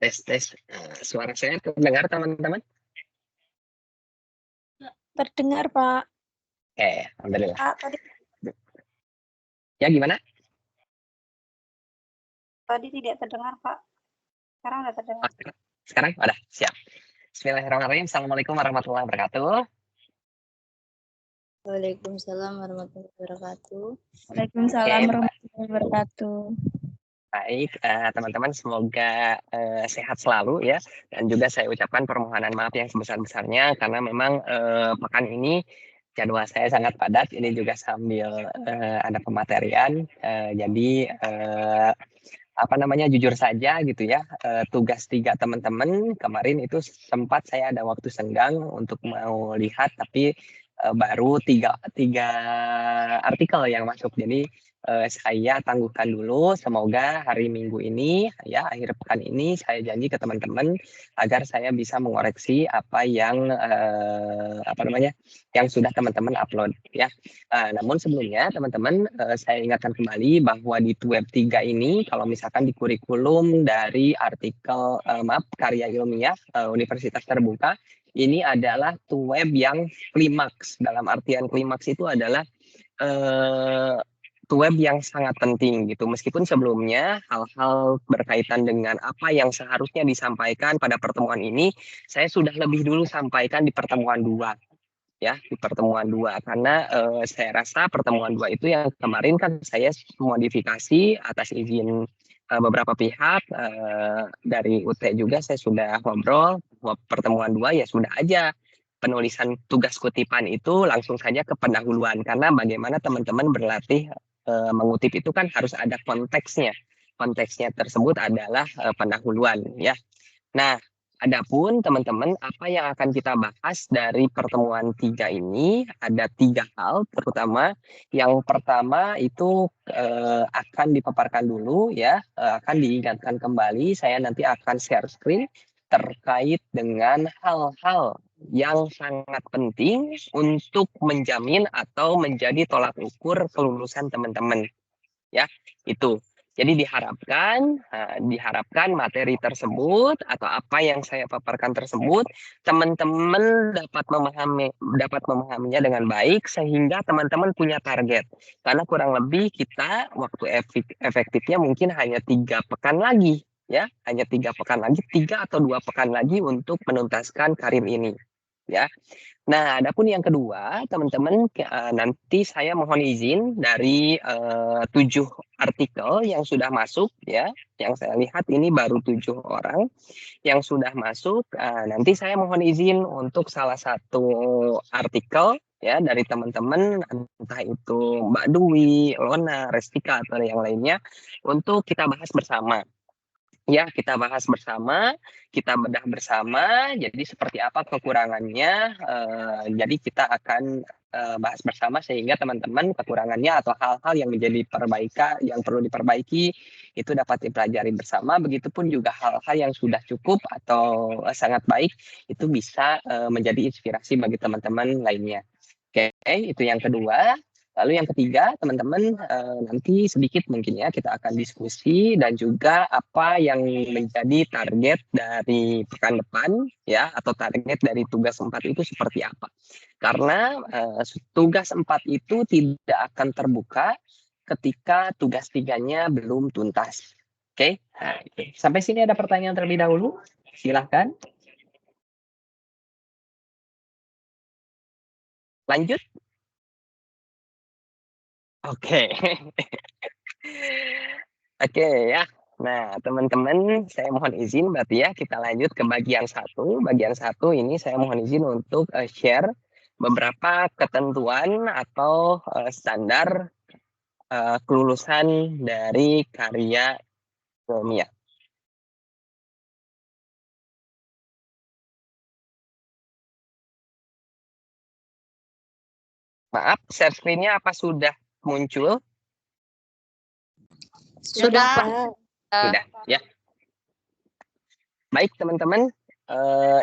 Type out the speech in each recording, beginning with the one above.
Tes tes. Suara saya terdengar teman-teman? Terdengar, Pak. Alhamdulillah. Pak, tadi Ya, gimana? tidak terdengar, Pak. Sekarang udah terdengar. Sekarang udah siap. Bismillahirrahmanirrahim. Assalamualaikum warahmatullahi wabarakatuh. Waalaikumsalam warahmatullahi wabarakatuh. Waalaikumsalam warahmatullahi wabarakatuh. Baik, teman-teman, semoga sehat selalu ya. Dan juga saya ucapkan permohonan maaf yang sebesar-besarnya karena memang pekan ini jadwal saya sangat padat. Ini juga sambil ada pematerian. Jadi jujur saja gitu ya, tugas 3 teman-teman kemarin itu sempat saya ada waktu senggang untuk mau lihat, tapi baru tiga artikel yang masuk. Jadi saya tangguhkan dulu, semoga hari Minggu ini ya, akhir pekan ini saya janji ke teman-teman agar saya bisa mengoreksi apa yang yang sudah teman-teman upload ya. Namun sebelumnya teman-teman, saya ingatkan kembali bahwa di web 3 ini kalau misalkan di kurikulum dari artikel karya ilmiah Universitas Terbuka, ini adalah web yang klimaks. Dalam artian klimaks itu adalah web yang sangat penting gitu. Meskipun sebelumnya hal-hal berkaitan dengan apa yang seharusnya disampaikan pada pertemuan ini saya sudah lebih dulu sampaikan di pertemuan 2 ya, di pertemuan 2 karena saya rasa pertemuan 2 itu yang kemarin kan saya modifikasi atas izin beberapa pihak dari UT juga. Saya sudah ngobrol bahwa pertemuan 2 ya sudah aja penulisan tugas kutipan itu langsung saja ke pendahuluan, karena bagaimana teman-teman berlatih mengutip itu kan harus ada konteksnya tersebut adalah pendahuluan ya. Nah, adapun teman-teman, apa yang akan kita bahas dari pertemuan 3 ini, ada 3 hal terutama. Yang pertama itu akan dipaparkan dulu ya, akan diingatkan kembali, saya nanti akan share screen terkait dengan hal-hal yang sangat penting untuk menjamin atau menjadi tolak ukur kelulusan teman-teman ya. Itu jadi diharapkan materi tersebut atau apa yang saya paparkan tersebut teman-teman dapat memahaminya dengan baik sehingga teman-teman punya target. Karena kurang lebih kita waktu efektifnya mungkin hanya 3 pekan lagi ya, hanya 3 pekan lagi, 3 atau 2 pekan lagi untuk menuntaskan karir ini ya. Nah, adapun yang kedua, teman-teman, nanti saya mohon izin dari 7 artikel yang sudah masuk ya, yang saya lihat ini baru 7 orang yang sudah masuk. Nanti saya mohon izin untuk salah satu artikel ya dari teman-teman, entah itu Mbak Dwi, Lona, Restika atau yang lainnya, untuk kita bahas bersama. Ya, kita bahas bersama, kita bedah bersama, jadi seperti apa kekurangannya, jadi kita akan bahas bersama sehingga teman-teman kekurangannya atau hal-hal yang menjadi perbaikan, yang perlu diperbaiki, itu dapat dipelajari bersama, begitupun juga hal-hal yang sudah cukup atau sangat baik, itu bisa menjadi inspirasi bagi teman-teman lainnya. Oke, itu yang kedua. Lalu yang ketiga, teman-teman, nanti sedikit mungkin ya kita akan diskusi dan juga apa yang menjadi target dari pekan depan ya, atau target dari tugas 4 itu seperti apa. Karena tugas 4 itu tidak akan terbuka ketika tugas 3-nya belum tuntas. Oke, nah, sampai sini ada pertanyaan terlebih dahulu? Silahkan. Lanjut. Oke. Oke ya. Nah, teman-teman, saya mohon izin berarti ya kita lanjut ke bagian 1. Bagian 1 ini saya mohon izin untuk share beberapa ketentuan atau standar kelulusan dari karya ilmiah. Maaf, share screen-nya apa sudah muncul? Sudah, Pak. Sudah, ya. Baik, teman-teman.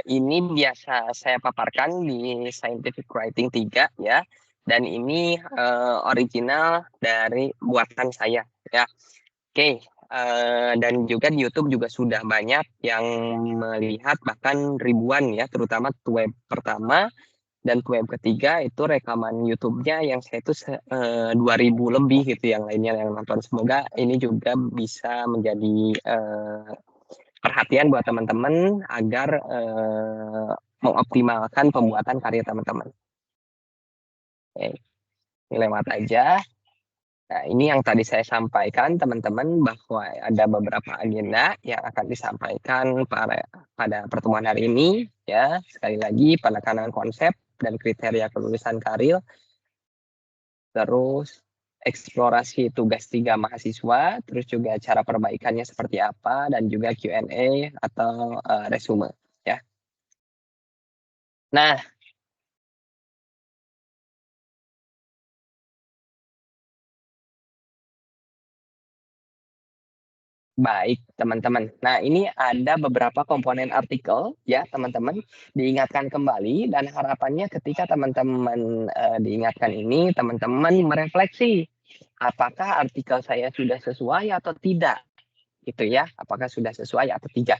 Ini biasa saya paparkan di Scientific Writing 3 ya. Dan ini original dari buatan saya ya. Oke, dan juga di YouTube juga sudah banyak yang melihat bahkan ribuan ya, terutama web pertama dan web ketiga itu rekaman YouTube-nya yang saya itu 2000 lebih gitu yang lainnya yang nonton. Semoga ini juga bisa menjadi perhatian buat teman-teman agar mengoptimalkan pembuatan karya teman-teman. Oke, ini lewat aja. Nah, ini yang tadi saya sampaikan teman-teman bahwa ada beberapa agenda yang akan disampaikan pada pertemuan hari ini ya. Sekali lagi penekanan konsep dan kriteria kelulusan karir. Terus eksplorasi tugas 3 mahasiswa, terus juga cara perbaikannya seperti apa dan juga Q&A atau resume ya. Nah, baik, teman-teman. Nah, ini ada beberapa komponen artikel ya, teman-teman. Diingatkan kembali dan harapannya ketika teman-teman diingatkan ini, teman-teman merefleksi apakah artikel saya sudah sesuai atau tidak. Gitu ya, apakah sudah sesuai atau tidak.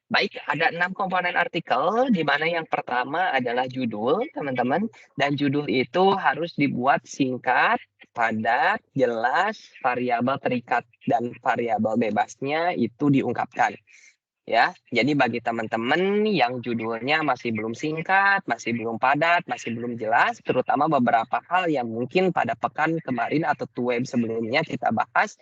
Baik, ada 6 komponen artikel, di mana yang pertama adalah judul, teman-teman. Dan judul itu harus dibuat singkat, padat, jelas, variabel terikat dan variabel bebasnya itu diungkapkan. Ya, jadi bagi teman-teman yang judulnya masih belum singkat, masih belum padat, masih belum jelas, terutama beberapa hal yang mungkin pada pekan kemarin atau web sebelumnya kita bahas,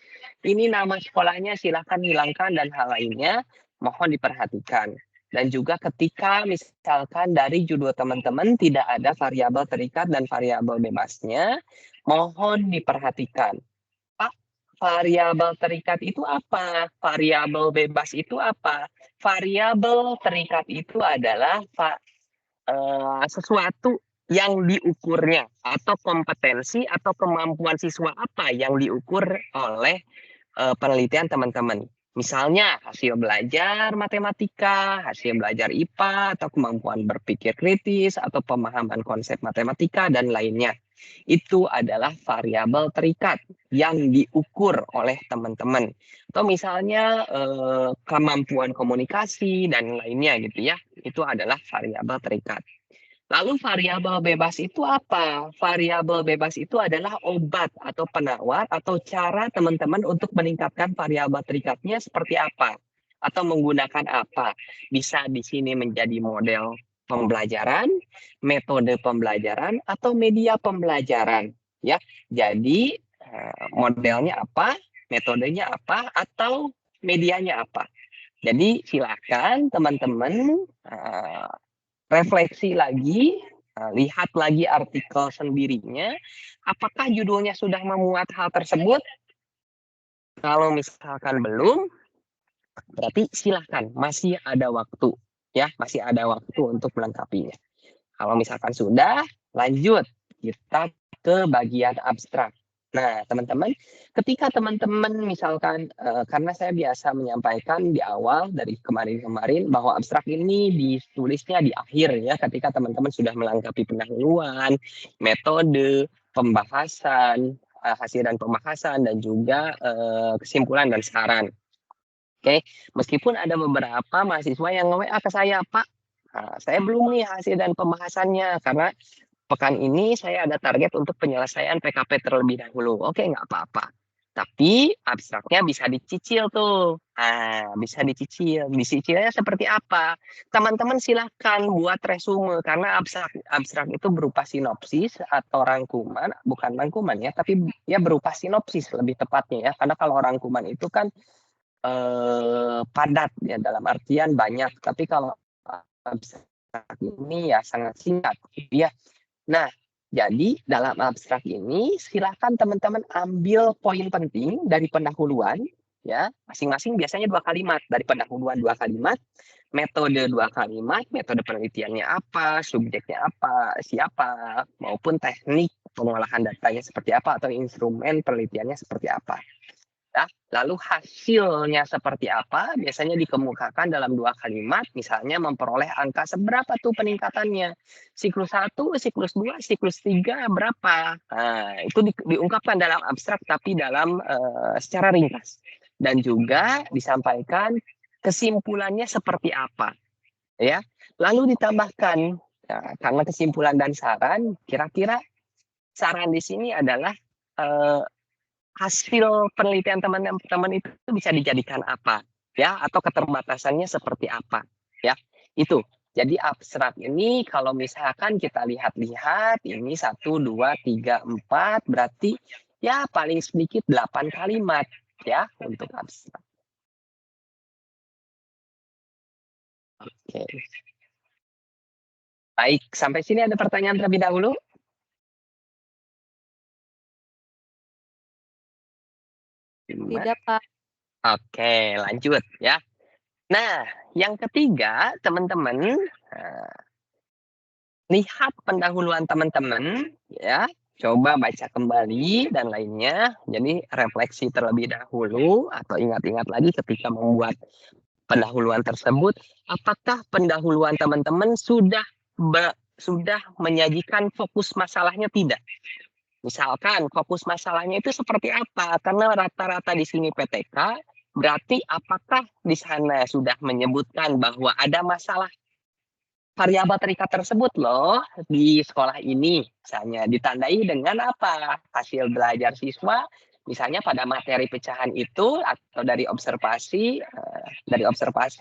ini nama sekolahnya silahkan hilangkan dan hal lainnya mohon diperhatikan. Dan juga ketika misalkan dari judul teman-teman tidak ada variabel terikat dan variabel bebasnya, mohon diperhatikan. Variabel terikat itu apa? Variabel bebas itu apa? Variabel terikat itu adalah sesuatu yang diukurnya atau kompetensi atau kemampuan siswa apa yang diukur oleh penelitian teman-teman. Misalnya hasil belajar matematika, hasil belajar IPA, atau kemampuan berpikir kritis, atau pemahaman konsep matematika, dan lainnya. Itu adalah variabel terikat yang diukur oleh teman-teman. Atau misalnya kemampuan komunikasi dan lainnya gitu ya. Itu adalah variabel terikat. Lalu variabel bebas itu apa? Variabel bebas itu adalah obat atau penawar atau cara teman-teman untuk meningkatkan variabel terikatnya seperti apa? Atau menggunakan apa? Bisa di sini menjadi model pembelajaran, metode pembelajaran, atau media pembelajaran. Ya, jadi modelnya apa, metodenya apa, atau medianya apa. Jadi silakan teman-teman refleksi lagi, lihat lagi artikel sendirinya, apakah judulnya sudah memuat hal tersebut? Kalau misalkan belum, berarti silahkan, masih ada waktu. Ya, masih ada waktu untuk melengkapinya. Kalau misalkan sudah, lanjut. Kita ke bagian abstrak. Nah, teman-teman, ketika teman-teman misalkan, karena saya biasa menyampaikan di awal dari kemarin-kemarin bahwa abstrak ini ditulisnya di akhir ya, ketika teman-teman sudah melengkapi pendahuluan, metode, pembahasan, hasil dan pembahasan, dan juga kesimpulan dan saran. Oke, meskipun ada beberapa mahasiswa yang nge-WA ke saya, Pak, saya belum nih hasil dan pembahasannya, karena pekan ini saya ada target untuk penyelesaian PKP terlebih dahulu. Oke, nggak apa-apa. Tapi abstraknya bisa dicicil tuh. Bisa dicicil. Dicicilnya seperti apa? Teman-teman silahkan buat resume. Karena abstrak itu berupa sinopsis atau rangkuman. Bukan rangkuman ya, tapi ya berupa sinopsis lebih tepatnya ya. Karena kalau rangkuman itu kan padat ya, dalam artian banyak. Tapi kalau abstrak ini ya sangat singkat ya. Nah, jadi dalam abstrak ini silakan teman-teman ambil poin penting dari pendahuluan ya, masing-masing biasanya 2 kalimat. Dari pendahuluan 2 kalimat, metode 2 kalimat, metode penelitiannya apa, subjeknya apa, siapa, maupun teknik pengolahan datanya seperti apa atau instrumen penelitiannya seperti apa. Ya, lalu hasilnya seperti apa? Biasanya dikemukakan dalam 2 kalimat, misalnya memperoleh angka seberapa tuh peningkatannya. Siklus 1, siklus 2, siklus 3 berapa? Nah, itu diungkapkan dalam abstrak tapi dalam secara ringkas. dan juga disampaikan kesimpulannya seperti apa, ya. Lalu ditambahkan, karena kesimpulan dan saran, kira-kira saran di sini adalah hasil penelitian teman-teman itu bisa dijadikan apa, ya, atau keterbatasannya seperti apa, ya. Itu. Jadi abstrak ini kalau misalkan kita lihat-lihat ini 1, 2, 3, 4 berarti ya paling sedikit 8 kalimat ya untuk abstrak. Oke. Baik, sampai sini ada pertanyaan terlebih dahulu? Tidak, Pak. Oke, lanjut ya. Nah, yang ketiga, teman-teman, lihat pendahuluan teman-teman ya, coba baca kembali dan lainnya. Jadi refleksi terlebih dahulu atau ingat-ingat lagi ketika membuat pendahuluan tersebut, apakah pendahuluan teman-teman sudah menyajikan fokus masalahnya tidak? Misalkan fokus masalahnya itu seperti apa? Karena rata-rata di sini PTK, berarti apakah di sana sudah menyebutkan bahwa ada masalah variabel terikat tersebut loh di sekolah ini? Misalnya ditandai dengan apa? Hasil belajar siswa, misalnya pada materi pecahan itu atau dari observasi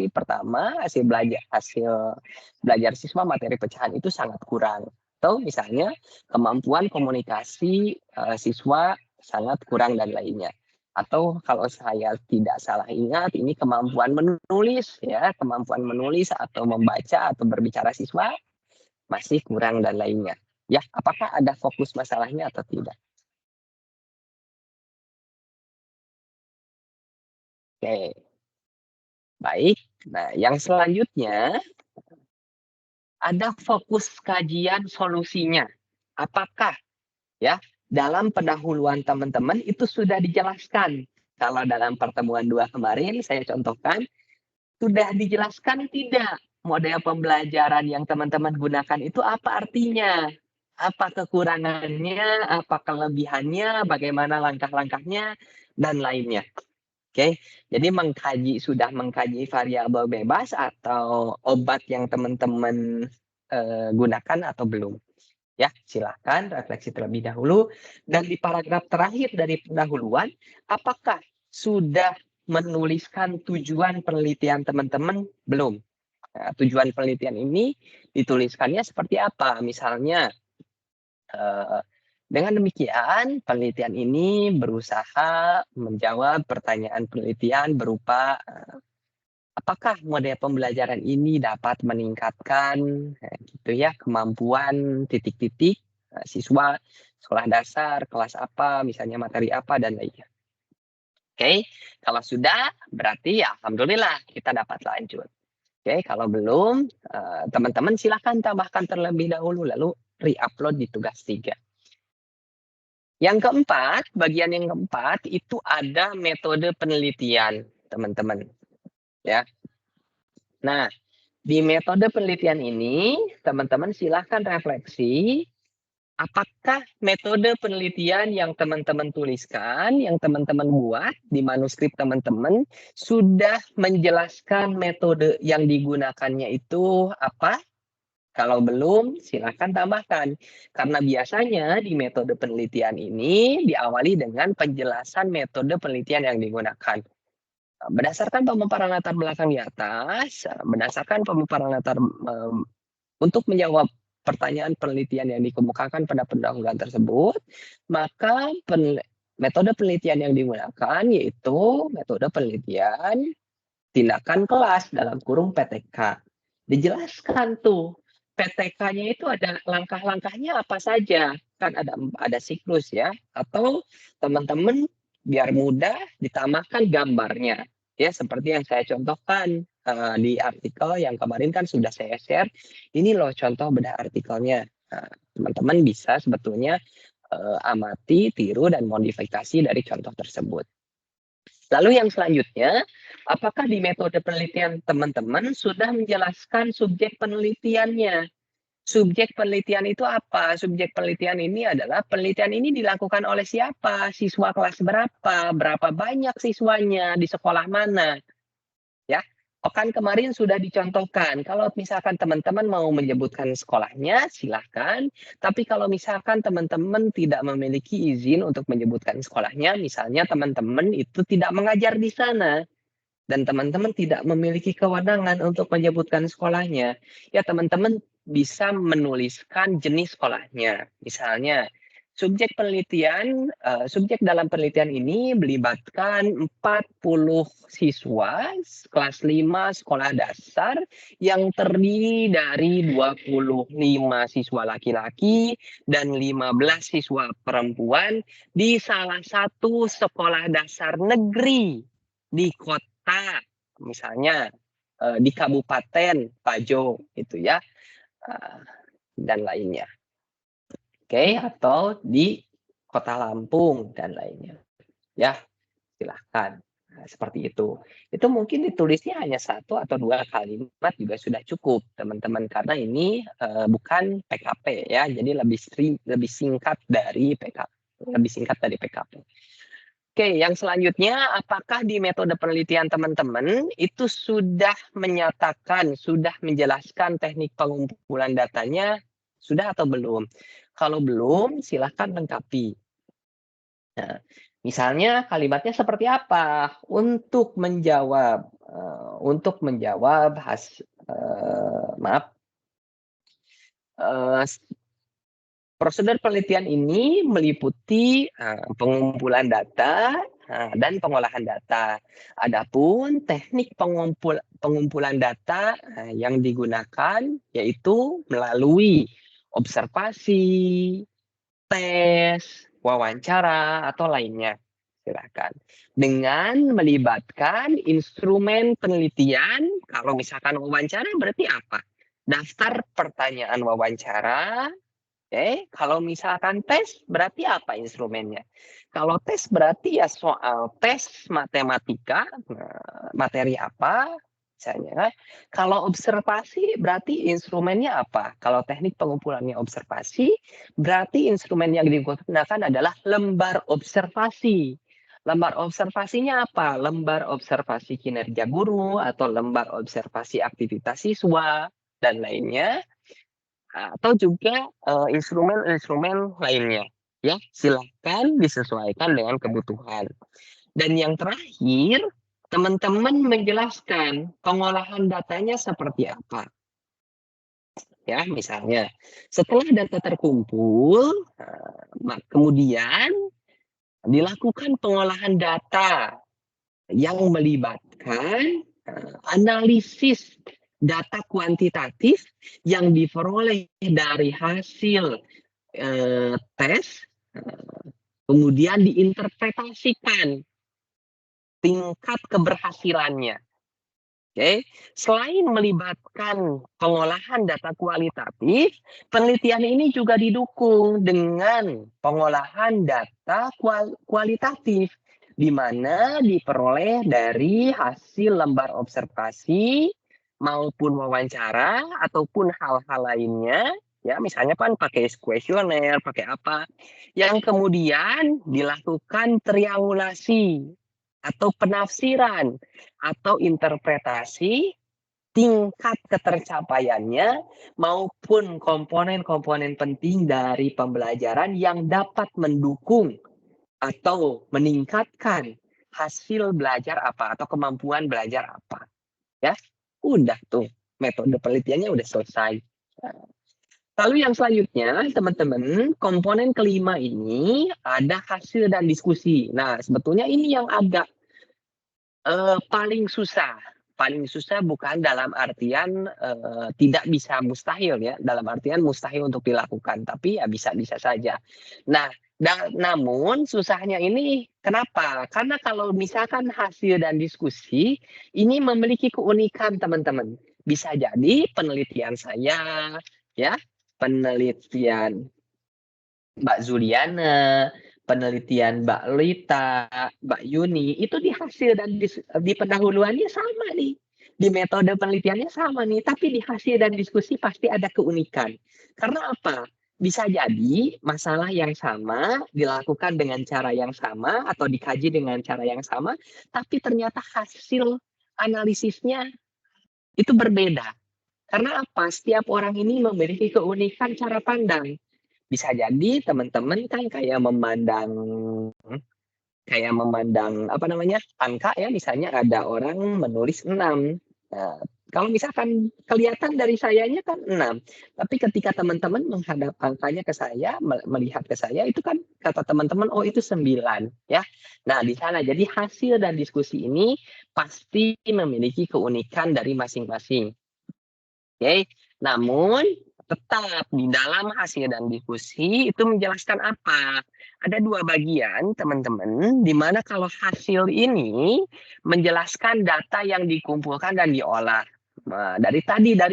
pertama hasil belajar siswa materi pecahan itu sangat kurang. Atau misalnya kemampuan komunikasi siswa sangat kurang dan lainnya. Atau kalau saya tidak salah ingat, ini kemampuan menulis ya, kemampuan menulis atau membaca atau berbicara siswa masih kurang dan lainnya. Ya, apakah ada fokus masalahnya atau tidak? Oke. Baik. Nah, yang selanjutnya ada fokus kajian solusinya. Apakah ya dalam pendahuluan teman-teman itu sudah dijelaskan? Kalau dalam pertemuan 2 kemarin saya contohkan, sudah dijelaskan tidak model pembelajaran yang teman-teman gunakan itu apa artinya? Apa kekurangannya, apa kelebihannya, bagaimana langkah-langkahnya, dan lainnya. Oke, jadi sudah mengkaji variabel bebas atau obat yang teman-teman gunakan atau belum? Ya, silakan refleksi terlebih dahulu. Dan di paragraf terakhir dari pendahuluan, apakah sudah menuliskan tujuan penelitian teman-teman? Belum. Nah, tujuan penelitian ini dituliskannya seperti apa? Misalnya, dengan demikian, penelitian ini berusaha menjawab pertanyaan penelitian berupa apakah model pembelajaran ini dapat meningkatkan gitu ya kemampuan titik-titik siswa sekolah dasar, kelas apa, misalnya materi apa dan lainnya. Oke, kalau sudah berarti ya alhamdulillah kita dapat lanjut. Oke, kalau belum teman-teman silakan tambahkan terlebih dahulu lalu re-upload di tugas 3. Yang keempat, bagian yang keempat itu ada metode penelitian, teman-teman. Ya. Nah, di metode penelitian ini, teman-teman silahkan refleksi, apakah metode penelitian yang teman-teman tuliskan, yang teman-teman buat di manuskrip teman-teman, sudah menjelaskan metode yang digunakannya itu apa? Kalau belum, silakan tambahkan. Karena biasanya di metode penelitian ini diawali dengan penjelasan metode penelitian yang digunakan. Berdasarkan pemaparan latar belakang di atas, berdasarkan pemaparan latar untuk menjawab pertanyaan penelitian yang dikemukakan pada pendahuluan tersebut, maka metode penelitian yang digunakan yaitu metode penelitian tindakan kelas dalam kurung PTK. Dijelaskan tuh PTK-nya itu ada langkah-langkahnya apa saja, kan ada siklus ya, atau teman-teman biar mudah ditambahkan gambarnya ya seperti yang saya contohkan di artikel yang kemarin kan sudah saya share. Ini loh contoh bedah artikelnya. Teman-teman bisa sebetulnya amati, tiru dan modifikasi dari contoh tersebut. Lalu yang selanjutnya, apakah di metode penelitian teman-teman sudah menjelaskan subjek penelitiannya? Subjek penelitian itu apa? Subjek penelitian ini adalah penelitian ini dilakukan oleh siapa? Siswa kelas berapa? Berapa banyak siswanya? Di sekolah mana? Ya, pekan kemarin sudah dicontohkan. Kalau misalkan teman-teman mau menyebutkan sekolahnya, silahkan. Tapi kalau misalkan teman-teman tidak memiliki izin untuk menyebutkan sekolahnya, misalnya teman-teman itu tidak mengajar di sana, dan teman-teman tidak memiliki kewenangan untuk menyebutkan sekolahnya, ya teman-teman bisa menuliskan jenis sekolahnya. Misalnya, subjek dalam penelitian ini melibatkan 40 siswa kelas 5 sekolah dasar yang terdiri dari 25 siswa laki-laki dan 15 siswa perempuan di salah satu sekolah dasar negeri di kota, misalnya di Kabupaten Pajo gitu ya, dan lainnya. Oke, atau di Kota Lampung dan lainnya. Ya, silahkan. Nah, seperti itu. Itu mungkin ditulisnya hanya 1 atau 2 kalimat juga sudah cukup, teman-teman, karena ini bukan PKP ya, jadi lebih singkat dari PKP. Oke, yang selanjutnya, apakah di metode penelitian teman-teman itu sudah menyatakan, sudah menjelaskan teknik pengumpulan datanya, sudah atau belum? Kalau belum, silahkan lengkapi. Nah, misalnya kalimatnya seperti apa? Untuk menjawab prosedur penelitian ini meliputi pengumpulan data dan pengolahan data. Adapun teknik pengumpulan data yang digunakan yaitu melalui observasi, tes, wawancara, atau lainnya. Silakan. Dengan melibatkan instrumen penelitian, kalau misalkan wawancara berarti apa? Daftar pertanyaan wawancara. Oke, kalau misalkan tes berarti apa instrumennya? Kalau tes berarti ya soal tes matematika, materi apa misalnya. Kalau observasi berarti instrumennya apa? Kalau teknik pengumpulannya observasi, berarti instrumen yang digunakan adalah lembar observasi. Lembar observasinya apa? Lembar observasi kinerja guru atau lembar observasi aktivitas siswa dan lainnya, atau juga instrumen-instrumen lainnya. Ya, silakan disesuaikan dengan kebutuhan. Dan yang terakhir, teman-teman menjelaskan pengolahan datanya seperti apa. Ya, misalnya setelah data terkumpul, kemudian dilakukan pengolahan data yang melibatkan analisis data kuantitatif yang diperoleh dari hasil tes, kemudian diinterpretasikan tingkat keberhasilannya. Oke, selain melibatkan pengolahan data kualitatif, penelitian ini juga didukung dengan pengolahan data kualitatif, di mana diperoleh dari hasil lembar observasi maupun wawancara ataupun hal-hal lainnya. Ya, misalnya kan pakai kuesioner, pakai apa, yang kemudian dilakukan triangulasi atau penafsiran atau interpretasi tingkat ketercapaiannya maupun komponen-komponen penting dari pembelajaran yang dapat mendukung atau meningkatkan hasil belajar apa atau kemampuan belajar apa. Ya, udah tuh metode penelitiannya udah selesai. Lalu yang selanjutnya, teman-teman, komponen kelima ini ada hasil dan diskusi. Nah, sebetulnya ini yang agak paling susah. Paling susah bukan dalam artian tidak bisa mustahil ya, dalam artian mustahil untuk dilakukan, tapi ya bisa-bisa saja. Nah, namun susahnya ini kenapa? Karena kalau misalkan hasil dan diskusi ini memiliki keunikan, teman-teman. Bisa jadi penelitian saya, ya, penelitian Mbak Zuliana, penelitian Mbak Lita, Mbak Yuni, itu di hasil dan di pendahuluannya sama nih. di metode penelitiannya sama nih, tapi di hasil dan diskusi pasti ada keunikan. Karena apa? Bisa jadi masalah yang sama dilakukan dengan cara yang sama atau dikaji dengan cara yang sama, tapi ternyata hasil analisisnya itu berbeda. Karena apa? Setiap orang ini memiliki keunikan cara pandang. Bisa jadi teman-teman kan kayak memandang apa namanya angka ya, misalnya ada orang menulis 6. Nah, kalau misalkan kelihatan dari sayanya kan 6, tapi ketika teman-teman menghadap angkanya ke saya, melihat ke saya, itu kan kata teman-teman, oh itu 9 ya. Nah di sana jadi hasil dan diskusi ini pasti memiliki keunikan dari masing-masing. Oke, namun tetap di dalam hasil dan diskusi itu menjelaskan apa? Ada 2 bagian, teman-teman, di mana kalau hasil ini menjelaskan data yang dikumpulkan dan diolah. Nah, dari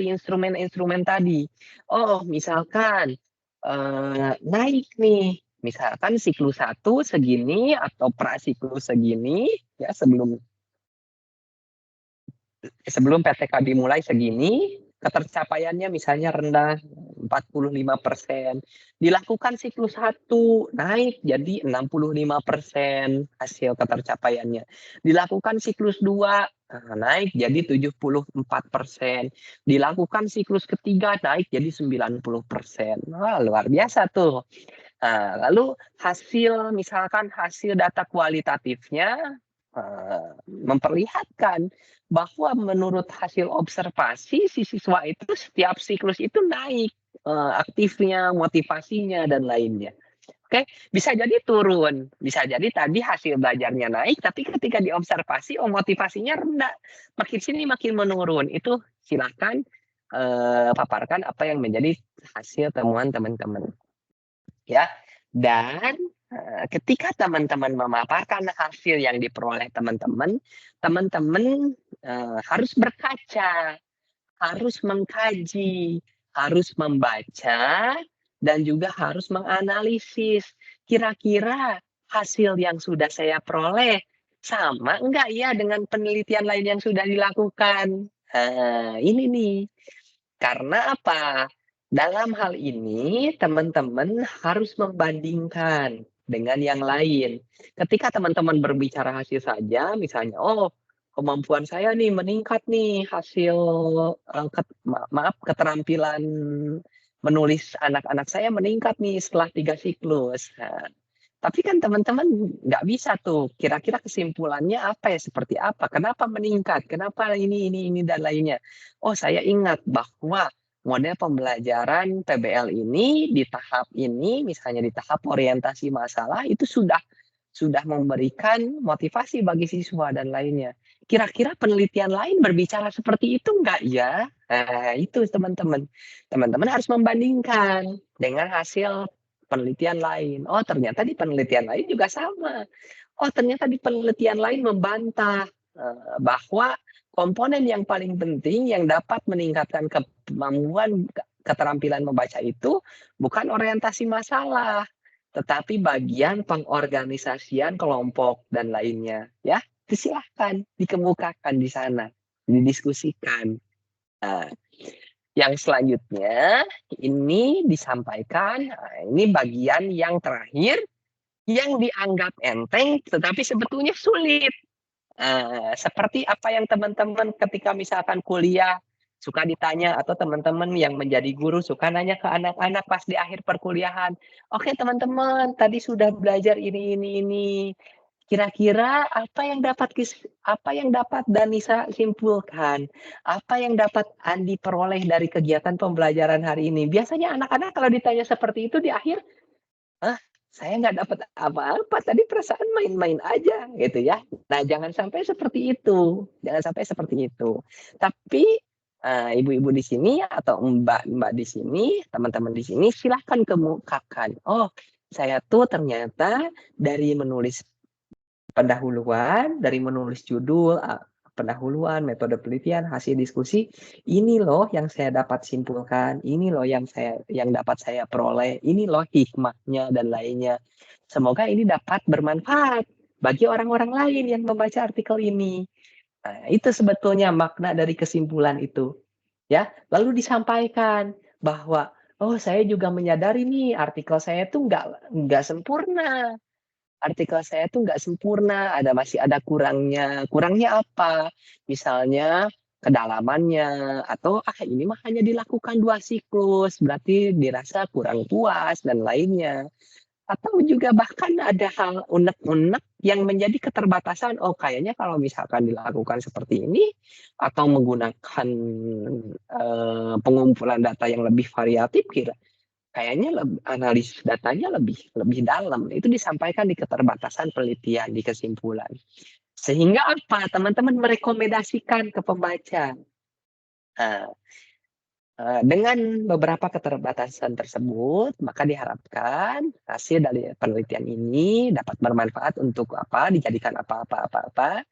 instrumen-instrumen tadi. Oh, misalkan naik nih, misalkan siklus 1 segini atau prasiklus segini, ya sebelum PTK dimulai segini, ketercapaiannya misalnya rendah 45%. Dilakukan siklus 1, naik jadi 65% hasil ketercapaiannya. Dilakukan siklus 2, naik jadi 74%. Dilakukan siklus ketiga, naik jadi 90%. Wah, luar biasa tuh. Nah, lalu misalkan hasil data kualitatifnya memperlihatkan bahwa menurut hasil observasi si siswa itu setiap siklus itu naik aktifnya, motivasinya dan lainnya. Oke, bisa jadi turun, bisa jadi tadi hasil belajarnya naik, tapi ketika diobservasi motivasinya rendah, makin sini makin menurun. Itu silakan paparkan apa yang menjadi hasil temuan teman-teman. Ya, dan ketika teman-teman memaparkan hasil yang diperoleh teman-teman harus berkaca, harus mengkaji, harus membaca, dan juga harus menganalisis. Kira-kira hasil yang sudah saya peroleh sama enggak ya dengan penelitian lain yang sudah dilakukan? Ini nih. Karena apa? Dalam hal ini, teman-teman harus membandingkan dengan yang lain. Ketika teman-teman berbicara hasil saja, misalnya, oh kemampuan saya nih meningkat nih hasil keterampilan menulis anak-anak saya meningkat nih setelah 3 siklus. Nah, tapi kan teman-teman nggak bisa tuh kira-kira kesimpulannya apa ya, seperti apa, kenapa meningkat, kenapa ini dan lainnya. Oh saya ingat bahwa model pembelajaran PBL ini di tahap ini, misalnya di tahap orientasi masalah itu sudah memberikan motivasi bagi siswa dan lainnya. Kira-kira penelitian lain berbicara seperti itu enggak ya? Nah, itu teman-teman. Teman-teman harus membandingkan dengan hasil penelitian lain. Oh, ternyata di penelitian lain juga sama. Oh, ternyata di penelitian lain membantah bahwa komponen yang paling penting yang dapat meningkatkan kemampuan keterampilan membaca itu bukan orientasi masalah, tetapi bagian pengorganisasian kelompok dan lainnya. Ya, silahkan dikemukakan di sana, didiskusikan. Nah, yang selanjutnya ini disampaikan, ini bagian yang terakhir yang dianggap enteng tetapi sebetulnya sulit. Seperti apa yang teman-teman ketika misalkan kuliah suka ditanya, atau teman-teman yang menjadi guru suka nanya ke anak-anak pas di akhir perkuliahan. Oke teman-teman, tadi sudah belajar ini. Kira-kira apa yang dapat Danisa simpulkan? Apa yang dapat Andi peroleh dari kegiatan pembelajaran hari ini? Biasanya anak-anak kalau ditanya seperti itu di akhir, saya nggak dapat apa-apa, tadi perasaan main-main aja gitu ya. Nah, jangan sampai seperti itu. Tapi ibu-ibu di sini atau mbak-mbak di sini, teman-teman di sini silahkan kemukakan. Oh, saya tuh ternyata dari menulis pendahuluan, dari menulis judul, pendahuluan, metode penelitian, hasil diskusi, ini loh yang saya dapat simpulkan, ini loh yang dapat saya peroleh, ini loh hikmahnya dan lainnya. Semoga ini dapat bermanfaat bagi orang-orang lain yang membaca artikel ini. Nah, itu sebetulnya makna dari kesimpulan itu. Ya, lalu disampaikan bahwa, "Oh, saya juga menyadari nih artikel saya tuh nggak sempurna. Artikel saya tuh nggak sempurna, masih ada kurangnya. Kurangnya apa? Misalnya kedalamannya, atau ini mah hanya dilakukan 2 siklus, berarti dirasa kurang puas dan lainnya. Atau juga bahkan ada hal unek-unek yang menjadi keterbatasan, oh kayaknya kalau misalkan dilakukan seperti ini, atau menggunakan, pengumpulan data yang lebih variatif, kayaknya analis datanya lebih lebih dalam." Itu disampaikan di keterbatasan penelitian, di kesimpulan. Sehingga apa, teman-teman merekomendasikan ke pembaca. Nah, dengan beberapa keterbatasan tersebut, maka diharapkan hasil dari penelitian ini dapat bermanfaat untuk dijadikan apa-apa,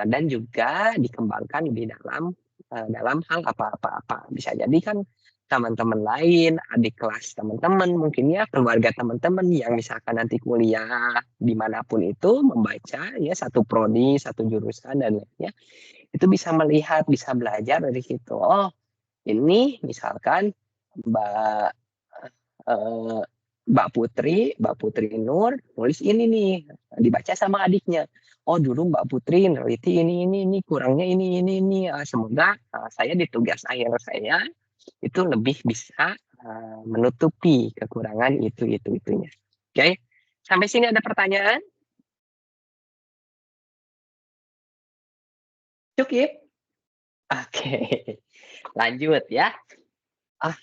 dan juga dikembangkan di dalam hal apa-apa. Bisa jadi kan teman-teman lain, adik kelas teman-teman, mungkin ya keluarga teman-teman yang misalkan nanti kuliah dimanapun itu membaca ya satu prodi, satu jurusan dan lainnya, itu bisa melihat, bisa belajar dari situ. Oh, ini misalkan Mbak eh, Mbak Putri Nur nulis ini nih, dibaca sama adiknya. Oh, dulu Mbak Putri neliti ini kurangnya ini. Semoga saya di tugas akhir saya itu lebih bisa menutupi kekurangan itunya. Oke, sampai sini ada pertanyaan? Cukup? Oke, lanjut ya.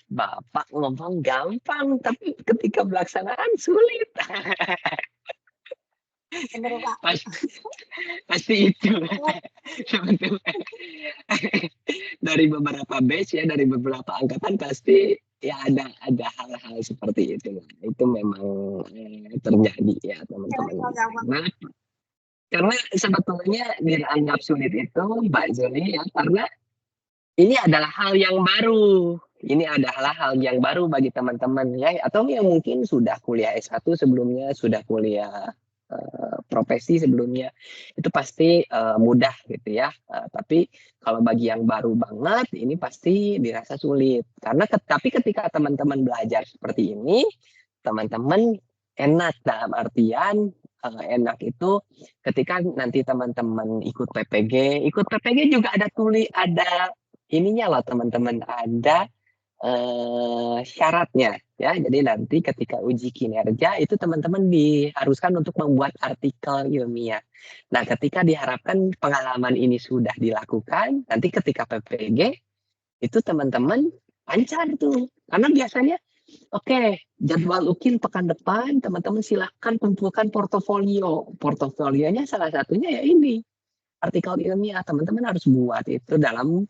Bapak ngomong gampang, tapi ketika pelaksanaan sulit. Bener, Pak. Pasti itu. Teman-teman. Dari beberapa batch ya, dari beberapa angkatan pasti ya ada hal-hal seperti itu. Itu memang terjadi ya teman-teman. Karena sebetulnya dianggap sulit itu Mbak Zoli ya, karena ini adalah hal yang baru. Ini adalah hal yang baru bagi teman-teman ya, atau yang mungkin sudah kuliah S1 sebelumnya, sudah kuliah profesi sebelumnya, itu pasti mudah gitu ya. Tapi kalau bagi yang baru banget, ini pasti dirasa sulit. Tapi ketika teman-teman belajar seperti ini, teman-teman enak dalam artian enak itu ketika nanti teman-teman ikut PPG juga ada ininya loh teman-teman, ada syaratnya ya. Jadi nanti ketika uji kinerja itu teman-teman diharuskan untuk membuat artikel ilmiah. Nah, ketika diharapkan pengalaman ini sudah dilakukan, nanti ketika PPG itu teman-teman lancar tuh. Karena biasanya jadwal UKIN pekan depan teman-teman silahkan kumpulkan portofolio. Portofolionya salah satunya ya ini artikel ilmiah, teman-teman harus buat itu dalam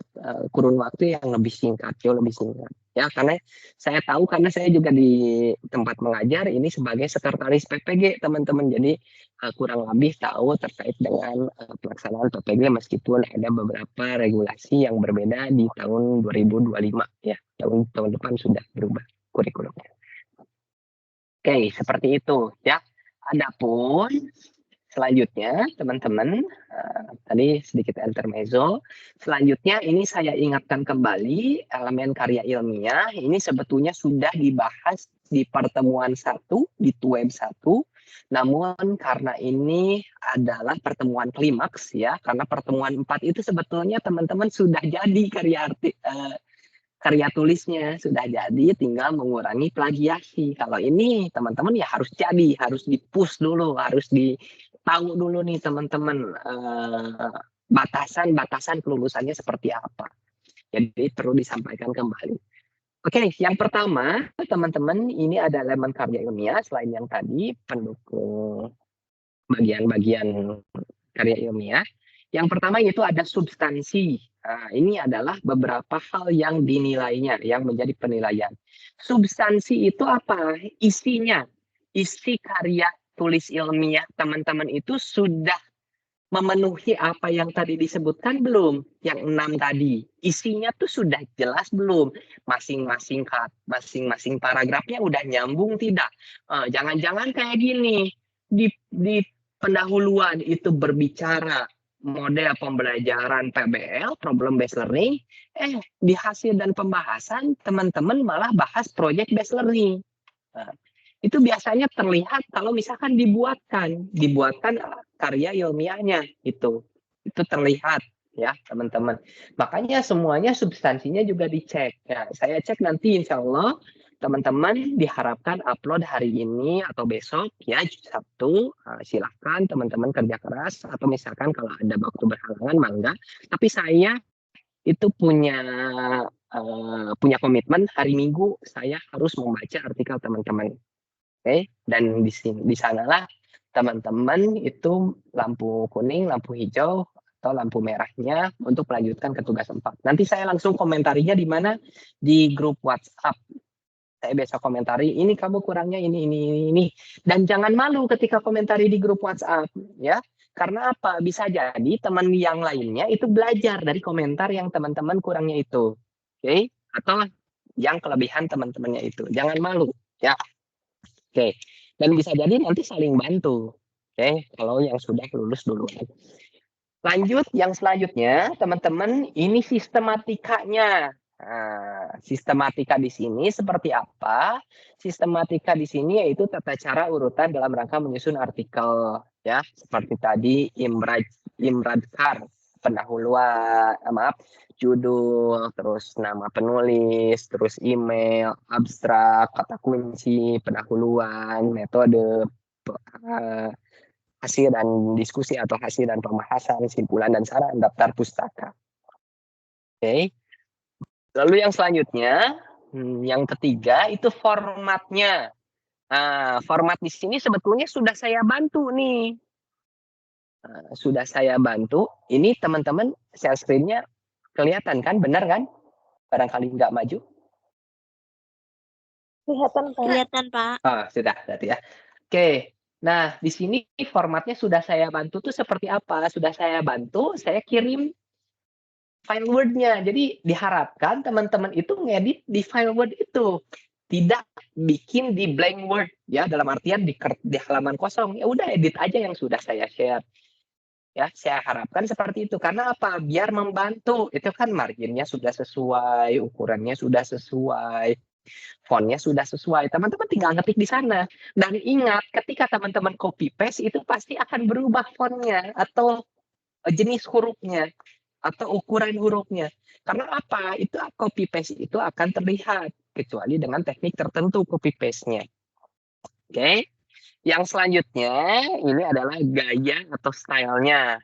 kurun waktu yang lebih singkat, jauh lebih singkat. Ya, karena saya tahu, karena saya juga di tempat mengajar ini sebagai sekretaris PPG, teman-teman. Jadi kurang lebih tahu terkait dengan pelaksanaan PPG meskipun ada beberapa regulasi yang berbeda di tahun 2025 ya. Tahun depan sudah berubah kurikulumnya. Oke, seperti itu ya. Adapun selanjutnya, teman-teman, tadi sedikit intermezzo. Selanjutnya ini saya ingatkan kembali elemen karya ilmiah. Ini sebetulnya sudah dibahas di pertemuan 1, di TUEB 1. Namun karena ini adalah pertemuan klimaks ya, karena pertemuan 4 itu sebetulnya teman-teman sudah jadi karya tulisnya sudah jadi, tinggal mengurangi plagiasi. Kalau ini teman-teman ya harus jadi, harus di-push dulu, harus tahu dulu nih teman-teman batasan kelulusannya seperti apa. Jadi perlu disampaikan kembali. Oke, yang pertama teman-teman ini ada elemen karya ilmiah selain yang tadi pendukung bagian-bagian karya ilmiah. Yang pertama yaitu ada substansi. Nah, ini adalah beberapa hal yang dinilainya, yang menjadi penilaian. Substansi itu apa? Isinya. Isi karya tulis ilmiah teman-teman itu sudah memenuhi apa yang tadi disebutkan belum? Yang 6 tadi. Isinya tuh sudah jelas belum? Masing-masing paragrafnya udah nyambung tidak? Jangan-jangan kayak gini. Di pendahuluan itu berbicara model pembelajaran PBL, problem based learning, di hasil dan pembahasan teman-teman malah bahas project based learning. Nah, itu biasanya terlihat kalau misalkan dibuatkan karya ilmiahnya itu terlihat ya teman-teman. Makanya semuanya substansinya juga dicek. Ya, saya cek nanti insya Allah teman-teman diharapkan upload hari ini atau besok ya Sabtu. Silahkan teman-teman kerja keras atau misalkan kalau ada waktu berhalangan mangga. Tapi saya itu punya komitmen hari Minggu saya harus membaca artikel teman-teman. Oke, dan di sanalah teman-teman itu lampu kuning, lampu hijau atau lampu merahnya untuk melanjutkan ke tugas 4. Nanti saya langsung komentarinya di mana? Di grup WhatsApp. Saya biasa komentari, ini kamu kurangnya ini. Dan jangan malu ketika komentari di grup WhatsApp, ya. Karena apa? Bisa jadi teman yang lainnya itu belajar dari komentar yang teman-teman kurangnya itu. Oke? Atau yang kelebihan teman-temannya itu. Jangan malu, ya. Oke. Dan bisa jadi nanti saling bantu. Oke, kalau yang sudah lulus duluan. Lanjut yang selanjutnya, teman-teman, ini sistematikanya. Nah, sistematika di sini seperti apa? Sistematika di sini yaitu tata cara urutan dalam rangka menyusun artikel, ya, seperti tadi imradkar, pendahuluan, judul, terus nama penulis, terus email, abstrak, kata kunci, pendahuluan, metode, hasil dan diskusi atau hasil dan pembahasan, simpulan dan saran, daftar pustaka. Oke. Lalu yang selanjutnya, yang ketiga itu formatnya. Nah, format di sini sebetulnya sudah saya bantu nih. Sudah saya bantu. Ini teman-teman share screen-nya kelihatan kan? Benar kan? Barangkali nggak maju. Kelihatan, Pak. Sudah berarti ya. Oke. Nah, di sini formatnya sudah saya bantu tuh seperti apa? Sudah saya bantu, saya kirim file Word-nya. Jadi diharapkan teman-teman itu ngedit di file Word itu. Tidak bikin di blank Word. Ya, dalam artian di halaman kosong. Ya udah edit aja yang sudah saya share. Ya, saya harapkan seperti itu. Karena apa? Biar membantu. Itu kan marginnya sudah sesuai, ukurannya sudah sesuai. Fontnya sudah sesuai, teman-teman tinggal ngetik di sana. Dan ingat, ketika teman-teman copy paste itu pasti akan berubah fontnya atau jenis hurufnya atau ukuran hurufnya. Karena apa? Itu copy paste itu akan terlihat kecuali dengan teknik tertentu copy paste-nya. Oke. Yang selanjutnya ini adalah gaya atau stylenya.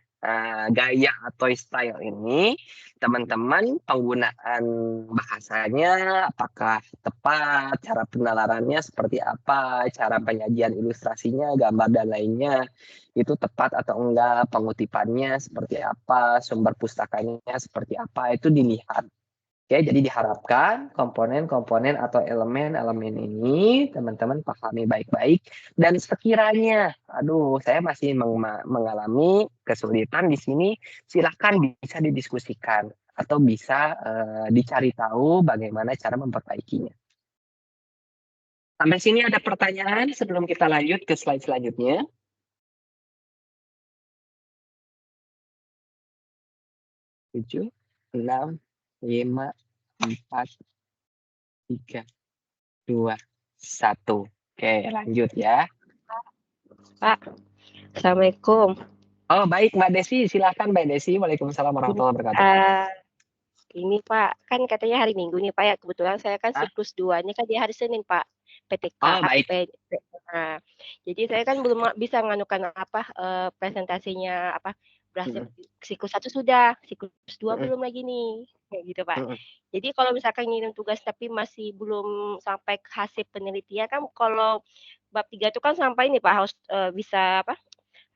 Gaya atau style ini teman-teman penggunaan bahasanya apakah tepat, cara penalarannya seperti apa, cara penyajian ilustrasinya, gambar dan lainnya itu tepat atau enggak, pengutipannya seperti apa, sumber pustakanya seperti apa, itu dilihat. Oke, jadi diharapkan komponen-komponen atau elemen-elemen ini teman-teman pahami baik-baik. Dan sekiranya, saya masih mengalami kesulitan di sini, silahkan bisa didiskusikan atau bisa dicari tahu bagaimana cara memperbaikinya. Sampai sini ada pertanyaan sebelum kita lanjut ke slide selanjutnya. Tujuh, 6, 5, 4, 3, 2, 1. Oke, lanjut ya. Pak, Assalamualaikum. Oh, baik Mbak Desi, silakan Mbak Desi. Waalaikumsalam warahmatullahi wabarakatuh. Ini Pak, kan katanya hari Minggu nih Pak ya. Kebetulan saya kan siklus 2-nya kan di hari Senin Pak. PTK. Oh, baik. Nah, jadi saya kan belum bisa nganukan presentasinya berhasil siklus 1 sudah, siklus 2 belum lagi nih. Kayak gitu Pak. Jadi kalau misalkan ngirim tugas tapi masih belum sampai ke hasil penelitian kan kalau bab 3 itu kan sampai ini Pak harus bisa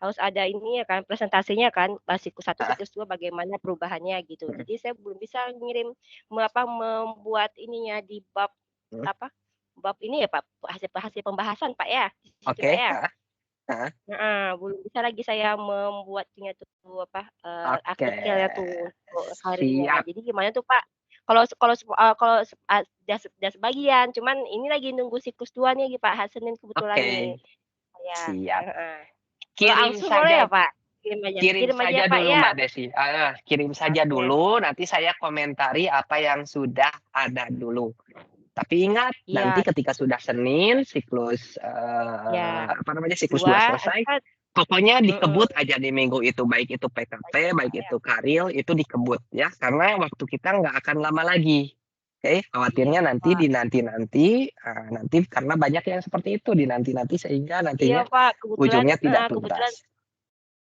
harus ada ini ya kan presentasinya kan siklus 1 siklus 2 bagaimana perubahannya gitu. Jadi saya belum bisa ngirim membuat ininya di bab bab ini ya Pak hasil pembahasan Pak ya. Oke. Belum bisa lagi saya membuatnya tuh artikelnya tuh harinya. Jadi gimana tuh Pak? Kalau sudah sebagian, cuman ini lagi nunggu siklus 2 nih Pak, Senin kebetulan nih. Siap. Kirim saja. Ya, Pak? Kirim Kirim aja saja Pak dulu ya. Mbak Desi. Kirim saja Oke. dulu, nanti saya komentari apa yang sudah ada dulu. Tapi ingat, nanti Iya, ketika sudah Senin, siklus ya. siklus 2 Dua, selesai, kan, pokoknya mm-mm. dikebut aja di minggu itu, baik itu PKP, baik Ya, itu Karil, itu dikebut ya, karena waktu kita nggak akan lama lagi. Oke, iya khawatirnya nanti Pak. nanti karena banyak yang seperti itu nanti sehingga Iya nantinya Pak, kebetulan, ujungnya tidak kebetulan tuntas.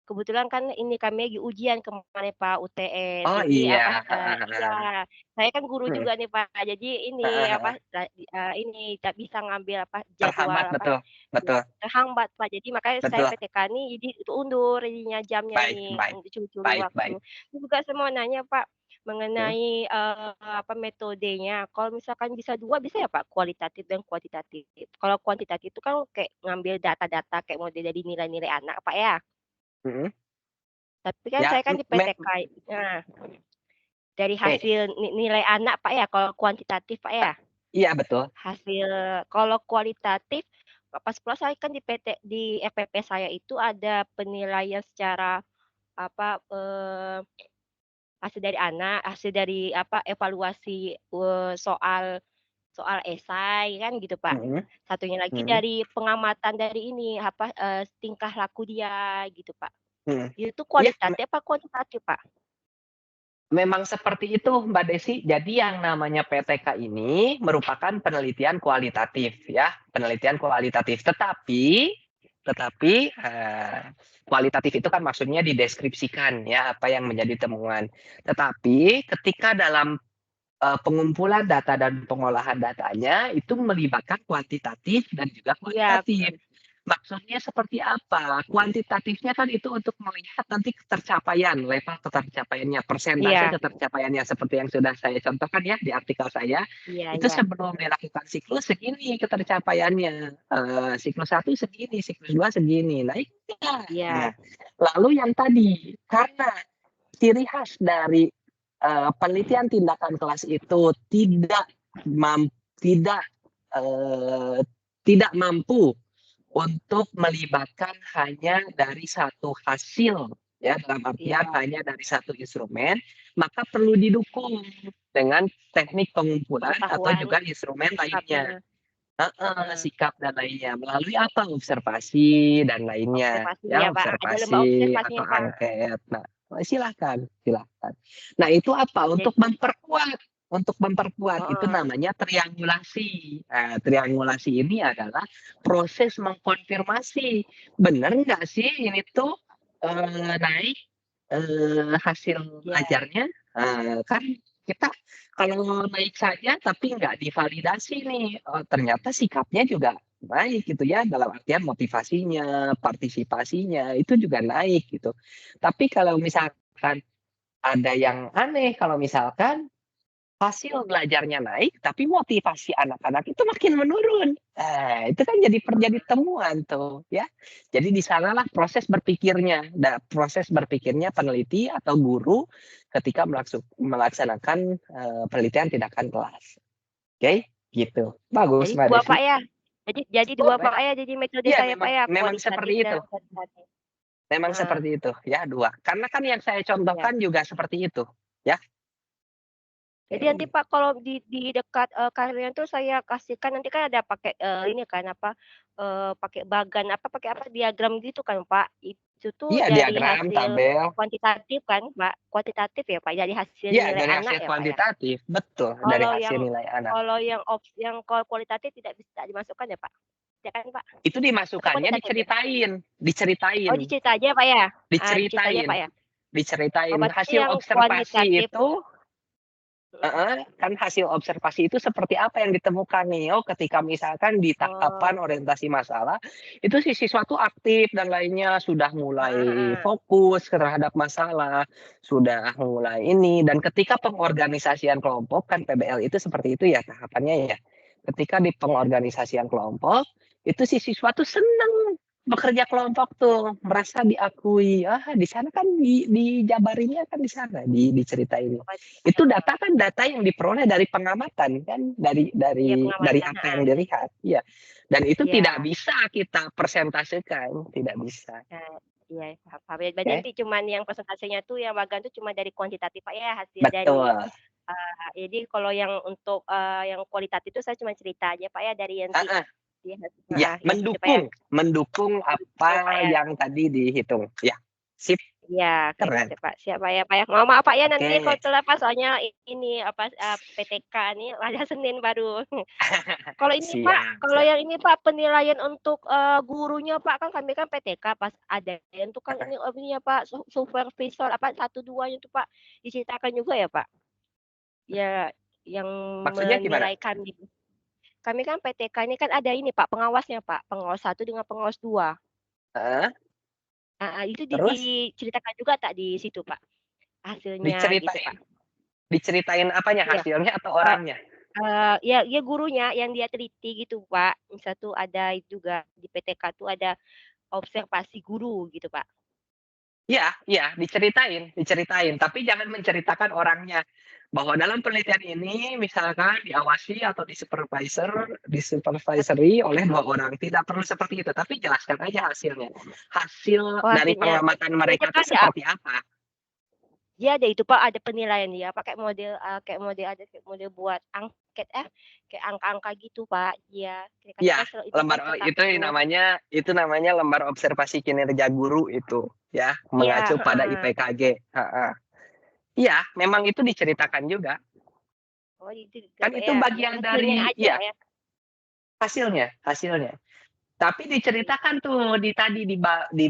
kebetulan kan ini kami lagi ujian kemarin Pak UTS. Oh Jadi iya, apa? Iya, saya kan guru Hmm, juga nih Pak. Jadi ini apa? Ini tak bisa ngambil apa jadwal terhambat apa? betul, Ya, betul, terhambat Pak. Jadi makanya saya betul. PTK nih, jadi itu undur jadinya jamnya Baik, nih baik, untuk curi-curi baik, waktu. baik. Terus juga saya mau nanya Pak Hmm. mengenai apa metodenya. Kalau misalkan bisa dua bisa ya Pak, kualitatif dan kuantitatif. Kalau kuantitatif itu kan kayak ngambil data-data kayak model dari nilai-nilai anak Pak ya. Hmm. Tapi kan Ya, saya kan di PTK, nah dari oke. hasil nilai anak Pak ya, kalau kuantitatif Pak ya. Iya betul. Hasil kalau kualitatif pas pula saya kan di FPP saya itu ada penilaian secara apa hasil dari anak, hasil dari apa evaluasi soal soal esai kan gitu Pak. Hmm. Satunya lagi Hmm. dari pengamatan dari ini apa tingkah laku dia gitu Pak. Hmm. Itu Ya, kualitatif apa kuantitatif Pak? memang seperti itu Mbak Desi. Jadi yang namanya PTK ini merupakan penelitian kualitatif ya, penelitian kualitatif. Tetapi kualitatif itu kan maksudnya dideskripsikan ya apa yang menjadi temuan. Tetapi ketika dalam pengumpulan data dan pengolahan datanya itu melibatkan kuantitatif dan juga Iya, kualitatif. Maksudnya seperti apa? Kuantitatifnya kan itu untuk melihat nanti ketercapaian, level ketercapaiannya, persentase iya, ketercapaiannya seperti yang sudah saya contohkan ya di artikel saya. iya, Itu iya, sebelum dilakukan siklus segini ketercapaiannya. Siklus 1 segini, siklus 2 segini. Naik enggak? Nah, iya, lalu yang tadi karena ciri khas dari penelitian tindakan kelas itu tidak eh, tidak mampu untuk melibatkan hanya dari satu hasil ya dalam iya, artian hanya dari satu instrumen, maka perlu didukung dengan teknik pengumpulan atau pengetahuan, juga instrumen lainnya. sikapnya, Sikap dan lainnya melalui apa observasi dan lainnya observasi ya ya Pak, ada lomba observasi atau observasinya Pak. angket. Nah, silakan. Nah, itu apa Jadi, untuk memperkuat itu heeh, namanya triangulasi. Nah, triangulasi ini adalah proses mengkonfirmasi benar nggak sih ini tuh naik hasil iya, belajarnya. Kan kita kalau naik saja tapi nggak divalidasi nih, ternyata sikapnya juga naik gitu ya, dalam artian motivasinya, partisipasinya, itu juga naik gitu. Tapi kalau misalkan ada yang aneh, kalau misalkan hasil belajarnya naik, tapi motivasi anak-anak itu makin menurun. Itu kan jadi temuan tuh ya. Jadi di sanalah proses berpikirnya peneliti atau guru ketika melaksanakan penelitian tindakan kelas. Oke, gitu. Bagus jadi Mbak dua Desi. Pak ya. Jadi dua Boleh. Pak ya, jadi metode Iya, saya Pak memang ya, memang kualitatif seperti itu. dan kuantitatif. Memang Heeh, seperti itu ya, 2. Karena kan yang saya iya. contohkan juga seperti itu, ya. Jadi nanti Oke. Pak kalau di dekat, karirnya tuh saya kasihkan nanti kan ada pakai, ini kan apa, pakai bagan apa, pakai apa, diagram gitu kan Pak. Itu tuh Iya, dari diagram, hasil tabel. kuantitatif kan Pak? Kuantitatif ya Pak, dari hasil Iya, nilai dari anak hasil ya Pak ya? kuantitatif, betul, dari Kalau hasil yang nilai anak. kalau yang yang kalau kualitatif tidak bisa dimasukkan ya Pak? Tidak kan Pak? Itu Atau dimasukkannya kuantitatif ya? diceritain, Oh diceritain, dicerita aja Pak ya? Dicerita aja diceritain, Pak ya? Oh diceritain. berarti Hasil yang observasi kuantitatif, itu mhm, kan hasil observasi itu seperti apa yang ditemukan nih? Oh, ketika misalkan di oh, tahapan orientasi masalah, itu si siswa tuh aktif dan lainnya sudah heeh mulai heeh. fokus terhadap masalah, sudah mulai ini. Dan ketika pengorganisasian kelompok, kan PBL itu seperti itu ya tahapannya ya. Ketika di pengorganisasian kelompok, itu si siswa tuh senang bekerja kelompok tuh, merasa diakui. Di sana kan dijabarinya kan di sana, diceritain. Itu data kan data yang diperoleh dari pengamatan kan, Iya dari pengamatan, apa heeh. yang dilihat, iya. Dan itu tidak Iya, bisa kita persentasekan, tidak bisa. nah Iya, paham. Ya, berarti Oke, nanti cuman yang presentasinya tuh yang magang tuh cuma dari kuantitatif Pak ya, hasil dari betul. jadi kalau yang untuk, yang kualitatif itu saya cuma cerita aja Pak ya dari nanti Heeh, ya ya, ya gitu Pak ya. mendukung Oh Pak apa ya. yang tadi dihitung. Ya, sip, Iya, kayak keren. gitu Pak. Siap Pak ya Pak ya. Maaf Pak ya nanti kalau Oke, telat Pak soalnya ini apa, PTK nih ada Senin baru. Kalau ini Pak, siap, kalau siap. yang ini Pak, penilaian untuk, gurunya Pak, kan kami kan PTK pas ada yang itu kan ini ya Pak, supervisor apa, 1, 2-nya itu Pak, diceritakan juga ya Pak? Ya, yang Maksudnya gimana? menilai kami. Kami kan PTK ini kan ada ini Pak, pengawasnya Pak, pengawas 1 dengan pengawas 2. Heeh, Itu terus diceritakan juga tak di situ Pak, hasilnya gitu diceritain, Pak? diceritain apanya, Iya, hasilnya atau eee orangnya? ya gurunya yang dia teliti gitu Pak, misal tuh ada juga di PTK tuh ada observasi guru gitu, Pak. Iya, iya, diceritain, tapi jangan menceritakan orangnya. Bahwa dalam penelitian ini misalkan diawasi atau disupervisori oleh 2 orang, tidak perlu seperti itu, tapi jelaskan aja hasilnya. Hasil Oh, dari hasilnya pengamatan hasilnya mereka itu kan ya seperti apa? dia ada itu, Pak, ada penilaian dia pakai model, kayak model buat angket kayak angka-angka gitu, Pak. Iya, kayak Iya, katakan itu kan lembar tetap itu itu. namanya lembar observasi kinerja guru itu, ya, Iya, mengacu pada heeh. IPKG, heeh. Iya, memang itu diceritakan juga, Oh, itu juga, kan Pak, itu ya. Yang bagian hasilnya dari aja, iya, Pak, ya. hasilnya. Tapi diceritakan tuh di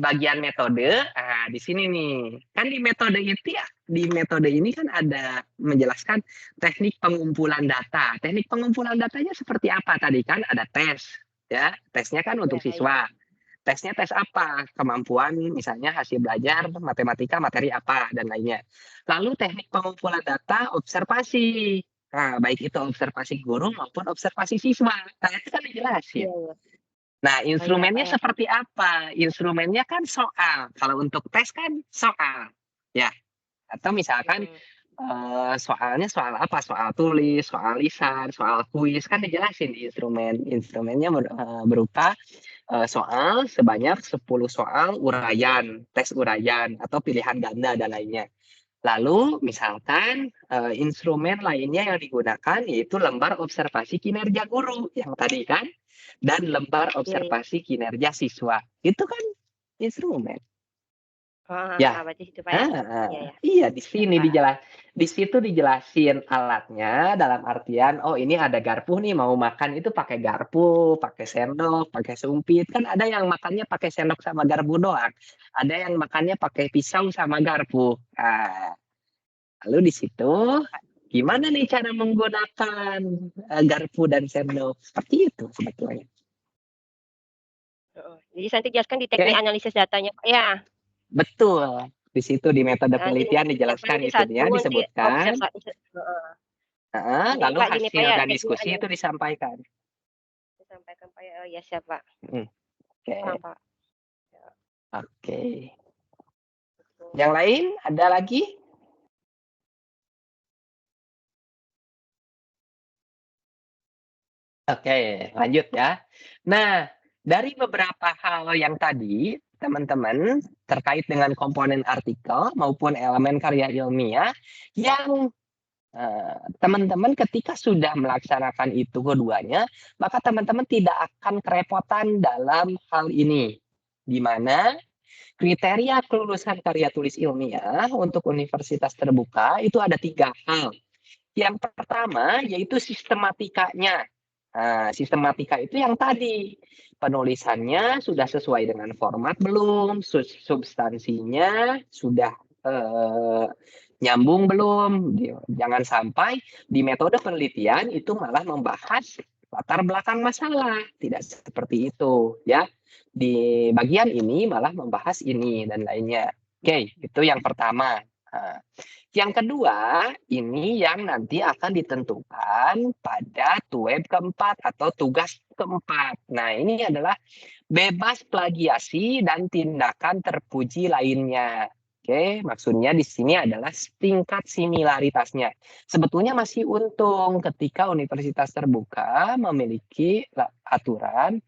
bagian metode, di sini nih. Kan di metode ini kan ada menjelaskan teknik pengumpulan data. Teknik pengumpulan datanya seperti apa tadi kan ada tes, ya. Tesnya kan untuk Iya iya. siswa. Tesnya tes apa? Kemampuan misalnya hasil belajar matematika, materi apa dan lainnya. Lalu teknik pengumpulan data observasi. Nah, baik itu observasi guru maupun observasi siswa. Nah, itu kan dijelasin. Iya iya. Nah, Oh, iya, Pak, instrumennya ya. seperti apa? Instrumennya kan soal. Kalau untuk tes kan soal. Ya, atau misalkan Mhm. soalnya soal apa? Soal tulis, soal lisan, soal kuis kan dijelasin di instrumen. Instrumennya berupa soal sebanyak 10 soal uraian, tes uraian atau pilihan ganda dan lainnya. Lalu misalkan instrumen lainnya yang digunakan yaitu lembar observasi kinerja guru yang tadi kan dan lembar Iya iya. observasi kinerja siswa. Itu kan instrumen. Heeh, Ya. berarti situ, Pak, ya. Iya ya. Iya Siap, paham. di situ dijelasin alatnya dalam artian oh ini ada garpu nih mau makan itu pakai garpu, pakai sendok, pakai sumpit. Kan ada yang makannya pakai sendok sama garpu doang. Ada yang makannya pakai pisau sama garpu. Nah, lalu di situ gimana nih cara menggunakan garpu dan sendok? Seperti itu sebetulnya. Heeh. Jadi nanti jelaskan di teknik Oke, analisis datanya, Pak, ya. betul. Di situ di metode Nanti penelitian yang dijelaskan paling itu satu ya, nanti disebutkan. observasi heeh. Nanti Lalu Pak gini Pak hasil ya, dan teknik diskusi itu analisis disampaikan. disampaikan Pak ya, oh ya siap Pak, Hmm, paham Oke, Pak. Ya, oke. betul. Yang lain ada lagi? Oke, lanjut ya. Nah, dari beberapa hal yang tadi, teman-teman, terkait dengan komponen artikel maupun elemen karya ilmiah, yang teman-teman ketika sudah melaksanakan itu keduanya, maka teman-teman tidak akan kerepotan dalam hal ini. Di mana kriteria kelulusan karya tulis ilmiah untuk universitas terbuka itu ada 3 hal. Yang pertama yaitu sistematikanya. Nah, sistematika itu yang tadi penulisannya sudah sesuai dengan format belum, substansinya sudah nyambung belum. Jangan sampai di metode penelitian itu malah membahas latar belakang masalah, tidak seperti itu ya. Di bagian ini malah membahas ini dan lainnya. Oke, itu yang pertama. Nah, yang kedua, ini yang nanti akan ditentukan pada tuweb keempat atau tugas keempat. Nah, ini adalah bebas plagiasi dan tindakan terpuji lainnya. Oke, maksudnya di sini adalah tingkat similaritasnya. Sebetulnya masih untung ketika universitas terbuka memiliki aturan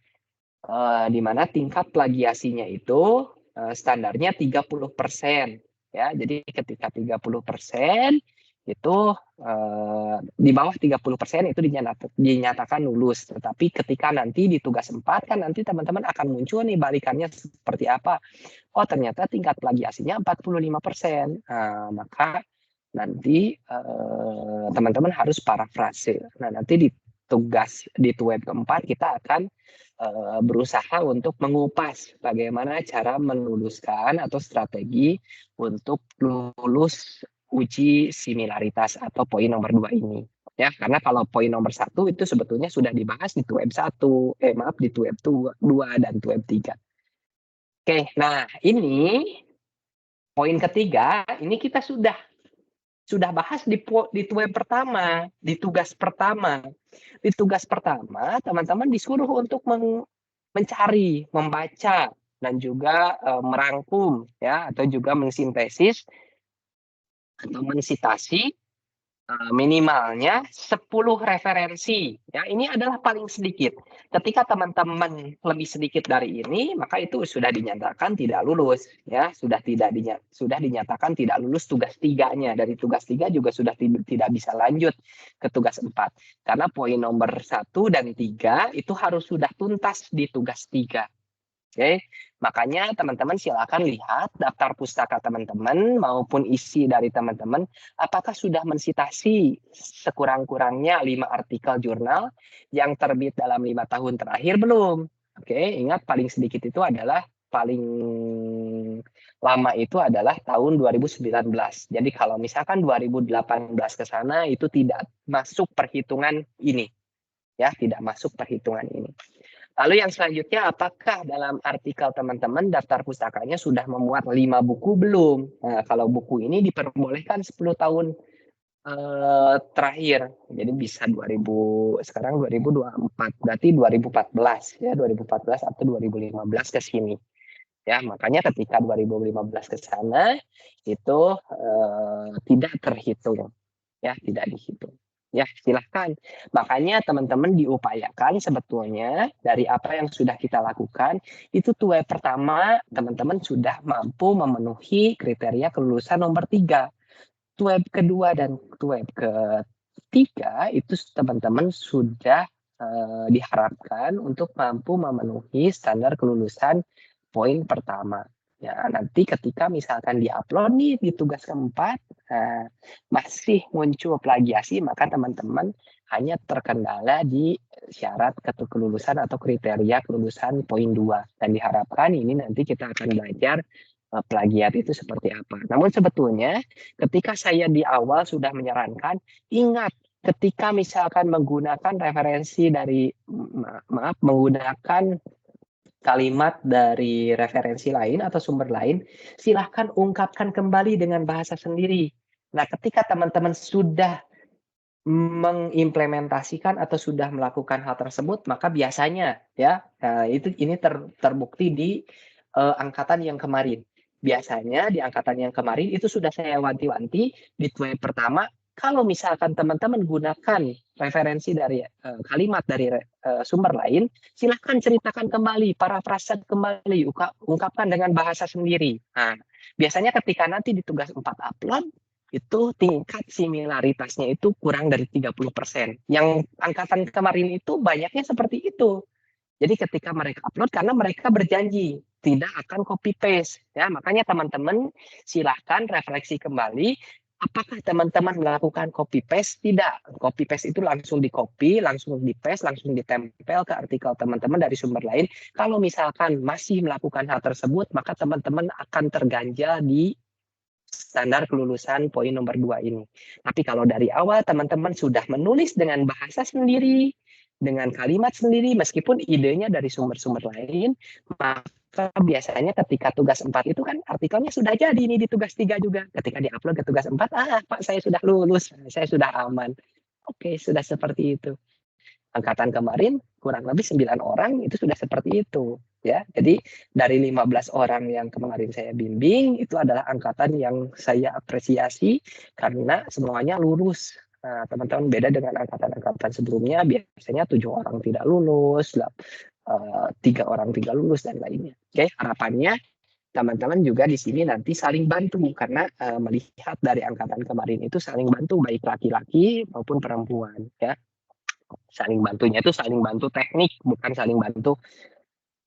di mana tingkat plagiasinya itu standarnya 30%. Ya, jadi ketika 30% itu di bawah 30% itu dinyatakan lulus. Tetapi ketika nanti di tugas 4 kan nanti teman-teman akan muncul nih balikannya seperti apa. Oh, ternyata tingkat plagiasinya 45%. Nah, maka nanti teman-teman harus parafrase. Nah, nanti di TUEB keempat kita akan berusaha untuk mengupas bagaimana cara meluluskan atau strategi untuk lulus uji similaritas atau poin nomor 2 ini. Ya, karena kalau poin nomor 1 itu sebetulnya sudah dibahas di TUEB 1, di TUEB 2 dan TUEB 3. Oke, nah ini poin ketiga, ini kita sudah bahas di TUEB pertama, di tugas pertama. Di tugas pertama, teman-teman disuruh untuk mencari, membaca, dan juga merangkum, ya, atau juga mensintesis atau mensitasi minimalnya 10 referensi. Ya, ini adalah paling sedikit. Ketika teman-teman lebih sedikit dari ini, maka itu sudah dinyatakan tidak lulus. Ya, sudah dinyatakan tidak lulus tugas 3-nya. Dari tugas 3 juga sudah tidak bisa lanjut ke tugas 4. Karena poin nomor 1 dan 3 itu harus sudah tuntas di tugas 3. Oke, makanya teman-teman silakan lihat daftar pustaka teman-teman maupun isi dari teman-teman apakah sudah mensitasi sekurang-kurangnya 5 artikel jurnal yang terbit dalam 5 tahun terakhir belum. Oke, ingat paling sedikit itu adalah paling lama itu adalah tahun 2019. Jadi kalau misalkan 2018 ke sana itu tidak masuk perhitungan ini. Ya, tidak masuk perhitungan ini. Lalu yang selanjutnya, apakah dalam artikel teman-teman daftar pustakanya sudah memuat 5 buku belum? Nah, kalau buku ini diperbolehkan 10 tahun terakhir. Jadi bisa sekarang 2024, berarti 2014 ya, 2014 atau 2015 ke sini. Ya, makanya ketika 2015 ke sana itu tidak terhitung. Ya, tidak dihitung. Ya, silahkan. Makanya teman-teman diupayakan sebetulnya dari apa yang sudah kita lakukan, itu TUEB pertama teman-teman sudah mampu memenuhi kriteria kelulusan nomor 3. TUEB kedua dan TUEB ketiga itu teman-teman sudah diharapkan untuk mampu memenuhi standar kelulusan poin pertama. Ya, nanti ketika misalkan diupload nih di tugas keempat, masih muncul plagiasi, maka teman-teman hanya terkendala di syarat kelulusan atau kriteria kelulusan poin 2. Dan diharapkan ini nanti kita akan belajar plagiat itu seperti apa. Namun sebetulnya ketika saya di awal sudah menyarankan, ingat ketika misalkan menggunakan referensi dari, menggunakan kalimat dari referensi lain atau sumber lain, silahkan ungkapkan kembali dengan bahasa sendiri. Nah, ketika teman-teman sudah mengimplementasikan atau sudah melakukan hal tersebut, maka biasanya ya ini terbukti di angkatan yang kemarin. Biasanya di angkatan yang kemarin itu sudah saya wanti-wanti di TUEB pertama, kalau misalkan teman-teman gunakan referensi dari kalimat dari sumber lain, silahkan ceritakan kembali, parafrase kembali, ungkapkan dengan bahasa sendiri. Nah, biasanya ketika nanti di tugas 4 upload, itu tingkat similaritasnya itu kurang dari 30%. Yang angkatan kemarin itu banyaknya seperti itu. Jadi ketika mereka upload, karena mereka berjanji tidak akan copy paste, ya, makanya teman-teman silahkan refleksi kembali. Apakah teman-teman melakukan copy paste? Tidak. Copy paste itu langsung di copy, langsung di paste, langsung ditempel ke artikel teman-teman dari sumber lain. Kalau misalkan masih melakukan hal tersebut, maka teman-teman akan terganjal di standar kelulusan poin nomor 2 ini. Tapi kalau dari awal teman-teman sudah menulis dengan bahasa sendiri, dengan kalimat sendiri, meskipun idenya dari sumber-sumber lain, maka biasanya ketika tugas 4 itu kan artikelnya sudah jadi ini di tugas 3 juga. Ketika diupload ke tugas 4, Pak saya sudah lulus, saya sudah aman. Oke, sudah seperti itu. Angkatan kemarin kurang lebih 9 orang itu sudah seperti itu. Ya, jadi dari 15 orang yang kemarin saya bimbing, itu adalah angkatan yang saya apresiasi karena semuanya lulus. Nah, teman-teman beda dengan angkatan-angkatan sebelumnya, biasanya 7 orang tidak lulus, 3 orang tidak lulus, dan lainnya. Oke, harapannya teman-teman juga di sini nanti saling bantu karena melihat dari angkatan kemarin itu saling bantu baik laki-laki maupun perempuan ya. Saling bantunya itu saling bantu teknik, bukan saling bantu,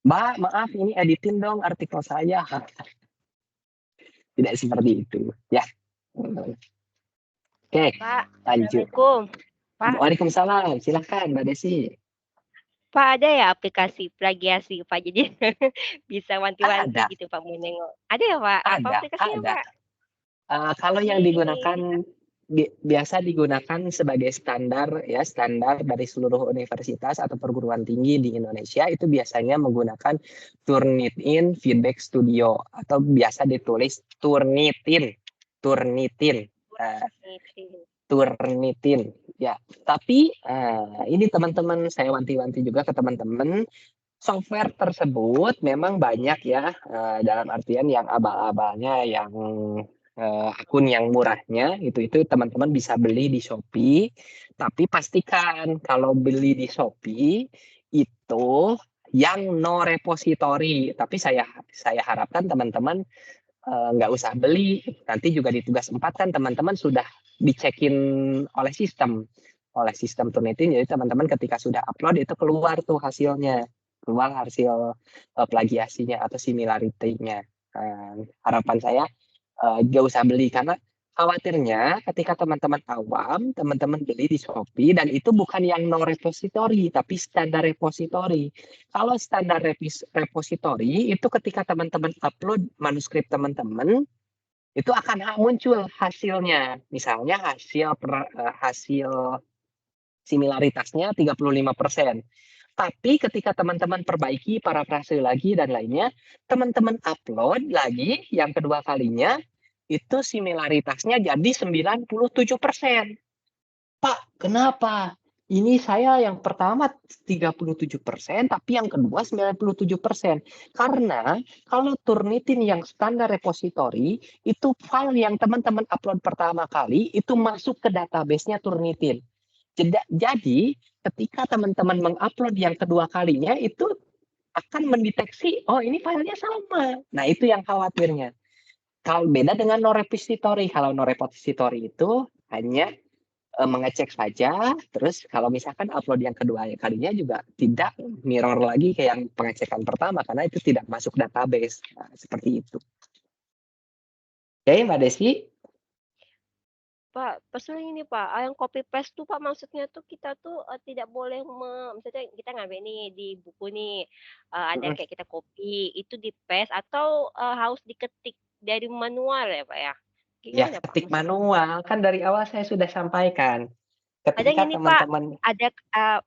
Mbak, maaf ini editin dong artikel saya. Tidak seperti itu ya. Oke, Pak, lanjut. Assalamualaikum. Pak, Waalaikumsalam, silahkan Mbak Desi. Pak ada ya aplikasi plagiasi Pak? Jadi bisa wanti-wanti Ada, gitu Pak mau nengok. Ada ya Pak? Apa aplikasinya ada. Pak? Kalau yang digunakan Ih, biasa digunakan sebagai standar ya, standar dari seluruh universitas atau perguruan tinggi di Indonesia itu biasanya menggunakan Turnitin Feedback Studio atau biasa ditulis Turnitin. Eh, ini. Turnitin ya. Tapi ini teman-teman saya wanti-wanti juga ke teman-teman, software tersebut memang banyak ya, dalam artian yang abal-abalnya, yang akun yang murahnya itu teman-teman bisa beli di Shopee. Tapi pastikan kalau beli di Shopee itu yang no repository. Tapi saya harapkan teman-teman nggak usah beli. Nanti juga di tugas 4 kan teman-teman sudah dicekin oleh sistem Turnitin. Jadi teman-teman ketika sudah upload itu keluar tuh hasilnya, keluar hasil plagiasinya atau similarity-nya. Harapan saya nggak usah beli karena khawatirnya ketika teman-teman awam, teman-teman beli di Shopee dan itu bukan yang no repository tapi standar repository. Kalau standar repository itu ketika teman-teman upload manuskrip teman-teman itu akan muncul hasilnya. Misalnya hasil similaritasnya 35%. Tapi ketika teman-teman perbaiki, parafrase lagi dan lainnya, teman-teman upload lagi yang kedua kalinya, itu similaritasnya jadi 97%. Pak, kenapa? Ini saya yang pertama 37%, tapi yang kedua 97%. Karena kalau Turnitin yang standar repository, itu file yang teman-teman upload pertama kali, itu masuk ke database-nya Turnitin. Jadi ketika teman-teman mengupload yang kedua kalinya itu akan mendeteksi, oh ini filenya sama. Nah itu yang khawatirnya. Kalau beda dengan no repository, kalau no repository itu hanya mengecek saja, terus kalau misalkan upload yang kedua kalinya juga tidak mirror lagi kayak yang pengecekan pertama karena itu tidak masuk database. Nah, seperti itu. Oke, Mbak Desi. Pak, maksudnya ini Pak, yang copy paste tuh Pak maksudnya tuh kita tuh tidak boleh misalnya kita ngambil nih di buku nih ada kayak kita copy itu di paste atau harus diketik dari manual ya Pak ya? Ya, Gimana Pak ketik maksudnya? manual. Kan dari awal saya sudah sampaikan. Kadang Ketika gini Pak, teman-teman ada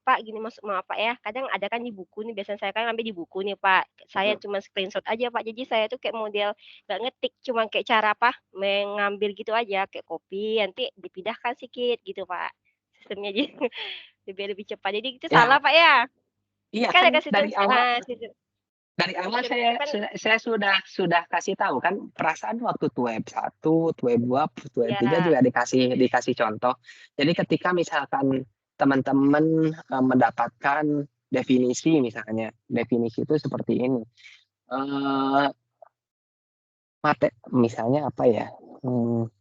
Pak gini maaf Pak ya, kadang ada kan di buku nih, biasanya saya kan ambil di buku nih Pak, saya cuma screenshot aja Pak, jadi saya tuh kayak model nggak ngetik, cuma kayak cara apa, mengambil gitu aja, kayak copy, nanti dipindahkan sedikit gitu Pak, sistemnya jadi lebih cepat, jadi itu ya, salah Pak ya? iya Kan kan ada sistem dari awal sistemnya itu kan saya sudah kasih tahu kan, perasaan waktu Tuweb 1, Tuweb 2, Tuweb 3 ya juga dikasih contoh. Jadi ketika misalkan teman-teman mendapatkan definisi, misalnya definisi itu seperti ini. Misalnya apa ya?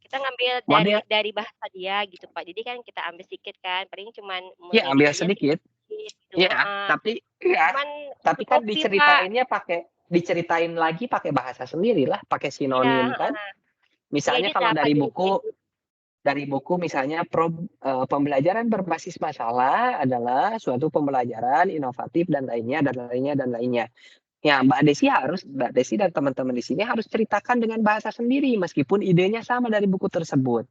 kita ngambil dari Model bahasa dia gitu Pak, jadi kan kita ambil sedikit kan, paling cuman ya ambil mengeditnya sedikit. sedikit gitu, Ya, cuman tapi untuk kan copy Pak, diceritain lagi pakai bahasa sendiri lah, pakai iya sinonim kan. Misalnya diedit kalau lah Pak, diedit. dari buku misalnya pembelajaran berbasis masalah adalah suatu pembelajaran inovatif dan lainnya. Ya, Mbak Desi dan teman-teman di sini harus ceritakan dengan bahasa sendiri meskipun idenya sama dari buku tersebut.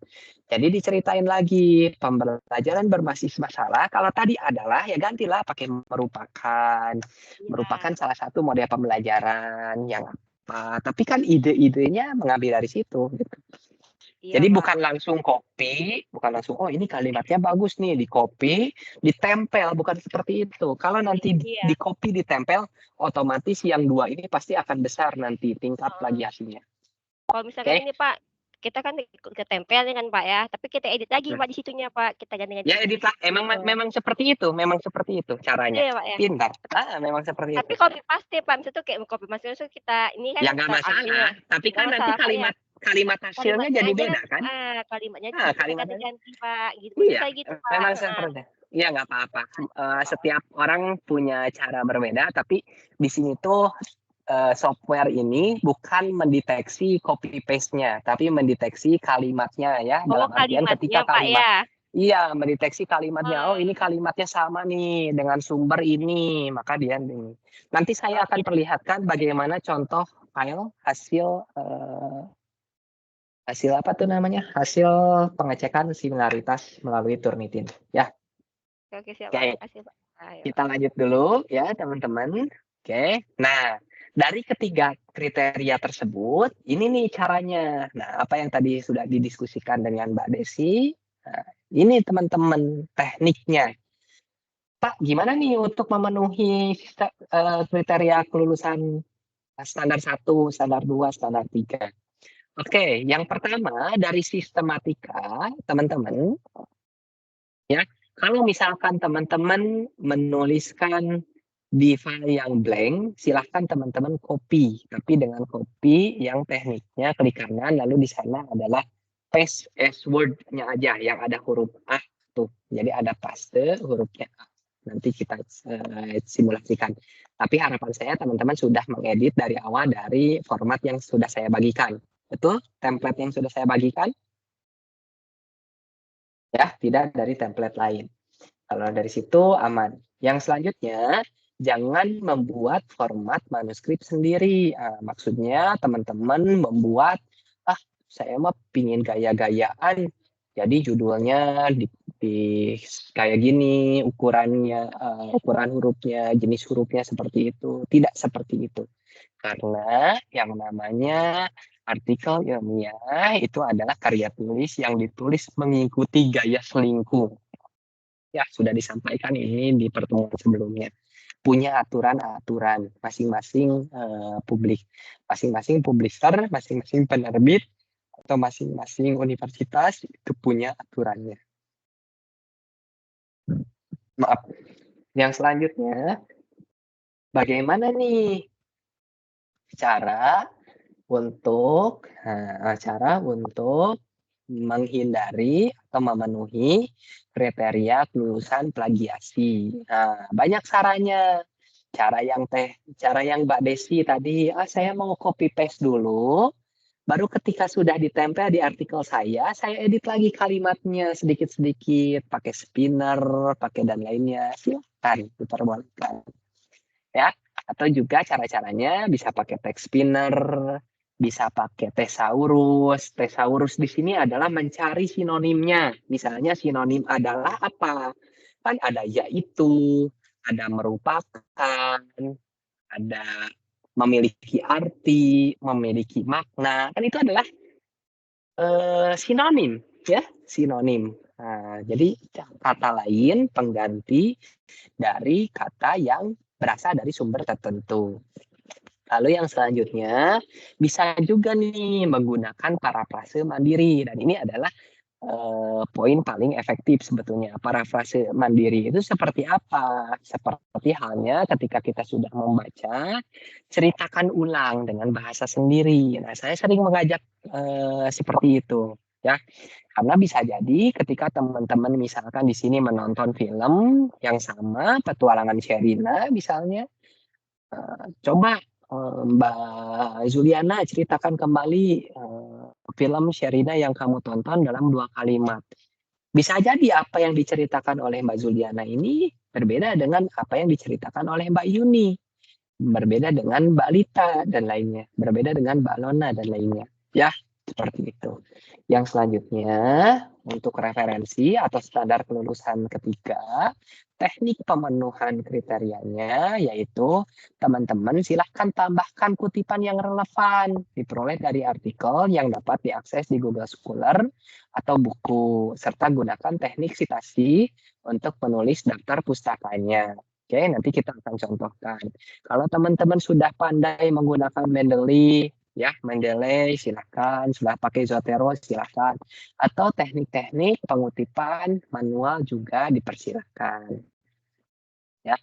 Jadi diceritain lagi pembelajaran berbasis masalah. Kalau tadi adalah ya gantilah pakai Iya, merupakan salah satu model pembelajaran yang apa. Tapi kan ide-idenya mengambil dari situ. Gitu. iya Jadi Pak. bukan langsung oh ini kalimatnya bagus nih, di copy, ditempel, bukan seperti itu. Kalau nanti Iya. di copy, ditempel, otomatis yang dua ini pasti akan besar nanti tingkat Heeh. plagiasinya. Kalau misalkan Oke? ini Pak, kita kan ketempel nih kan Pak ya, tapi kita edit lagi Pak di situnya Pak, kita ganti-ganti Ya edit lah, memang seperti itu caranya. Iya Pak ya. Pintar. Memang seperti Tapi itu. copy paste Pak, misalnya tuh kayak copy paste misalnya kita ini kan Ya nggak kita masalah, ambil, tapi nggak kan nanti masalah Pak ya. kalimat hasilnya Kalimatnya jadi aja, beda kan? kalimatnya kita Kalimatnya ganti-ganti Pak, gitu. iya, Bisa gitu Pak. memang seperti itu. Iya nggak apa-apa. Setiap orang punya cara berbeda, tapi di sini tuh software ini bukan mendeteksi copy paste-nya, tapi mendeteksi kalimatnya ya. Oh Dalam artian ketika kalimatnya Pak kalimat, ya. iya mendeteksi kalimatnya. Oh ini Hmm, kalimatnya sama nih dengan sumber ini, maka dia ini. Nanti saya akan oke. perlihatkan bagaimana contoh file hasil apa tuh namanya? Hasil pengecekan similaritas melalui Turnitin. Ya, Oke siap Pak, oke. makasih Pak. Ayo. Kita lanjut dulu ya teman-teman. Oke. Nah, dari ketiga kriteria tersebut, ini nih caranya. Nah, apa yang tadi sudah didiskusikan dengan Mbak Desi, nah, ini teman-teman tekniknya. Pak, gimana nih untuk memenuhi kriteria kelulusan standar 1, standar 2, standar 3? Oke, yang pertama dari sistematika, teman-teman, ya. Kalau misalkan teman-teman menuliskan di file yang blank, silahkan teman-teman copy, tapi dengan copy yang tekniknya klik kanan, lalu di sana adalah paste as word-nya aja yang ada huruf A tuh. Jadi ada paste hurufnya A. Nanti kita simulasikan. Tapi harapan saya teman-teman sudah mengedit dari awal dari format yang sudah saya bagikan. Betul? Template yang sudah saya bagikan? Ya, tidak dari template lain. Kalau dari situ aman. Yang selanjutnya, jangan membuat format manuskrip sendiri. Maksudnya teman-teman membuat, saya mah pingin gaya-gayaan, jadi judulnya di kayak gini, ukurannya, ukuran hurufnya, jenis hurufnya seperti itu. Tidak seperti itu. Karena yang namanya artikel ilmiah itu adalah karya tulis yang ditulis mengikuti gaya selingkuh. Ya, sudah disampaikan ini di pertemuan sebelumnya. Punya aturan-aturan masing-masing masing-masing publisher, masing-masing penerbit, atau masing-masing universitas itu punya aturannya. Maaf. Yang selanjutnya, bagaimana nih cara untuk menghindari atau memenuhi kriteria kelulusan plagiasi. Nah, banyak caranya. Cara yang Mbak Desi tadi, saya mau copy paste dulu, baru ketika sudah ditempel di artikel saya edit lagi kalimatnya sedikit-sedikit, pakai spinner, pakai dan lainnya. Silakan, diperbolehkan. Ya, atau juga cara-caranya bisa pakai text spinner, bisa pakai thesaurus. Thesaurus di sini adalah mencari sinonimnya. Misalnya sinonim adalah apa? Kan ada yaitu, ada merupakan, ada memiliki arti, memiliki makna. Kan itu adalah sinonim, ya, sinonim. Nah, jadi kata lain pengganti dari kata yang berasal dari sumber tertentu. Lalu yang selanjutnya bisa juga nih menggunakan parafrase mandiri, dan ini adalah poin paling efektif sebetulnya. Parafrase mandiri itu seperti apa? Seperti halnya ketika kita sudah membaca, ceritakan ulang dengan bahasa sendiri. Nah, saya sering mengajak seperti itu, ya. Karena bisa jadi ketika teman-teman misalkan di sini menonton film yang sama, Petualangan Sherina misalnya, coba Mbak Zuliana ceritakan kembali film Sherina yang kamu tonton dalam 2 kalimat. Bisa jadi apa yang diceritakan oleh Mbak Zuliana ini berbeda dengan apa yang diceritakan oleh Mbak Yuni, berbeda dengan Mbak Lita dan lainnya, berbeda dengan Mbak Lona dan lainnya. Ya, seperti itu. Yang selanjutnya, untuk referensi atau standar kelulusan ketiga, teknik pemenuhan kriterianya yaitu teman-teman silahkan tambahkan kutipan yang relevan diperoleh dari artikel yang dapat diakses di Google Scholar atau buku, serta gunakan teknik sitasi untuk menulis daftar pustakanya. Oke, nanti kita akan contohkan. Kalau teman-teman sudah pandai menggunakan Mendeley, ya, Mendeley silakan, sudah pakai Zotero silakan, atau teknik-teknik pengutipan manual juga dipersilakan. Ya.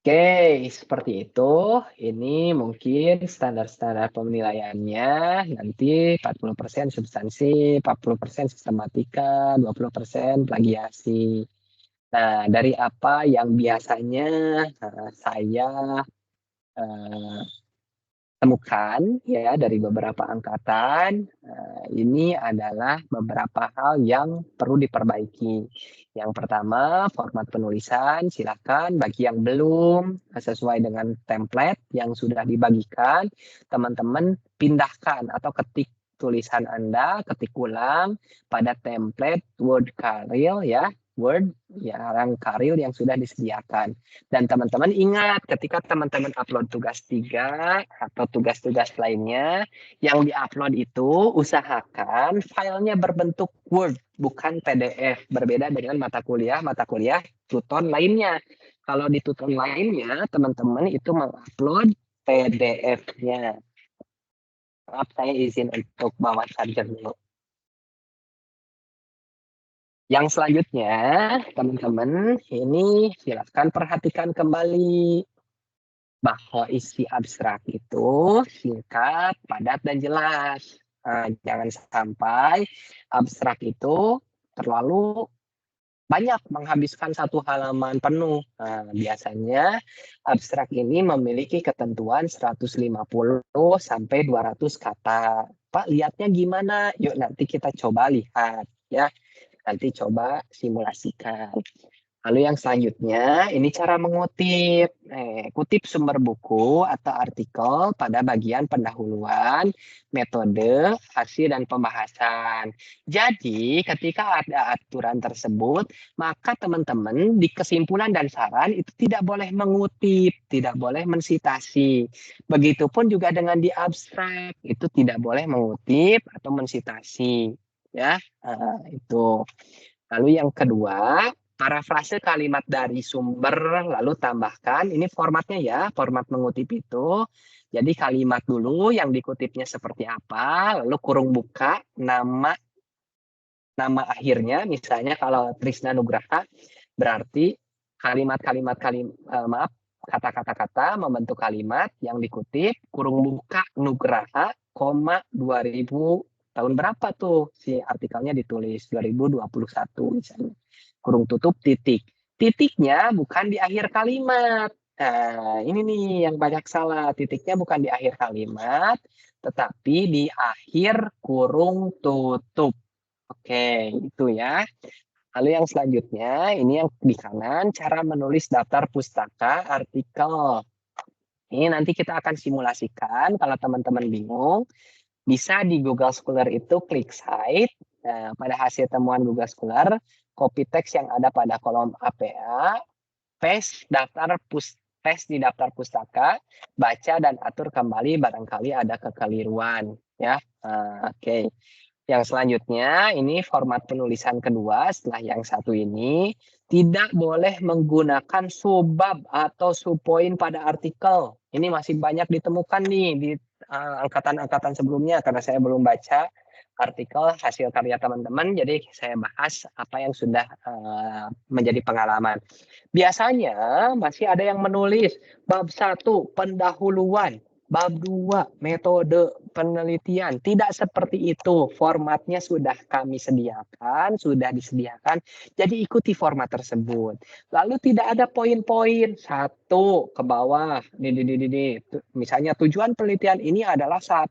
Oke, seperti itu. Ini mungkin standar-standar penilaiannya. Nanti 40% substansi, 40% sistematika, 20% plagiasi. Nah, dari apa yang biasanya saya temukan ya dari beberapa angkatan, ini adalah beberapa hal yang perlu diperbaiki. Yang pertama, format penulisan, silakan bagi yang belum sesuai dengan template yang sudah dibagikan, teman-teman pindahkan atau ketik tulisan Anda, ketik ulang pada template Word Karil ya, Word yang Karil yang sudah disediakan. Dan teman-teman ingat ketika teman-teman upload tugas 3 atau tugas-tugas lainnya, yang diupload itu usahakan filenya berbentuk Word, bukan PDF. Berbeda dengan mata kuliah tuton lainnya. Kalau di tuton lainnya, teman-teman itu mengupload PDF-nya. Maaf, saya izin untuk bawa charger dulu. Yang selanjutnya, teman-teman, ini silakan perhatikan kembali bahwa isi abstrak itu singkat, padat, dan jelas. Jangan sampai abstrak itu terlalu banyak menghabiskan satu halaman penuh. Biasanya abstrak ini memiliki ketentuan 150 sampai 200 kata. Pak, lihatnya gimana? Yuk nanti kita coba lihat ya. Nanti coba simulasikan. Lalu yang selanjutnya, ini cara mengutip. Kutip sumber buku atau artikel pada bagian pendahuluan, metode, hasil, dan pembahasan. Jadi, ketika ada aturan tersebut, maka teman-teman di kesimpulan dan saran itu tidak boleh mengutip, tidak boleh mensitasi. Begitupun juga dengan di abstrak, itu tidak boleh mengutip atau mensitasi. Ya, itu. Lalu yang kedua, parafrase kalimat dari sumber lalu tambahkan. Ini formatnya ya, format mengutip itu. Jadi kalimat dulu yang dikutipnya seperti apa, lalu kurung buka nama akhirnya. Misalnya kalau Trisna Nugraha, berarti kata-kata membentuk kalimat yang dikutip, kurung buka Nugraha, 2000 tahun berapa tuh si artikelnya ditulis, 2021 misalnya. Kurung tutup titik. Titiknya bukan di akhir kalimat. Nah, ini nih yang banyak salah. Titiknya bukan di akhir kalimat, tetapi di akhir kurung tutup. Oke, itu ya. Lalu yang selanjutnya, ini yang di kanan, cara menulis daftar pustaka artikel. Ini nanti kita akan simulasikan, kalau teman-teman bingung, bisa di Google Scholar itu klik site, pada hasil temuan Google Scholar, copy text yang ada pada kolom APA, paste di daftar pustaka, baca dan atur kembali barangkali ada kekeliruan. Ya, oke. Yang selanjutnya, ini format penulisan kedua setelah yang satu ini, tidak boleh menggunakan subbab atau subpoin pada artikel. Ini masih banyak ditemukan nih di angkatan-angkatan sebelumnya, karena saya belum baca artikel hasil karya teman-teman, jadi saya bahas apa yang sudah menjadi pengalaman. Biasanya masih ada yang menulis bab 1 pendahuluan, bab 2 metode penelitian. Tidak seperti itu. Formatnya sudah kami sediakan, sudah disediakan. Jadi ikuti format tersebut. Lalu tidak ada poin-poin. 1 ke bawah. Misalnya tujuan penelitian ini adalah 1,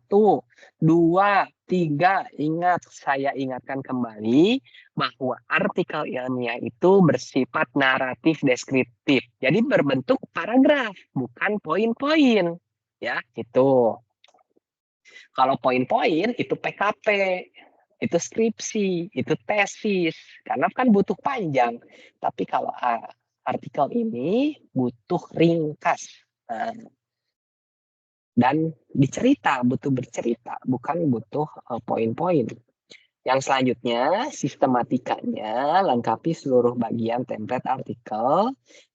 2, 3. Ingat, saya ingatkan kembali bahwa artikel ilmiah itu bersifat naratif deskriptif. Jadi berbentuk paragraf, bukan poin-poin. Ya, itu. Kalau poin-poin itu PKP, itu skripsi, itu tesis, karena kan butuh panjang. Tapi kalau artikel ini butuh ringkas dan butuh bercerita, bukan butuh poin-poin. Yang selanjutnya, sistematikanya lengkapi seluruh bagian template artikel.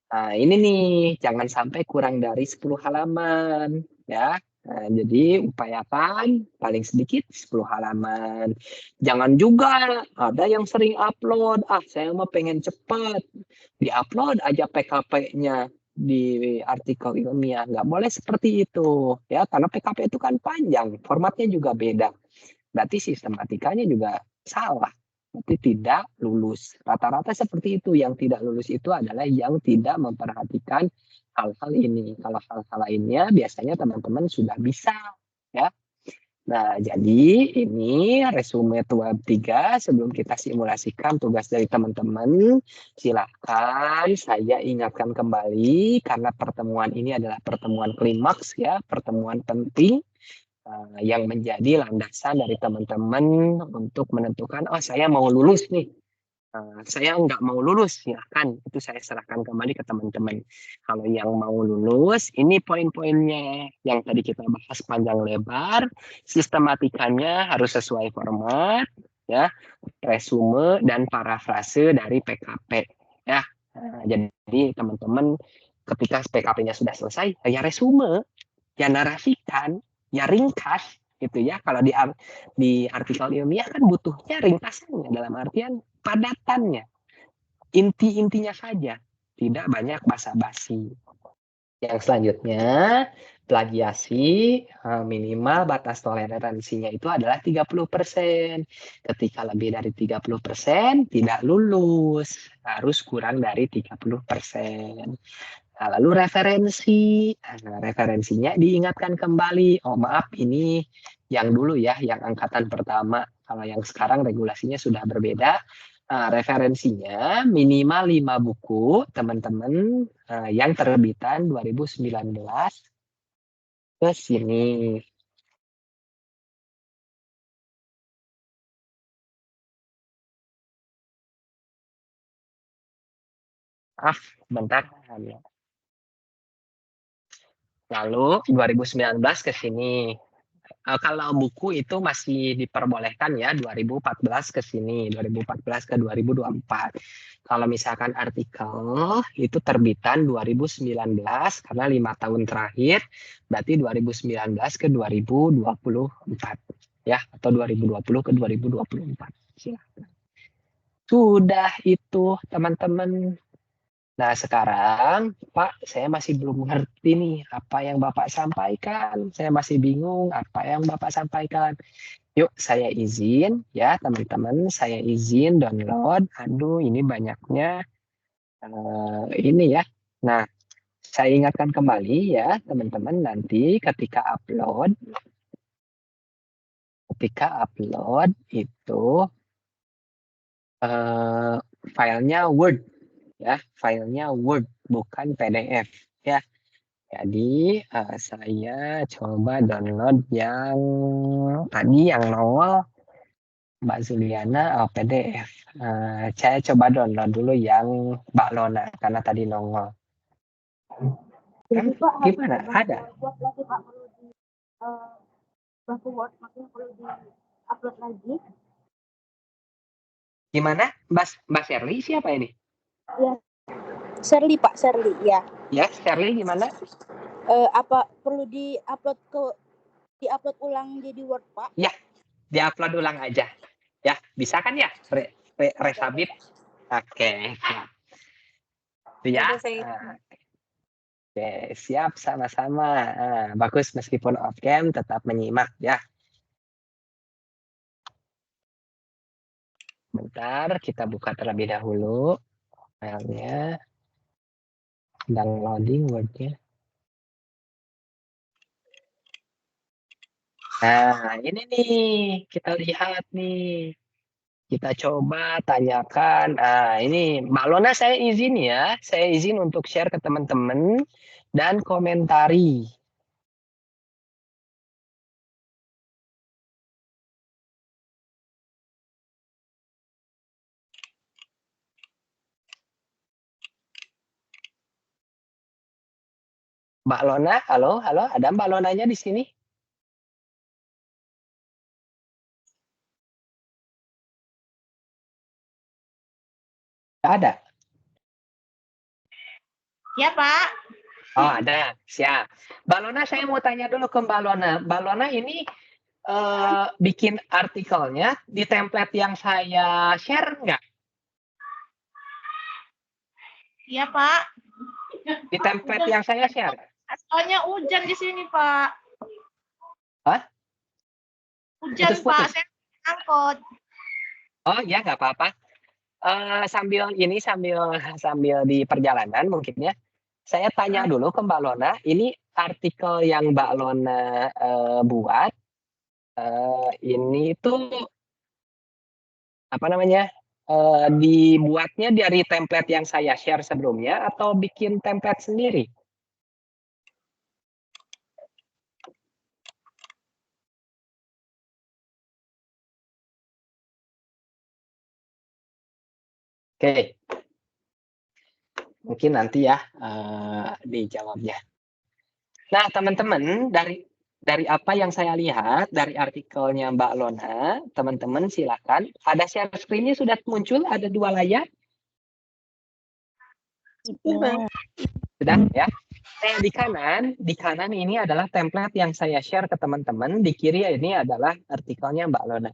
Nah, ini nih, jangan sampai kurang dari 10 halaman, ya. Nah, jadi upayakan paling sedikit 10 halaman. Jangan juga ada yang sering upload, saya mau pengen cepat. Di-upload aja PKP-nya di artikel ilmiah. Nggak boleh seperti itu. Ya, karena PKP itu kan panjang, formatnya juga beda. Berarti sistematikanya juga salah. Berarti tidak lulus. Rata-rata seperti itu. Yang tidak lulus itu adalah yang tidak memperhatikan hal-hal ini. Kalau hal-hal lainnya biasanya teman-teman sudah bisa. Ya. Nah, jadi ini resume web 3 sebelum kita simulasikan tugas dari teman-teman. Silakan saya ingatkan kembali karena pertemuan ini adalah pertemuan klimaks ya, pertemuan penting yang menjadi landasan dari teman-teman untuk menentukan, oh saya mau lulus nih. Saya nggak mau lulus, silahkan. Itu saya serahkan kembali ke teman-teman. Kalau yang mau lulus, ini poin-poinnya yang tadi kita bahas panjang lebar. Sistematikanya harus sesuai format, ya, resume dan parafrase dari PKP. Ya, jadi teman-teman ketika PKP-nya sudah selesai, ya resume, ya narasikan, ya ringkas, gitu ya. Kalau di artikel ilmiah kan butuhnya ringkasannya dalam artian padatannya, inti-intinya saja, tidak banyak basa-basi. Yang selanjutnya, plagiasi minimal batas toleransinya itu adalah 30%. Ketika lebih dari 30% tidak lulus, harus kurang dari 30%. Nah, lalu referensi, referensinya diingatkan kembali. Oh maaf, ini yang dulu ya, yang angkatan pertama. Kalau yang sekarang regulasinya sudah berbeda. Referensinya minimal 5 buku, teman-teman, yang terbitan 2019 ke sini. Bentar. Lalu 2019 ke sini. Kalau buku itu masih diperbolehkan ya 2014 ke sini, 2014 ke 2024. Kalau misalkan artikel itu terbitan 2019 karena 5 tahun terakhir, berarti 2019 ke 2024 ya, atau 2020 ke 2024. Silakan. Sudah itu teman-teman. Nah, sekarang, Pak, saya masih belum ngerti nih apa yang Bapak sampaikan. Saya masih bingung apa yang Bapak sampaikan. Yuk, saya izin ya, teman-teman. Saya izin download. Aduh, ini banyaknya. Ini ya. Nah, saya ingatkan kembali ya, teman-teman. Nanti ketika upload itu filenya Word. Ya, filenya Word bukan PDF ya. Jadi saya coba download yang tadi yang nongol Mbak Zuliana PDF. Saya coba download dulu yang Mbak Lona karena tadi nongol. Jadi Pak, Gimana? Ada? buat lagi Pak perlu di baku Word, maksudnya perlu di upload lagi. Gimana? Mbak Shirley siapa ini? Ya, Shirley Pak, Shirley ya. Ya, Shirley gimana? Apa perlu diupload ulang jadi Word Pak? Ya, diupload ulang aja. Ya, bisa kan ya? Resubmit. Oke, siap. Ya. Oke, siap sama-sama. Bagus meskipun off cam tetap menyimak ya. Bentar, kita buka terlebih dahulu filenya. Sedang loading Word-nya. Nah, ini nih, kita lihat nih. Kita coba tanyakan. Ini Mbak Lona saya izin ya. Saya izin untuk share ke teman-teman dan komentari. Mbak Lona, halo, ada Mbak Lonanya di sini? Tidak ada. Ya, Pak. Oh, ada. Siap. Mbak Lona, saya mau tanya dulu ke Mbak Lona. Mbak Lona ini bikin artikelnya di template yang saya share nggak? Iya, Pak. Di template yang saya share? Soalnya hujan di sini, Pak. Hah? Hujan, Putus-putus. Pak. Saya angkot. Oh, ya nggak apa-apa. Sambil di perjalanan mungkin ya. Saya tanya dulu ke Mbak Lona, ini artikel yang Mbak Lona buat, ini tuh apa namanya, dibuatnya dari template yang saya share sebelumnya atau bikin template sendiri? Oke, mungkin nanti ya dijawabnya. Nah, teman-teman, dari apa yang saya lihat dari artikelnya Mbak Lona, teman-teman silakan. Ada share screen-nya sudah muncul, ada 2 layar. Sudah ya. Nah, di kanan ini adalah template yang saya share ke teman-teman. Di kiri ini adalah artikelnya Mbak Lona.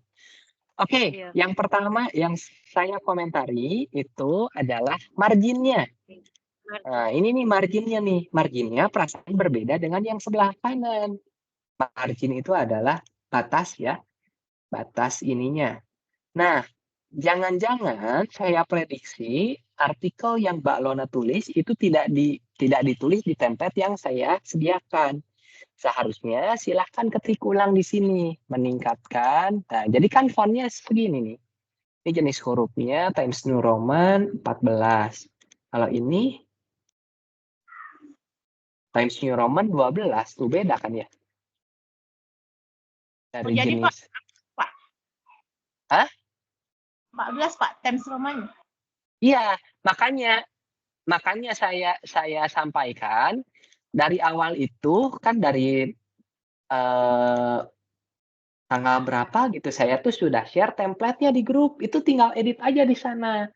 Oke, yang pertama yang saya komentari itu adalah marginnya. Nah, ini nih marginnya nih. Marginnya perasaan berbeda dengan yang sebelah kanan. Margin itu adalah batas ya, batas ininya. Nah, jangan-jangan saya prediksi artikel yang Mbak Lona tulis itu tidak ditulis di template yang saya sediakan. Seharusnya silahkan ketik ulang di sini, meningkatkan. Nah, jadi kan fontnya segini nih. Ini jenis hurufnya Times New Roman 14. Kalau ini Times New Roman 12, tuh beda kan ya? Dari jadi, jenis. Pak. Hah? 14, Pak, Times Roman. Iya, makanya saya sampaikan dari awal itu kan dari tanggal berapa gitu saya tuh sudah share template-nya di grup. Itu tinggal edit aja di sana.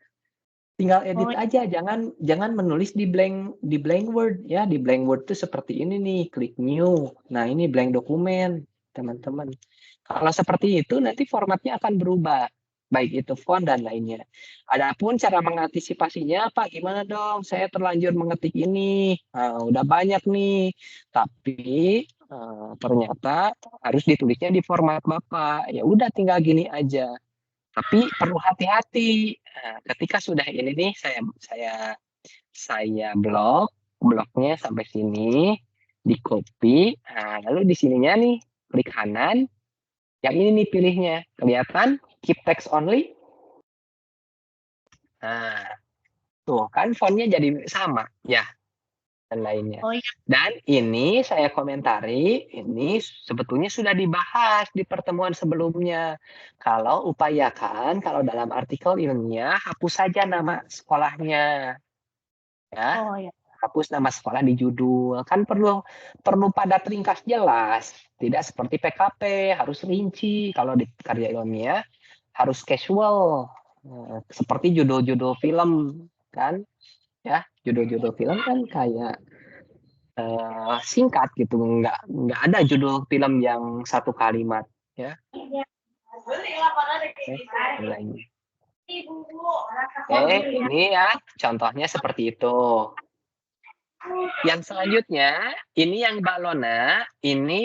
Tinggal edit aja, jangan menulis di blank word ya. Di blank word tuh seperti ini nih, klik new. Nah, ini blank dokumen, teman-teman. Kalau seperti itu nanti formatnya akan berubah, baik itu font dan lainnya. Adapun cara mengantisipasinya, Pak, gimana dong? Saya terlanjur mengetik ini, udah banyak nih, tapi ternyata harus ditulisnya di format Bapak. Ya udah tinggal gini aja. Tapi perlu hati-hati. Nah, ketika sudah ini nih, saya bloknya sampai sini, di copy. Nah, lalu di sininya nih, klik kanan. Yang ini nih pilihnya. Kelihatan? Keep text only. Nah, tuh kan fontnya jadi sama ya dan lainnya. Oh, iya. Dan ini saya komentari, ini sebetulnya sudah dibahas di pertemuan sebelumnya. Kalau upayakan, kalau dalam artikel ilmiah, hapus saja nama sekolahnya. Ya, Oh, iya. hapus nama sekolah di judul. Kan perlu padat ringkas jelas. Tidak seperti PKP, harus rinci. Kalau di karya ilmiah, harus casual. Seperti judul-judul film, kan? Ya, judul-judul film kan kayak singkat gitu, nggak ada judul film yang satu kalimat ya. Oke, ini ya contohnya seperti itu. Yang selanjutnya ini yang Mbak Lona, ini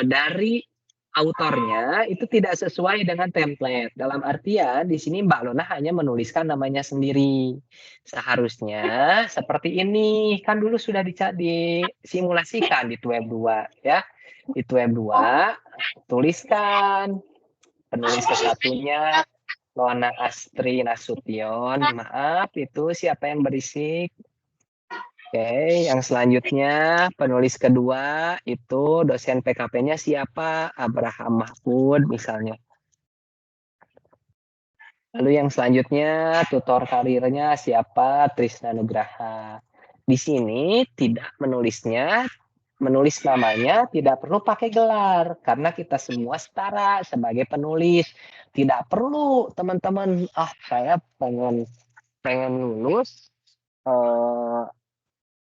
dari autornya itu tidak sesuai dengan template. Dalam artian di sini Mbak Lona hanya menuliskan namanya sendiri. Seharusnya seperti ini. Kan dulu sudah disimulasikan di Web 2 ya. Di Web 2 tuliskan penulis sesatunya Lona Astri Nasution. Maaf itu siapa yang berisik? Oke, yang selanjutnya penulis kedua itu dosen PKP-nya siapa? Abraham Mahfud misalnya. Lalu yang selanjutnya tutor karirnya siapa? Trisna Nugraha. Di sini tidak menulis namanya tidak perlu pakai gelar karena kita semua setara sebagai penulis. Tidak perlu teman-teman, saya pengen lulus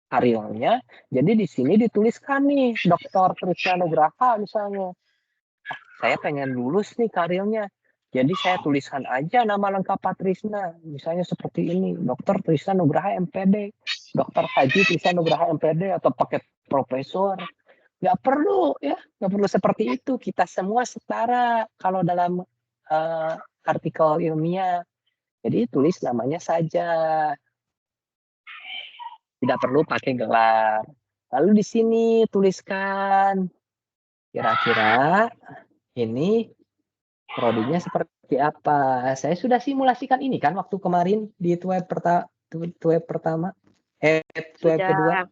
karilnya. Jadi di sini dituliskan nih Dr. Trisna Nugraha misalnya. Saya pengen lulus nih karilnya. Jadi saya tuliskan aja nama lengkap Pak Trisna. Misalnya seperti ini, Dr. Trisna Nugraha MPD, Dr. Haji Trisna Nugraha MPD, atau pakai profesor. Nggak perlu ya, nggak perlu seperti itu. Kita semua setara kalau dalam artikel ilmiah. Jadi tulis namanya saja. Tidak perlu pakai gelar. Lalu di sini tuliskan kira-kira ini prodinya seperti apa. Saya sudah simulasikan ini kan waktu kemarin di web pertama, web kedua.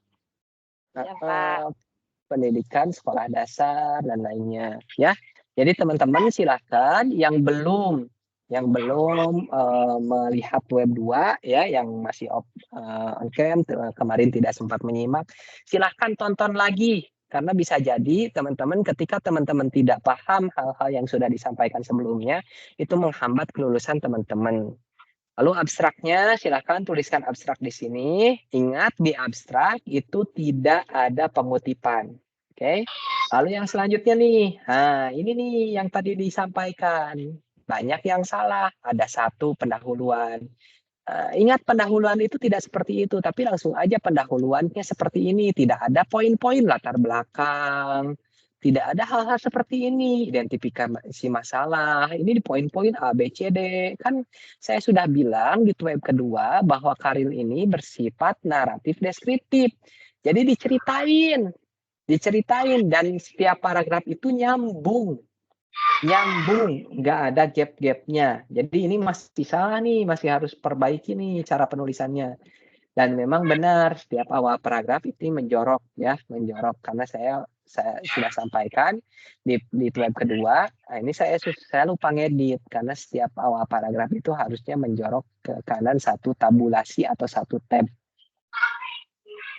Pendidikan sekolah dasar dan lainnya ya. Jadi teman-teman silahkan yang belum melihat web 2 ya, yang masih on cam kemarin tidak sempat menyimak, silahkan tonton lagi karena bisa jadi teman-teman ketika teman-teman tidak paham hal-hal yang sudah disampaikan sebelumnya itu menghambat kelulusan teman-teman. Lalu abstraknya silahkan tuliskan abstrak di sini. Ingat di abstrak itu tidak ada pengutipan. Oke. Lalu yang selanjutnya nih, nah ini nih yang tadi disampaikan. Banyak yang salah, ada satu pendahuluan. Ingat pendahuluan itu tidak seperti itu, tapi langsung aja pendahuluannya seperti ini. Tidak ada poin-poin latar belakang, tidak ada hal-hal seperti ini, identifikasi masalah. Ini di poin-poin A, B, C, D. Kan saya sudah bilang di web kedua bahwa karil ini bersifat naratif deskriptif. Jadi diceritain dan setiap paragraf itu nyambung, nggak ada gap-gapnya. Jadi ini masih salah nih, masih harus perbaiki nih cara penulisannya. Dan memang benar setiap awal paragraf itu menjorok karena saya sudah sampaikan di web kedua. Nah, ini saya lupa ngedit karena setiap awal paragraf itu harusnya menjorok ke kanan satu tabulasi atau satu tab.